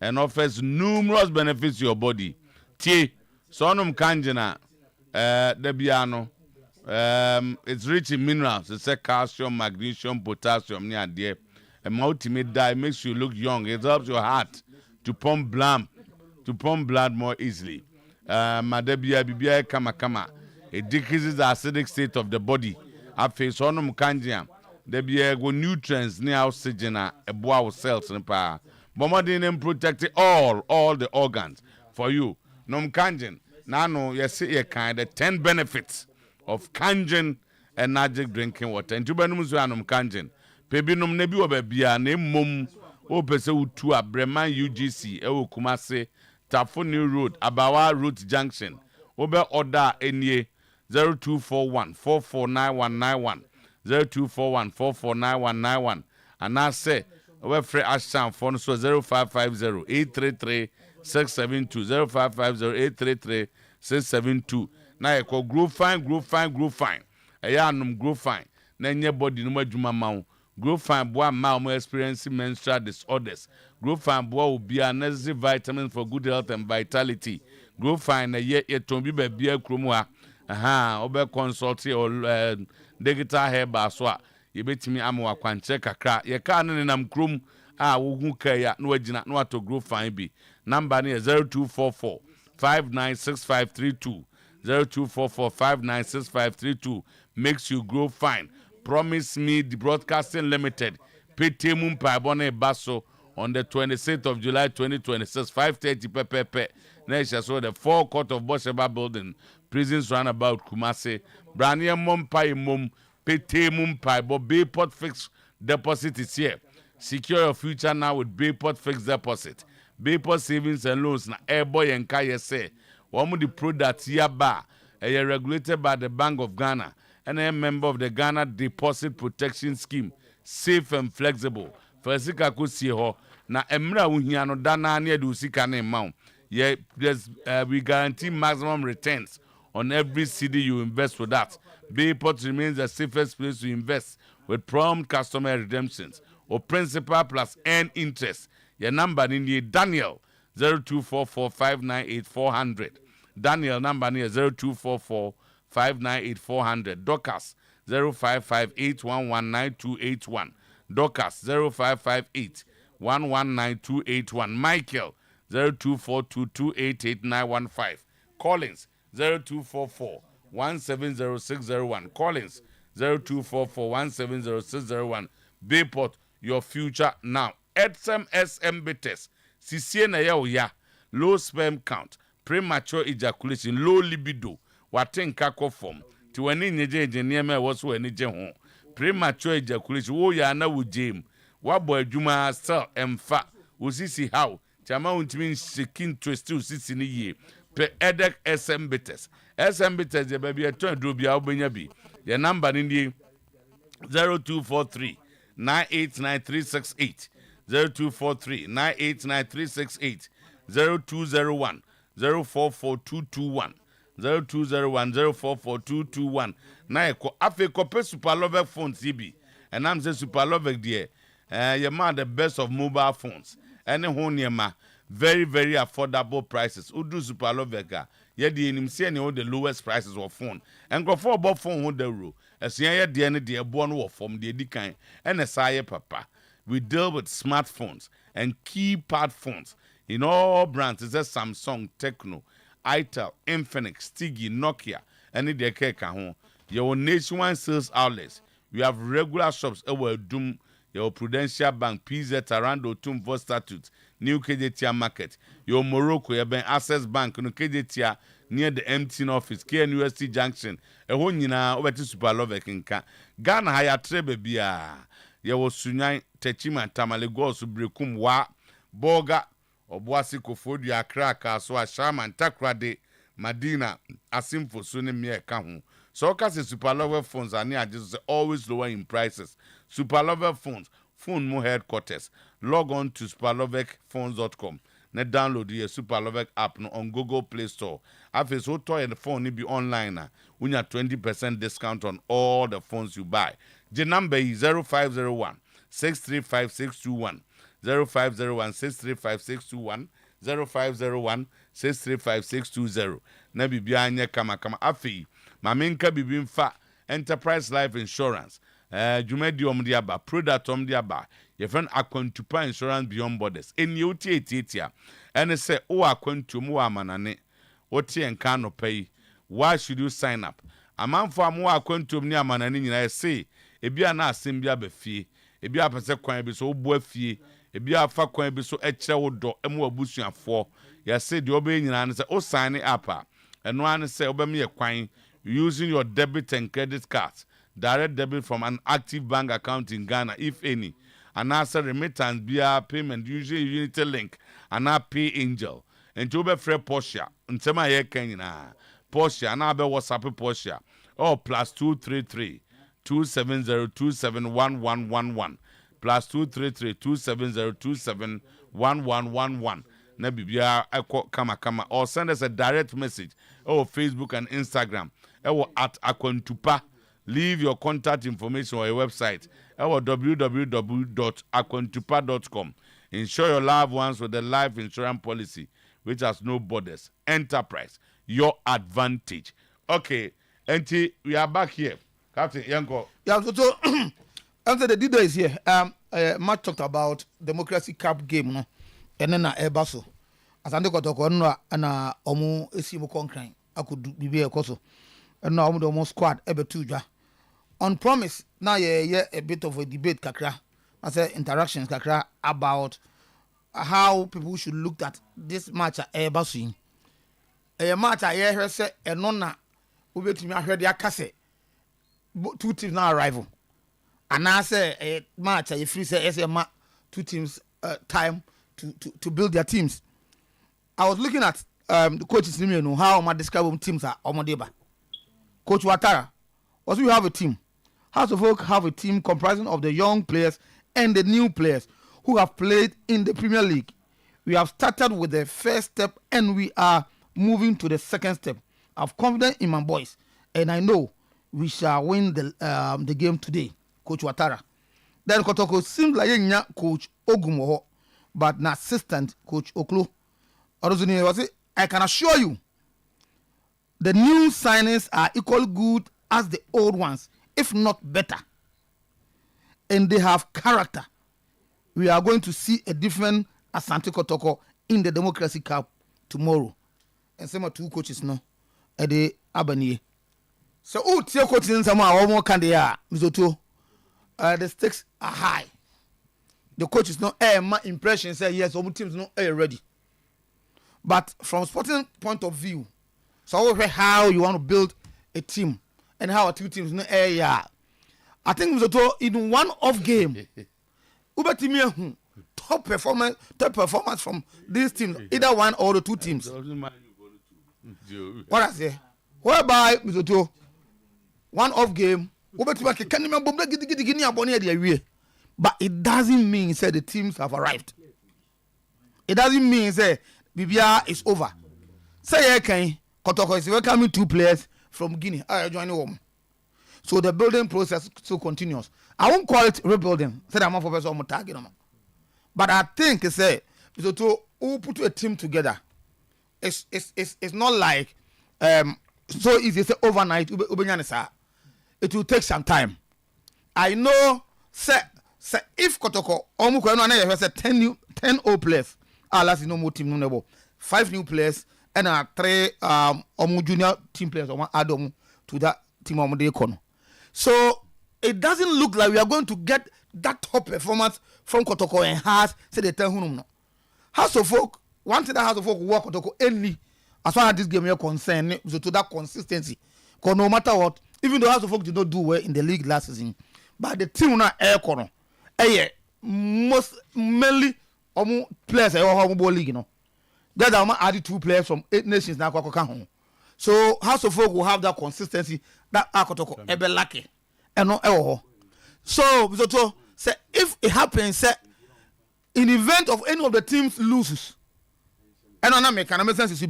S4: and offers numerous benefits to your body. Tie, sonum kanjina, debiano. It's rich in minerals. It's a calcium, magnesium, potassium. Near there, a ultimate diet makes you look young. It helps your heart to pump blood more easily. Madebia bibia kama. It decreases the acidic state of the body. Afi sonum kanjia. Debia go nutrients near oxygen a boa cells and power. Bombarding protecting all the organs for you. Nom kanjin. Nano you kind of 10 benefits of kanjin and magic drinking water. And tubanum kanjin. Pebinum nebi obebia ne mum Opese Utua Breman UGC Ewo Kumase Tafoni Road Abawa Road Junction Obe order enye 0241 449191 0241 449191 and I say we free Asham phone so 0550 833 672 0550 833 672 na e ko grow fine eya anum grow fine na nye body no adwuma ma Grow fine boy ma experiencing menstrual disorders. Grow fine boy will be a necessary vitamin for good health and vitality. Grow fine a year tombi be a krumwa. Obe consult or digital hair baswa. You bet me amwa kwanche kakra. Ye kanen nam krum wogun kaya no agina no to grow fine be. Number near 0244 596532. 0244 596532 makes you grow fine. Promise me the Broadcasting Limited, Petemum Pabone Basso on the 26th of July 2026, 5:30 pp. Next, so the forecourt of Bosheba Building, prisons roundabout Kumase, Brania Mumpai Mum, Petemum Paibo, Bayport Fixed Deposit is here. Secure your future now with Bayport Fixed Deposit. Bayport Savings and Loans na Airboy and Kaya say, one of the products here bar, regulated by the Bank of Ghana. And a member of the Ghana Deposit Protection Scheme, safe and flexible. For Sika Kusiho, na Emra Uhiano Dana near the Usika name mount. Yeah, we guarantee maximum returns on every CD you invest with that. Bayport remains the safest place to invest with prompt customer redemptions or principal plus earn interest. Your number in the Daniel 0244598400. Daniel number near 0244 598400. Docas 0558119281. Docas 0558119281. Michael 0242288915. Collins 0244170601. Collins 0244170601. Bayport, your future now. SM Bitters. CCN ya low sperm count, premature ejaculation, low libido. Watenka form ti wani nyeje niema wo so ani je ho premature ejaculation wo ya na wo jem wa bo adwuma cell emfa osisi how chama untimi skin twist osisi ni ye pe edek SM Bitters je baby eton do bia obenya bi your number ni 0243 989368 0243 989368 0201 044221 0201044221 na eko afi kope super love phones ibi and I'm say super love there your man the best of mobile phones any ho niema very, very affordable prices. Udu Super Loveka. Yedi enim see any the lowest prices of phone. And go for about phone who the rule. As ya the end the born war from the edikan and a saye papa. We deal with smartphones and keypad phones in all brands. It's a Samsung, Tecno, Itel, Infinix, Stigi, Nokia, any de keka home. Your nationwide sales outlets. We have regular shops over Doom, your Prudential Bank, PZ, Tarando, Otum, for Statute, New KJTia Market, your Morocco, your Bank, Access Bank, no KJTia, near the MTN office, KNUST Junction, a one yina over to Super Lovekinka. Ghana haya trebe bia. Your Sunyai, Techima, Tamalegos, Brekum, Wa, Boga, Obuasi Kofodia, Kraka, so a shaman, Takrade, Madina, Asimfo, Sunemia Kahu. So, because Super Lover phones are near just always lower in prices. Super Lover phones, phone more headquarters. Log on to superloverphones.com. Net download the Super Lover app on Google Play Store. After so toy and the phone be online. We have 20% discount on all the phones you buy. The number is 0501 635 621. 0501 635 621. 0501 635 620. Nabi Bianya Kama Afi. Maminka Bibimfa Enterprise Life Insurance. Jumedium diaba, Prodatom diaba. Your friend Aquantupa Insurance Beyond Borders. In UTA, and say, oh, Aquantum Wamanane. What and can pay? Why should you sign up? A man for more Aquantum near Manani, I say, a be an assembly befi, a be a persequan be so boy a be a fat coin be so a child door, and more bushing for. Ya said, you're being an answer, oh, sign it up. And one say, obey me a coin. Using your debit and credit cards, direct debit from an active bank account in Ghana, if any, and answer remittance via payment, usually Unity Link, and now Pay Angel, and to be free Porsche, and Tema Ye Kenya, Porsche, and now be WhatsApp Porsche, or +233 270 271111, +233 270 271111. Nebibia kama or send us a direct message Facebook and Instagram at Aquantupa. Leave your contact information on your website www.aquantupa.com. Insure your loved ones with a life insurance policy which has no borders. Enterprise, your advantage. Okay, Auntie, we are back here. Captain Yanko.
S14: Yeah, so after the leader is here. Matt talked about Democracy Cup game, no? And then Ebaso. As I got to go na omu esimu concrete. I could be a coso. And now the almost squad ebe tuja. On promise, now a bit of a debate kakra. I say interactions kakra about how people should look at this match at Ebaso. A match I hear say and nona ube to me I heard their cassette. Two teams now arrival. And I say a match I free say as a two teams time to build their teams. I was looking at the coaches name, you know, how I describe teams are Omodeba. Coach Watara, also we have a team. House of Oak have a team comprising of the young players and the new players who have played in the Premier League. We have started with the first step and we are moving to the second step. I'm confident in my boys and I know we shall win the game today. Coach Watara. Then Kotoko seems like Coach Ogumoho, but an assistant Coach Oklo. I can assure you the new signings are equally good as the old ones, if not better. And they have character. We are going to see a different Asante Kotoko in the Democracy Cup tomorrow. And some two coaches no at the Abani. So your coaches in some more can they are Mizoto. The stakes are high. The coaches no my impression say yes, all teams no ready. But from sporting point of view, so how you want to build a team and how two teams no I think in one off game, top performance from these teams, either one or the two teams. What I say? Whereby one off game, but it doesn't mean say the teams have arrived. It doesn't mean say BBR is over. Say okay, Kotoko is welcoming two players from Guinea. I join home. So the building process still continues. I won't call it rebuilding. Say I'm for person target. But I think say So who put a team together? It's not like so easy. Say overnight. It will take some time. I know. Say if Kotoko omuko no na say 10 old players. Last no more team no 5 new players and 3 junior team players add to that team de kono. So it doesn't look like we are going to get that top performance from Kotoko and Hearts. Say they tell him no. House of Folk, one thing that House of Folk work Kotoko any as far as this game is concerned, so to that consistency. Because no matter what, even though House of Folk did not do well in the league last season, but the team na air corner, most mainly players league, you know. That's why I added 2 players from 8 nations now. So House of Folk will have that consistency that Akotoko ebe lucky and no So say if it happens, say in event of any of the teams loses, and on make sense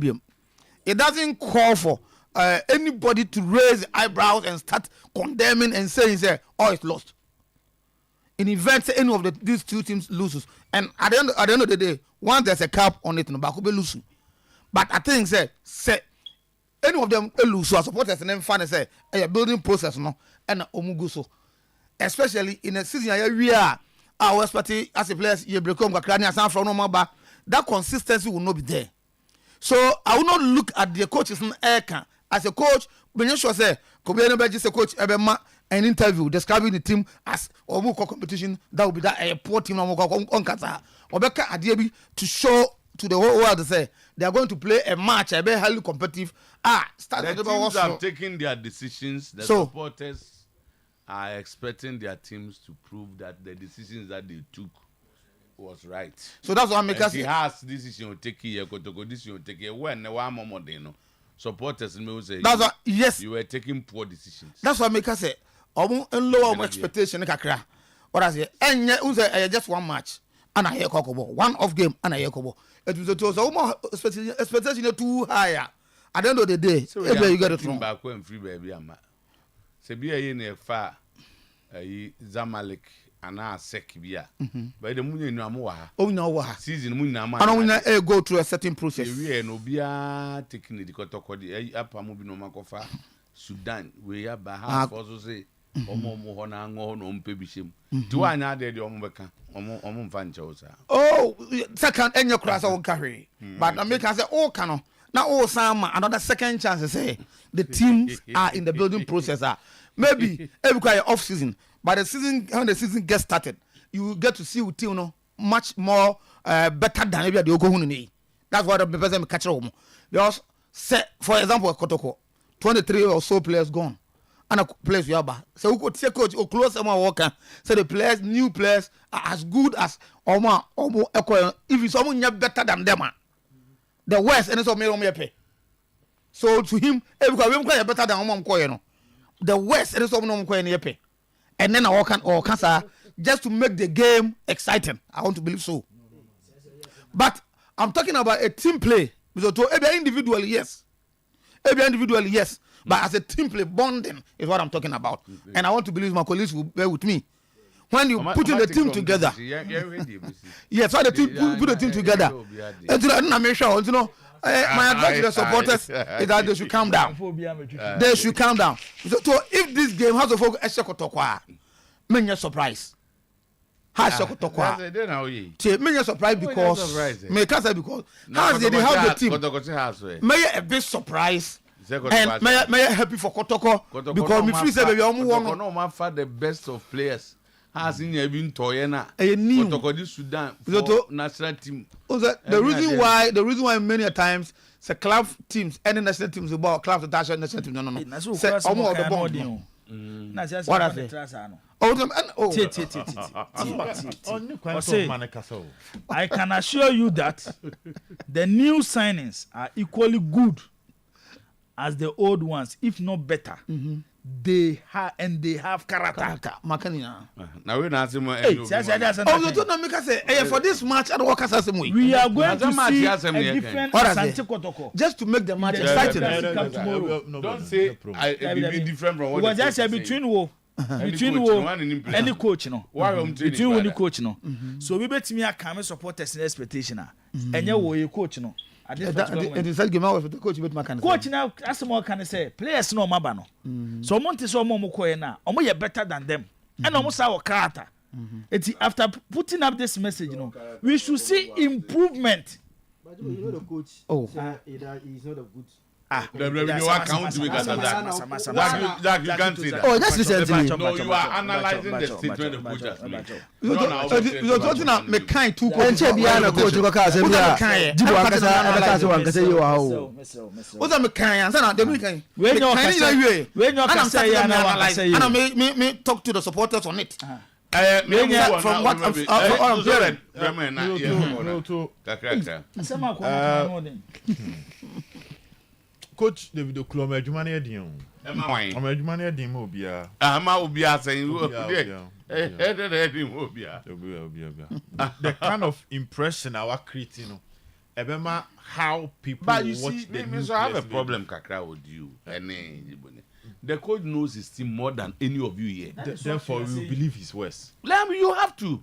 S14: it doesn't call for anybody to raise eyebrows and start condemning and saying oh it's lost. In event say any of these 2 teams loses, and at the end of the day, once there's a cap on it, no back will be losing. But I think say any of them lose, so supporters and then fan say a building process no and omuguso, especially in a season we are our expertise as a players you become Gakrani and from no back, that consistency will not be there. So I will not look at the coaches in Eka as a coach. When you say Kobe just a coach an interview describing the team as Omuko competition, that will be that a poor team on Kasa. Obeka Adiebi to show to the whole world to say they are going to play a match, a very highly competitive.
S4: The teams have taken their decisions. The supporters are expecting their teams to prove that the decisions that they took was right.
S14: So that's what I'm making.
S4: He has this decision take here, Kotoko decision take here. When the one moment they know supporters may say
S14: that's what yes
S4: you were taking poor decisions.
S14: That's what make us say lower expectation kakra. What I say and just one match and I hear Kokobo, one off game and I hear Kobo. It was so expectation too higher. At the end of the day, so you get it wrong.
S4: Back when free baby ama. Se bia ye na fa Zamalek ana sek bia. But the money no am wa ha.
S14: Oh no wa ha.
S4: Season money na ma.
S14: And we go through a certain process.
S4: We no bia taking the Kotoko the apa mo bi no makofa Sudan we ya ba ha for say omo ho na ngo no mpe bishem. Do anya de omo beka omo mfa nche osa.
S14: Oh, second enye kura sa won carry. But I make say oh kano. Now, another second chance. Say the teams are in the building process. Maybe every off season, but when the season gets started, you get to see with much more better than maybe the Ogohuni. That's what the person catch home. Because, for example, Kotoko, 23 or so players gone, and a place Yaba. So we could say coach or close someone worker. So the players, new players, are as good as Oma. If it's someone better than them. The West and so me pay. So to him, every better than Omam. The West and so no pay. And then I can or cancer just to make the game exciting. I want to believe so. But I'm talking about a team play. So to every individually, yes. Every individually, yes. But as a team play, bonding is what I'm talking about. And I want to believe my colleagues will bear with me. When you put in the team together, yes, why the team put the team together. My advice to the supporters is that they should calm down. They should calm down. So if this game has a focus, Eshekotokwa, many surprise. Has Shekotokwa. Many surprise because has they have the team. May a big surprise. And may I happy for Kotoko because me feel say we are
S4: the best of players. Has in been Toyena a Sudan national team.
S14: The reason why many times the club teams any national teams about clubs that national team no. Say almost the bond. What I say?
S12: I can assure you that the new signings are equally good as the old ones, if not better. They have character.
S4: Now we not for
S14: this match and work as
S12: we are going to see a different Asante
S14: just to make the match exciting.
S4: Don't say I be different from what
S12: just between between wo any coach no between wo ni coach no so we bet me account supporters expectation enye wo ye coach no
S14: it is that game with the coach bet makan
S12: coach now asemo kan say players no maba no so monte so mo koye na omo ye better than them and omo sa wo character after putting up this message you know we should see improvement.
S13: But you know the coach he's not a good
S4: you are counting because of that. You can't say that.
S13: Oh, just recently.
S4: No, you are analyzing the statement the coach has made.
S14: You're talking about me kind two coaches.
S13: Coach go ka say bia. Jibo akasa say wan kasa you wa o.
S14: What's that me kind? Say na dem kind.
S12: We no kasa ya na wan kasa you.
S14: And me talk to the supporters on it.
S4: From what
S14: I'm hearing.
S10: Coach David Okloma adwumane adin o adwumane adin mo bia
S4: obia saying
S10: the kind of impression our creating no ebema how people
S4: but you
S10: watch
S4: see,
S10: the
S4: news. I have a problem kakra with you the coach knows his team more than any of you here.
S10: Therefore, we will believe his words.
S4: You have to.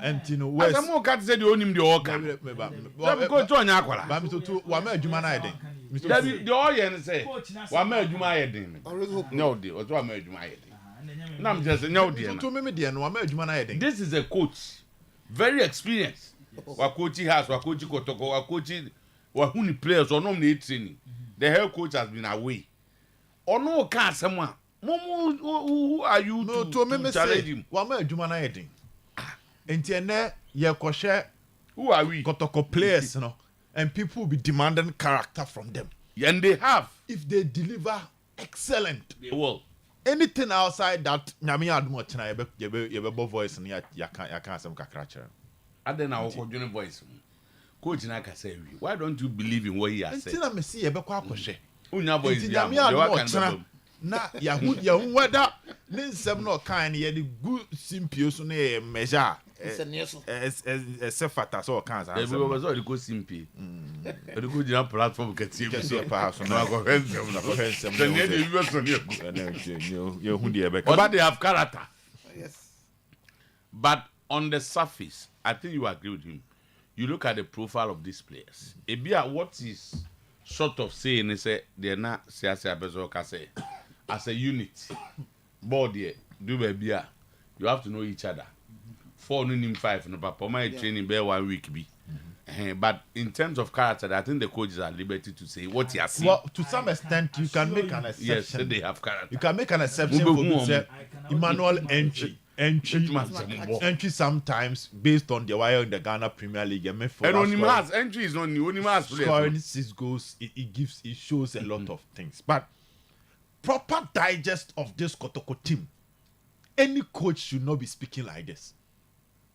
S10: And you know, words.
S4: As a said you own him the orca. Coach on Yakwala.
S10: But Mr. Tu, Wame Jumana Eden.
S4: The Oyen say, Wame Juma Eden. No, dear, or Wame Juma Eden. No, I'm just no, dear. This is a coach, very experienced. Wakochi has, Wakochi Kotoko, Wakochi, Wahuni players or no need training. The head coach has been away. Or no can someone. Who are you to challenge him?
S10: Wame Jumana Eden. Entienne ye koshe.
S4: Who are we?
S10: Kotoko players, you know, and people will be demanding character from them.
S4: And they have.
S10: If they deliver excellent,
S4: they will.
S10: Anything outside that, Nyami Admo China, yebe voice and ya can't some kakracha.
S4: I don't know what your voice. Coach Naka say, why don't you believe in what he has said?
S10: Until I see yebe kwa koshe.
S4: Unya voice
S10: na yahu whether nsem no kan ye the good simpio so na measure fata so kan
S4: say we was all go simpie the go jina platform ketie so
S10: perhaps
S4: no go handsome the need the viewers on
S10: you hu the
S4: but they have character. Yes, but on the surface I think you agree with him. You look at the profile of these players, ebia what is sort of saying is they're not say as a unit board here do baby you have to know each other 4 no 5 no papa my training be 1 week be but in terms of character I think the coaches are liberty to say what he has seen.
S10: Well, to some extent you can make an exception.
S4: Yes, they have character.
S10: You can make an exception for Emmanuel entry sometimes based on the wire in the Ghana Premier League and
S4: Onimas entry is not new. Onimas
S10: scoring 6 goals, it shows a lot of things. But proper digest of this Kotoko team, any coach should not be speaking like this.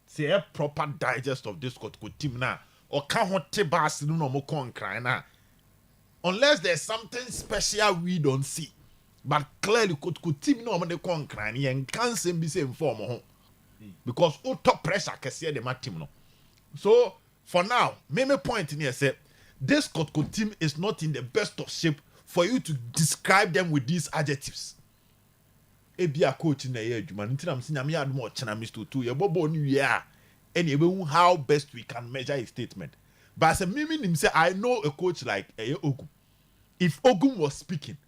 S10: Say a proper digest of this Kotoko team now, or can't bas no more crying now. Unless there's something special we don't see. But clearly, could team no man con crying and can't be same form because top pressure can see the team no. So for now, maybe point in here say this Kotko team is not in the best of shape for you to describe them with these adjectives. Ebia coach in the year, man. I'm saying I'm had more chana Mr. Tu. Your bobo new year, and you how best we can measure a statement. But as a mimi him say, I know a coach like Ogum. If Ogum was speaking.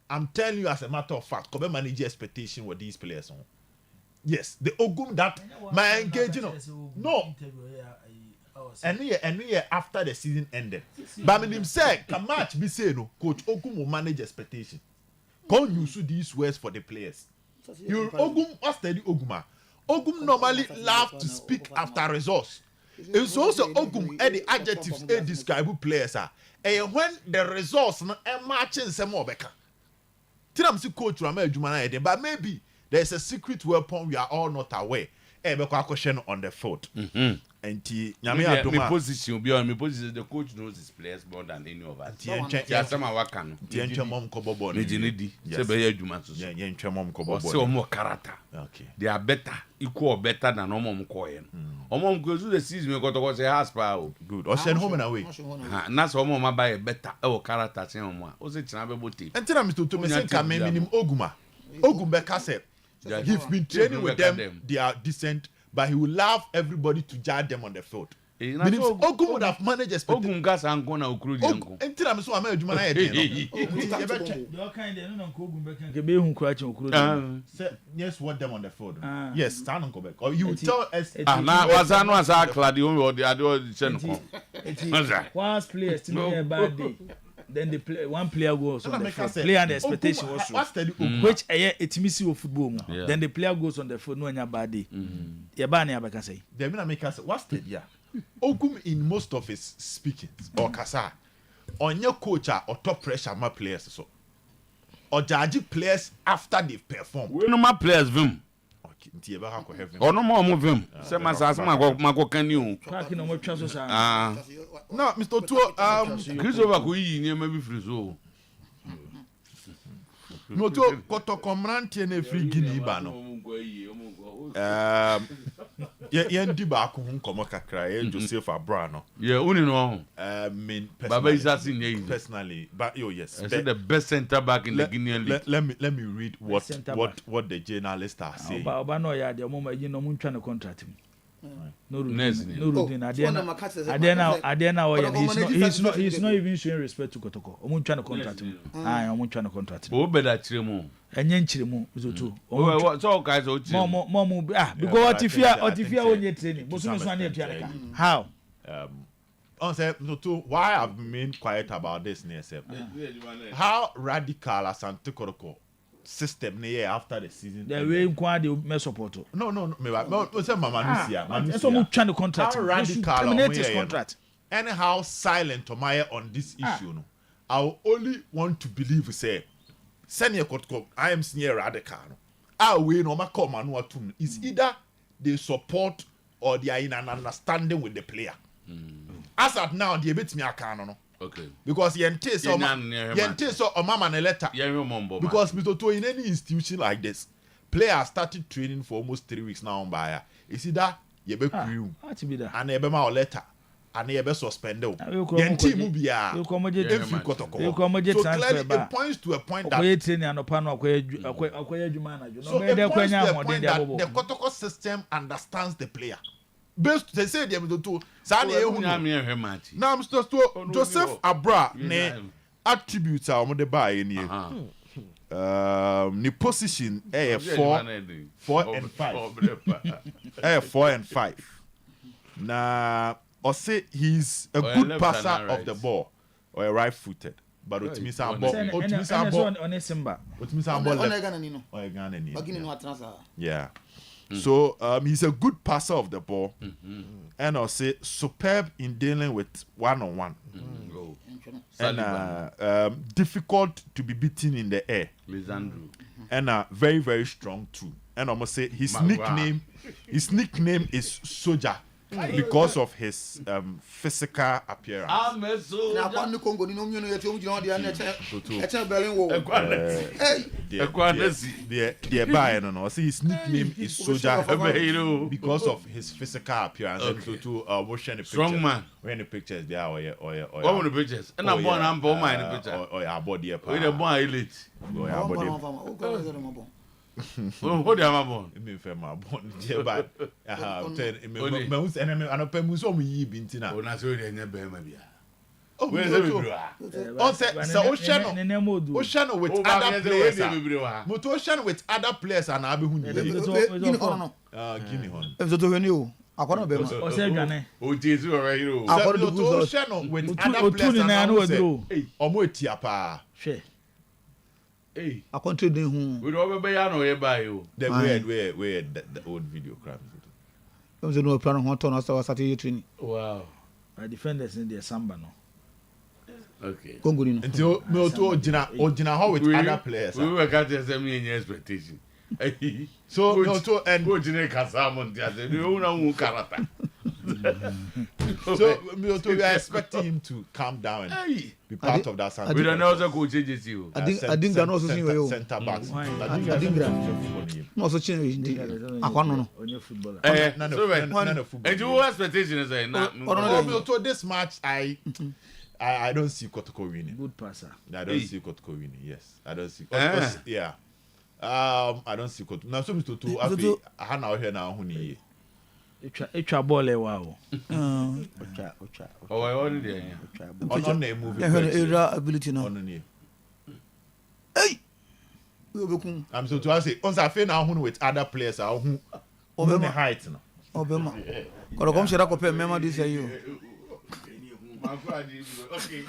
S10: I'm telling you as a matter of fact, come manage expectation with these players. Yes, the Ogum that my engaging. No. And we after the season ended. But I mean, say, can match be say no, Coach Ogum will manage expectation. Can't use these words for the players. You Ogum, what's the Oguma? Ogum normally love to speak after results. It's also Ogum and the adjectives they describe players are. And when the results are matching some more better. Coach but maybe there's a secret weapon we are all not aware. Question on the foot. And
S4: my position the coach knows his players more than any of us. They are better, equal or better than Omom Koyen. Omom goes to the season because a house power.
S10: Good. Or send home and away.
S4: And that's Omoma buy a better character. Was it Nabe?
S10: And tell Mr. Tumes Oguma. Ogumbe said, He's been training with them. They are decent, but he will love everybody to judge them on the field. Meaning Ogum would have managed
S4: Ogum gas and go na Ukuru Janko.
S10: Until I'm so I'm a Jumana again. Yes, what them on the field. Yes, stand on Quebec. Or you tell us.
S4: Now, was I not a Claudio or the other channel?
S12: Once players to me a bad day. Then the play, one player goes on the field. Player and the expectation was which it misses of football. Then the player goes on the field, no bad day. Yabani Abakase.
S10: They mean make us what's the yeah. Ogum in most of his speakings or Kasa on your coach or top pressure my players so or judge players after they've performed.
S4: We no my players vim. Or no more move him. Say my can you?
S10: No, Mr. Otuo,
S4: Christopher Kui near maybe Frizo.
S10: No to Koto Comranti and a free guinea bano. Yendi baku komo kakra Joseph Abrano.
S4: Yeah, only no.
S10: Mean
S4: Baba is asking
S10: personally, but yes,
S4: I said the best centre back in the Guinean league.
S10: Let me read what the journalists are saying.
S12: Baba no ya the moment you know mun trying to contract him. No routine. He's not even showing respect to Kotoko. Omun trying to contract him. Omun trying to contract him.
S4: O better chiremu.
S12: Enye nchiremu Zoto.
S4: So guys
S12: because Otifia onye training. Bosu so na pianaka. How?
S10: Why I've been quiet about this near how radical as Antikoroko system after the season.
S12: The way they may support.
S10: No. Say Mama
S12: so much trying to contract.
S10: How radical
S12: terminate his contract.
S10: Anyhow silent on this issue. No, I will only want to believe say senior Kotko. I am senior radical. We no matter man is either they support or they are in an understanding with the player. As at now, they bet me a canon.
S4: Okay.
S10: Because yente so mama na letter. Because Mr. Otuo, in any institution like this, players started training for almost 3 weeks now by you see that you be crew and you be ma letter and you be suspended. Yente mu bia. You so clearly it points to a point that the protocol system understands the player. Best they say they do Sani now Mr. Otuo, Joseph Abra ne attributes are on the buy in here. The position 4 and 5. 4 and 5. Now or say he's a good passer of the ball or a right footed. But it means a ball. Yeah. So he's a good passer of the ball, and I'll say superb in dealing with one-on-one, and difficult to be beaten in the air, and very very strong too. And I'm gonna say his nickname is Soldier because of his physical appearance. See his nickname is Soldier because of his physical appearance. And we're sharing the
S4: strong man.
S10: We're in the pictures there.
S4: What are the pictures? And I'm born in the picture.
S10: Or body.
S4: We're the born elite. What am I born?
S10: Me for my born. But me so me bintina.
S4: Oh, na so dey nyebe ma bia.
S10: Oh, Ocean with other players. Ocean with other players and Abi Huni.
S12: Guinea
S10: Horn.
S12: Akwana be ma. O se dwane.
S4: O Jesu ora hero.
S10: Ocean with other players and Abi. Omo etia pa.
S12: Hwe.
S14: Hey, I control the who.
S4: We don't be ya no e buy you.
S10: The where the old video crap.
S14: There was no plan on turn us started training.
S12: Wow. My defenders in the samba no.
S4: Okay.
S14: Congo no.
S10: Until me to Ojina how with other players.
S4: We were got the me expectation.
S10: So no to and
S4: Ojina Kasamon dia say you na un character.
S10: So we are expecting him to calm down and be part of that side.
S4: We don't know the coach changes you.
S14: I think that also see you.
S10: Center backs.
S14: I think no also change Akwana no.
S4: On your footballer. None of football. And your expectation is
S10: to this match I don't see Kotoko winning.
S12: Good passer.
S10: I don't see Kotoko winning. Yes. I don't see. Yeah. I don't see Kotu. Now, so Mr. Tutu, I have now here now. Honey,
S12: it's a ball. Wow.
S10: Oh, I already there. On the movie.
S14: Ability now. Hey.
S10: I'm so to ask it. On say now with other players who on the height now.
S14: Obama. Kora kom shira ko pe mema this you.
S10: Okay.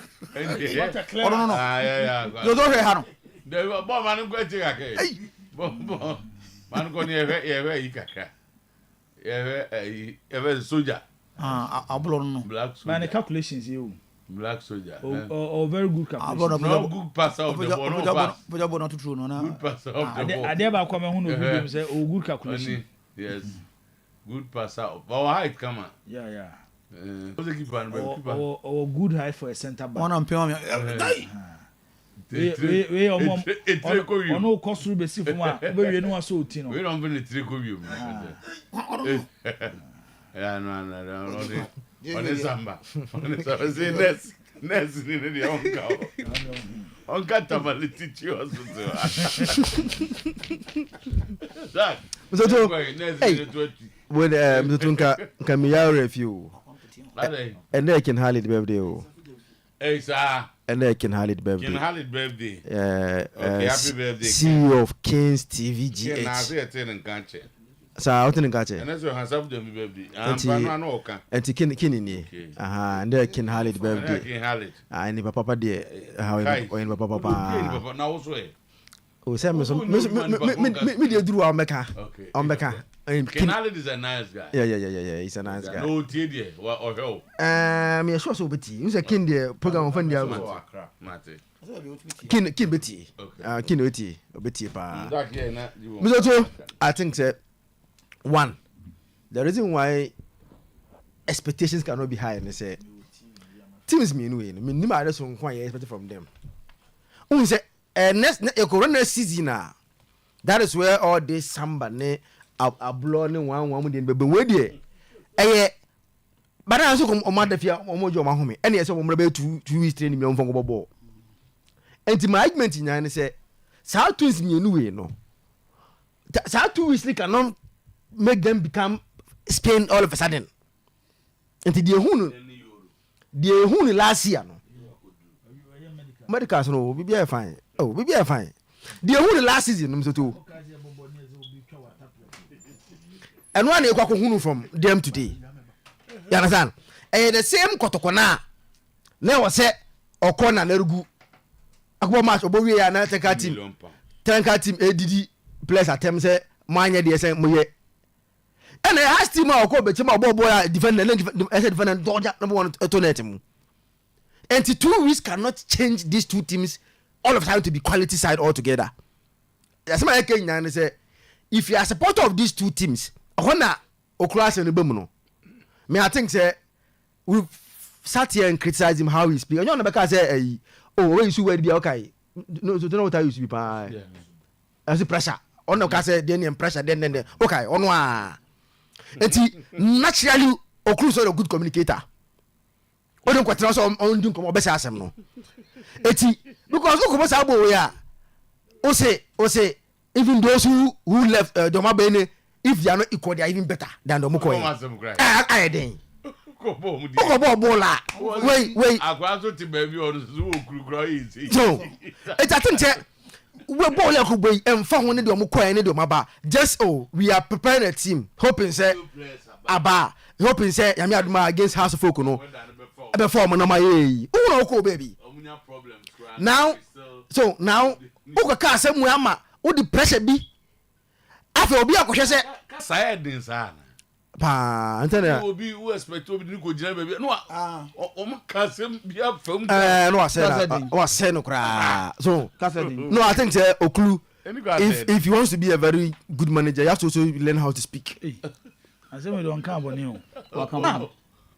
S14: Oh no.
S10: Yeah.
S14: You don't hear how.
S10: The bomb man go take ake. Hey. Bomb. Man go near you kaka. Yeah, soldier.
S14: Ablo no.
S10: Black soldier.
S12: Man, the calculations you.
S10: Black soldier.
S12: Oh, very good calculation.
S10: No good passer of the ball. No pass.
S14: But not true no na.
S10: Good passer of the ball.
S12: I never come and who know say oh good calculation.
S10: Yes. Good passer. Our height come on.
S12: Yeah.
S10: What's the keeper?
S12: Or good height for a center back.
S14: One am pay me.
S12: We no cost through besi for one. We no so tino.
S10: We don't been trick of you. Yeah, no. On the samba. On the samba. Say next in the uncle. Uncle Tamale teach you also. That.
S13: When Mr. Tunka Kamiyao review. And they can hardly birthday.
S10: Hey, sir.
S13: And they can hardly birthday.
S10: Can hardly birthday.
S13: Okay,
S10: happy birthday.
S13: CEO of Kings TVGH.
S10: Can I say a 10 and can't check?
S13: So I don't catch it.
S10: And that's what has happened to me, baby. And
S13: to Kinny. And they can hardly birthday. I need Papa dear. How in Papa.
S10: Now, also.
S13: Oh, Sam, me drew our Mecca.
S10: Okay.
S13: On Mecca.
S10: Kenali is a nice guy.
S13: Yeah. He's a nice guy.
S10: No, dear. What or help?
S13: Me sure so betty. You say Kin the program of India. Kin Betty. Kin Betty. Betty pa. I think that one, the reason why expectations cannot be high, and they say teams me anyway. I mean, I just want expected from them. Who say next corona season that is where all this samba ne a blowing one didn't be with it. But I also come on my fear or more my home. And yes, I'm about 2 weeks training me on from ball. And to my argument in I say, South twins me anyway, no. South 2 weeks cannot make them become Spain all of a sudden. And the Hunu last year, no. Medicals, no, we be fine. Oh, we be fine. The Hunu last season, so too. And one you go from them today. You understand? And the same kotokona. Now say Okona Nerugu. Akbo match obowie ya na tenka team. Tenka team ADD players attempt say manya dey say moye. And I asked him how be chema boy defender defender number 1 opponent mu. And 2 weeks cannot change these two teams all of time to be quality side altogether. That's my Kenya say if you are supporter of these two teams, Okona Okras and Bemuno. Me, I think say we sat here and criticize him how he speak. And you know because say, oh, when you see where be okay. No, you don't know what I used to be by. As a pressure. On the case then pressure then okay, on one. And naturally Okru is a good communicator. We don't quite transfer on doing come best asem no. Eti because look what abo we are. O say even those who left Doma Bene, if they are not equal, they are even better than the Mukoy. I think. Wait. So, it's I think we're ball like we and found one of the Mukoy and the Maba. Just we are preparing a team, hoping say Aba, hoping say Yamiadma against House of Folk no. Before Manama, oh baby. Now, so now, Oka somewhere ama. What the pressure be? After Obi Akoshe say,
S10: "Side din sa."
S13: Pa, antena.
S10: Obi who expect to be go jina baby. No, o kasem bia fam.
S13: No, I say no kra. So, no, I think say Oklu. If he wants to be a very good manager, you have to also learn how to speak.
S12: I say we don't come on you.
S10: Welcome.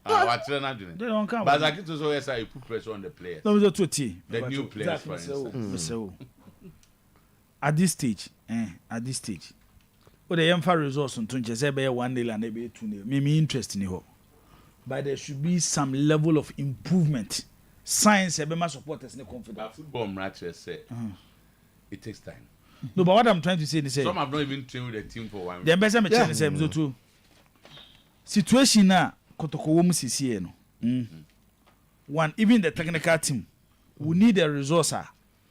S10: What they
S12: don't come.
S10: But I get to so say put pressure on the players.
S12: No, we do
S10: the new players for instance.
S12: At this stage, the young results on 1-0 and 2-0. Me interest in it. But there should be some level of improvement. Science, my supporters, no confidence.
S10: Football matches say it takes time.
S12: No, but what I'm trying to say is
S4: some have not even trained with the team for 1 week.
S12: The best me change say too. Situation na Kotoko wo mu sisi no. One, even the technical team we need a resource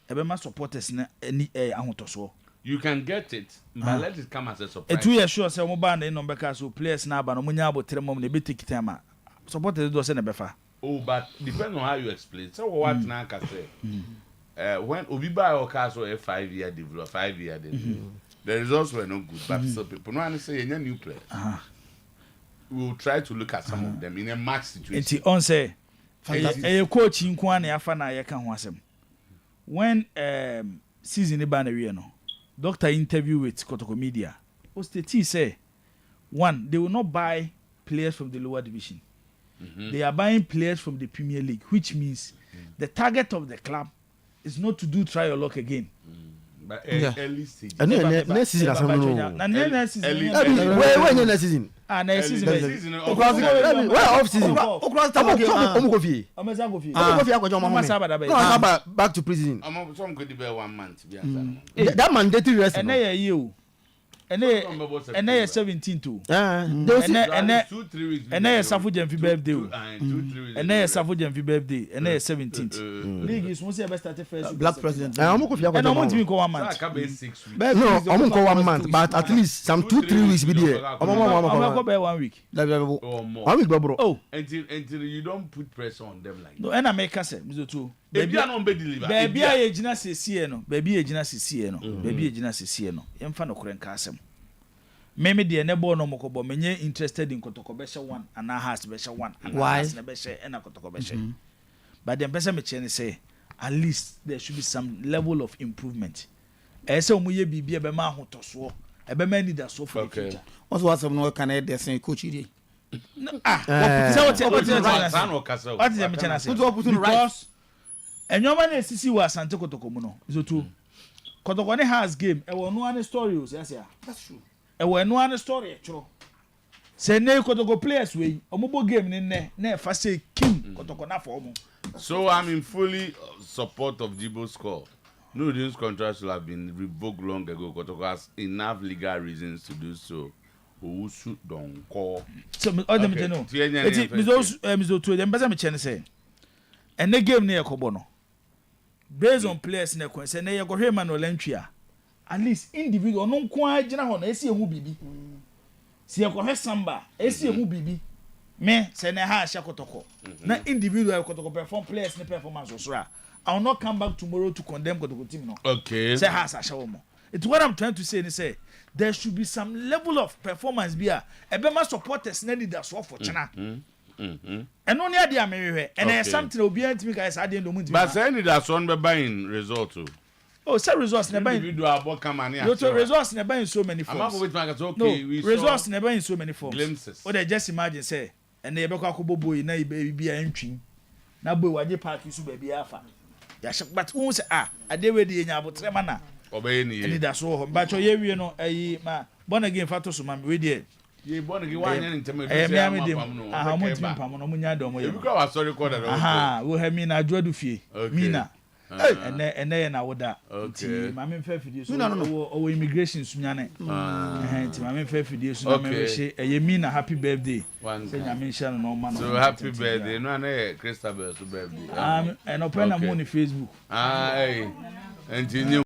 S12: ebema supporters na any ahotoso.
S4: You can get it, but let it come as a surprise.
S12: Et 2 years sure say omo ba na no beka so players na ba no munya abotre mom na be take time supporters do say na befa.
S4: Oh, but depends on how you explain. So what now can say? When Obiba or Castle a 5-year deal, 5-year deal, the results were not good, but still people no want to say any new player. We will try to look at some of them in a match situation.
S12: Enti on say a coach in Kwan afa na ye kan ho asem. When season ba na we no, doctor interview with Kotoko Media. Osteti say one, they will not buy players from the lower division. They are buying players from the Premier League, which means the target of the club is not to do try your luck again.
S4: But early stage.
S5: Next season,
S12: next season.
S5: When next season?
S12: Next season.
S5: Where off season? Back to prison.
S4: Some could be 1 month.
S5: That mandatory rest.
S12: And they are you. And they are 17 too. And they are Safu Jemfi birthday. And they are Safu Jemfi birthday. And they are 17th. League is once ever started first.
S14: Black president.
S12: And I'm going to go 1 month.
S5: No, I'm going to go 1 month, but at least some 2-3 weeks be there.
S12: I'm going to go 1 week.
S5: 1 week, bro.
S12: Oh,
S4: until you don't put pressure on them like.
S12: No, and I make us say, Mr. Two.
S4: Baby, I don't be deliver.
S12: Baby, I ejina se no. Baby, ejina se no. Baby, ejina se no. Yemfa no kure nka asem. Meme de ne bo no mokobo menye interested in Kotoko Besha 1 and has Besha 1 and has ne Besha and Kotoko Besha. But the person me chen say at least there should be some level of improvement. E say omuye bibia e be ma hotoso. E be ma need so for the future.
S14: What's no can I say coach here?
S12: What is the chen say? Because enyoma na sisi wa Asante Kotoko mu no. So too. Kotoko ne has game e wo no an story o say say.
S14: That's true.
S12: E wo no an story churo. Say ne Kotoko players we omobo game ne na fa say king Kotoko na for omo.
S4: So I'm in fully support of Jibo's call. No, this contract should have been revoked long ago. Kotoko has enough legal reasons to do so. Who should don't call.
S12: So all them know. Mizo to them better me chen say. And the game near Kobono. Based on players in the question, they go here man or Lentria. At least individual no kwa jina ho na esi emu bibi. Si e ko he samba, esi emu bibi. Me se na ha sha Kotoko. Na individual Kotoko perform players ne performance osura. I will not come back tomorrow to condemn Kotoko team no.
S4: Okay.
S12: Say ha sha wo. It's what I'm trying to say ni say there should be some level of performance bia. Ebema supporters na need that so for china. And only idea me and there's something obi antimi guys at the end of the
S4: but say need that one be buying result too.
S12: Oh, say results never
S4: individual about come and
S12: here. So results never in so many forms.
S4: I'm not with my okay, we
S12: results never in so many forms.
S4: Glimpses.
S12: Or they just imagine say and they be kwa boy na be antwin. Na boy waje park su baby afa. Ya but who say ade we dey nya abotre ma na.
S4: Obey ni.
S12: And that's so but ye wie no ayi ma born again fato so ma we dey.
S4: Ye born again one yan ntem
S12: e say am no. Aha mo tim pam no mo nya do mo ye.
S4: You go sorry call that.
S12: Aha, we have me na adwoadu fie. Mina. And I would that.
S4: Okay.
S12: Mammy fair for you. No, immigration sunyane. Mammy fair for you. So I mean a happy birthday. One say I mention no man.
S4: So happy birthday. No, no, Christabel's birthday.
S12: And open a moon Facebook.
S4: Aye. And you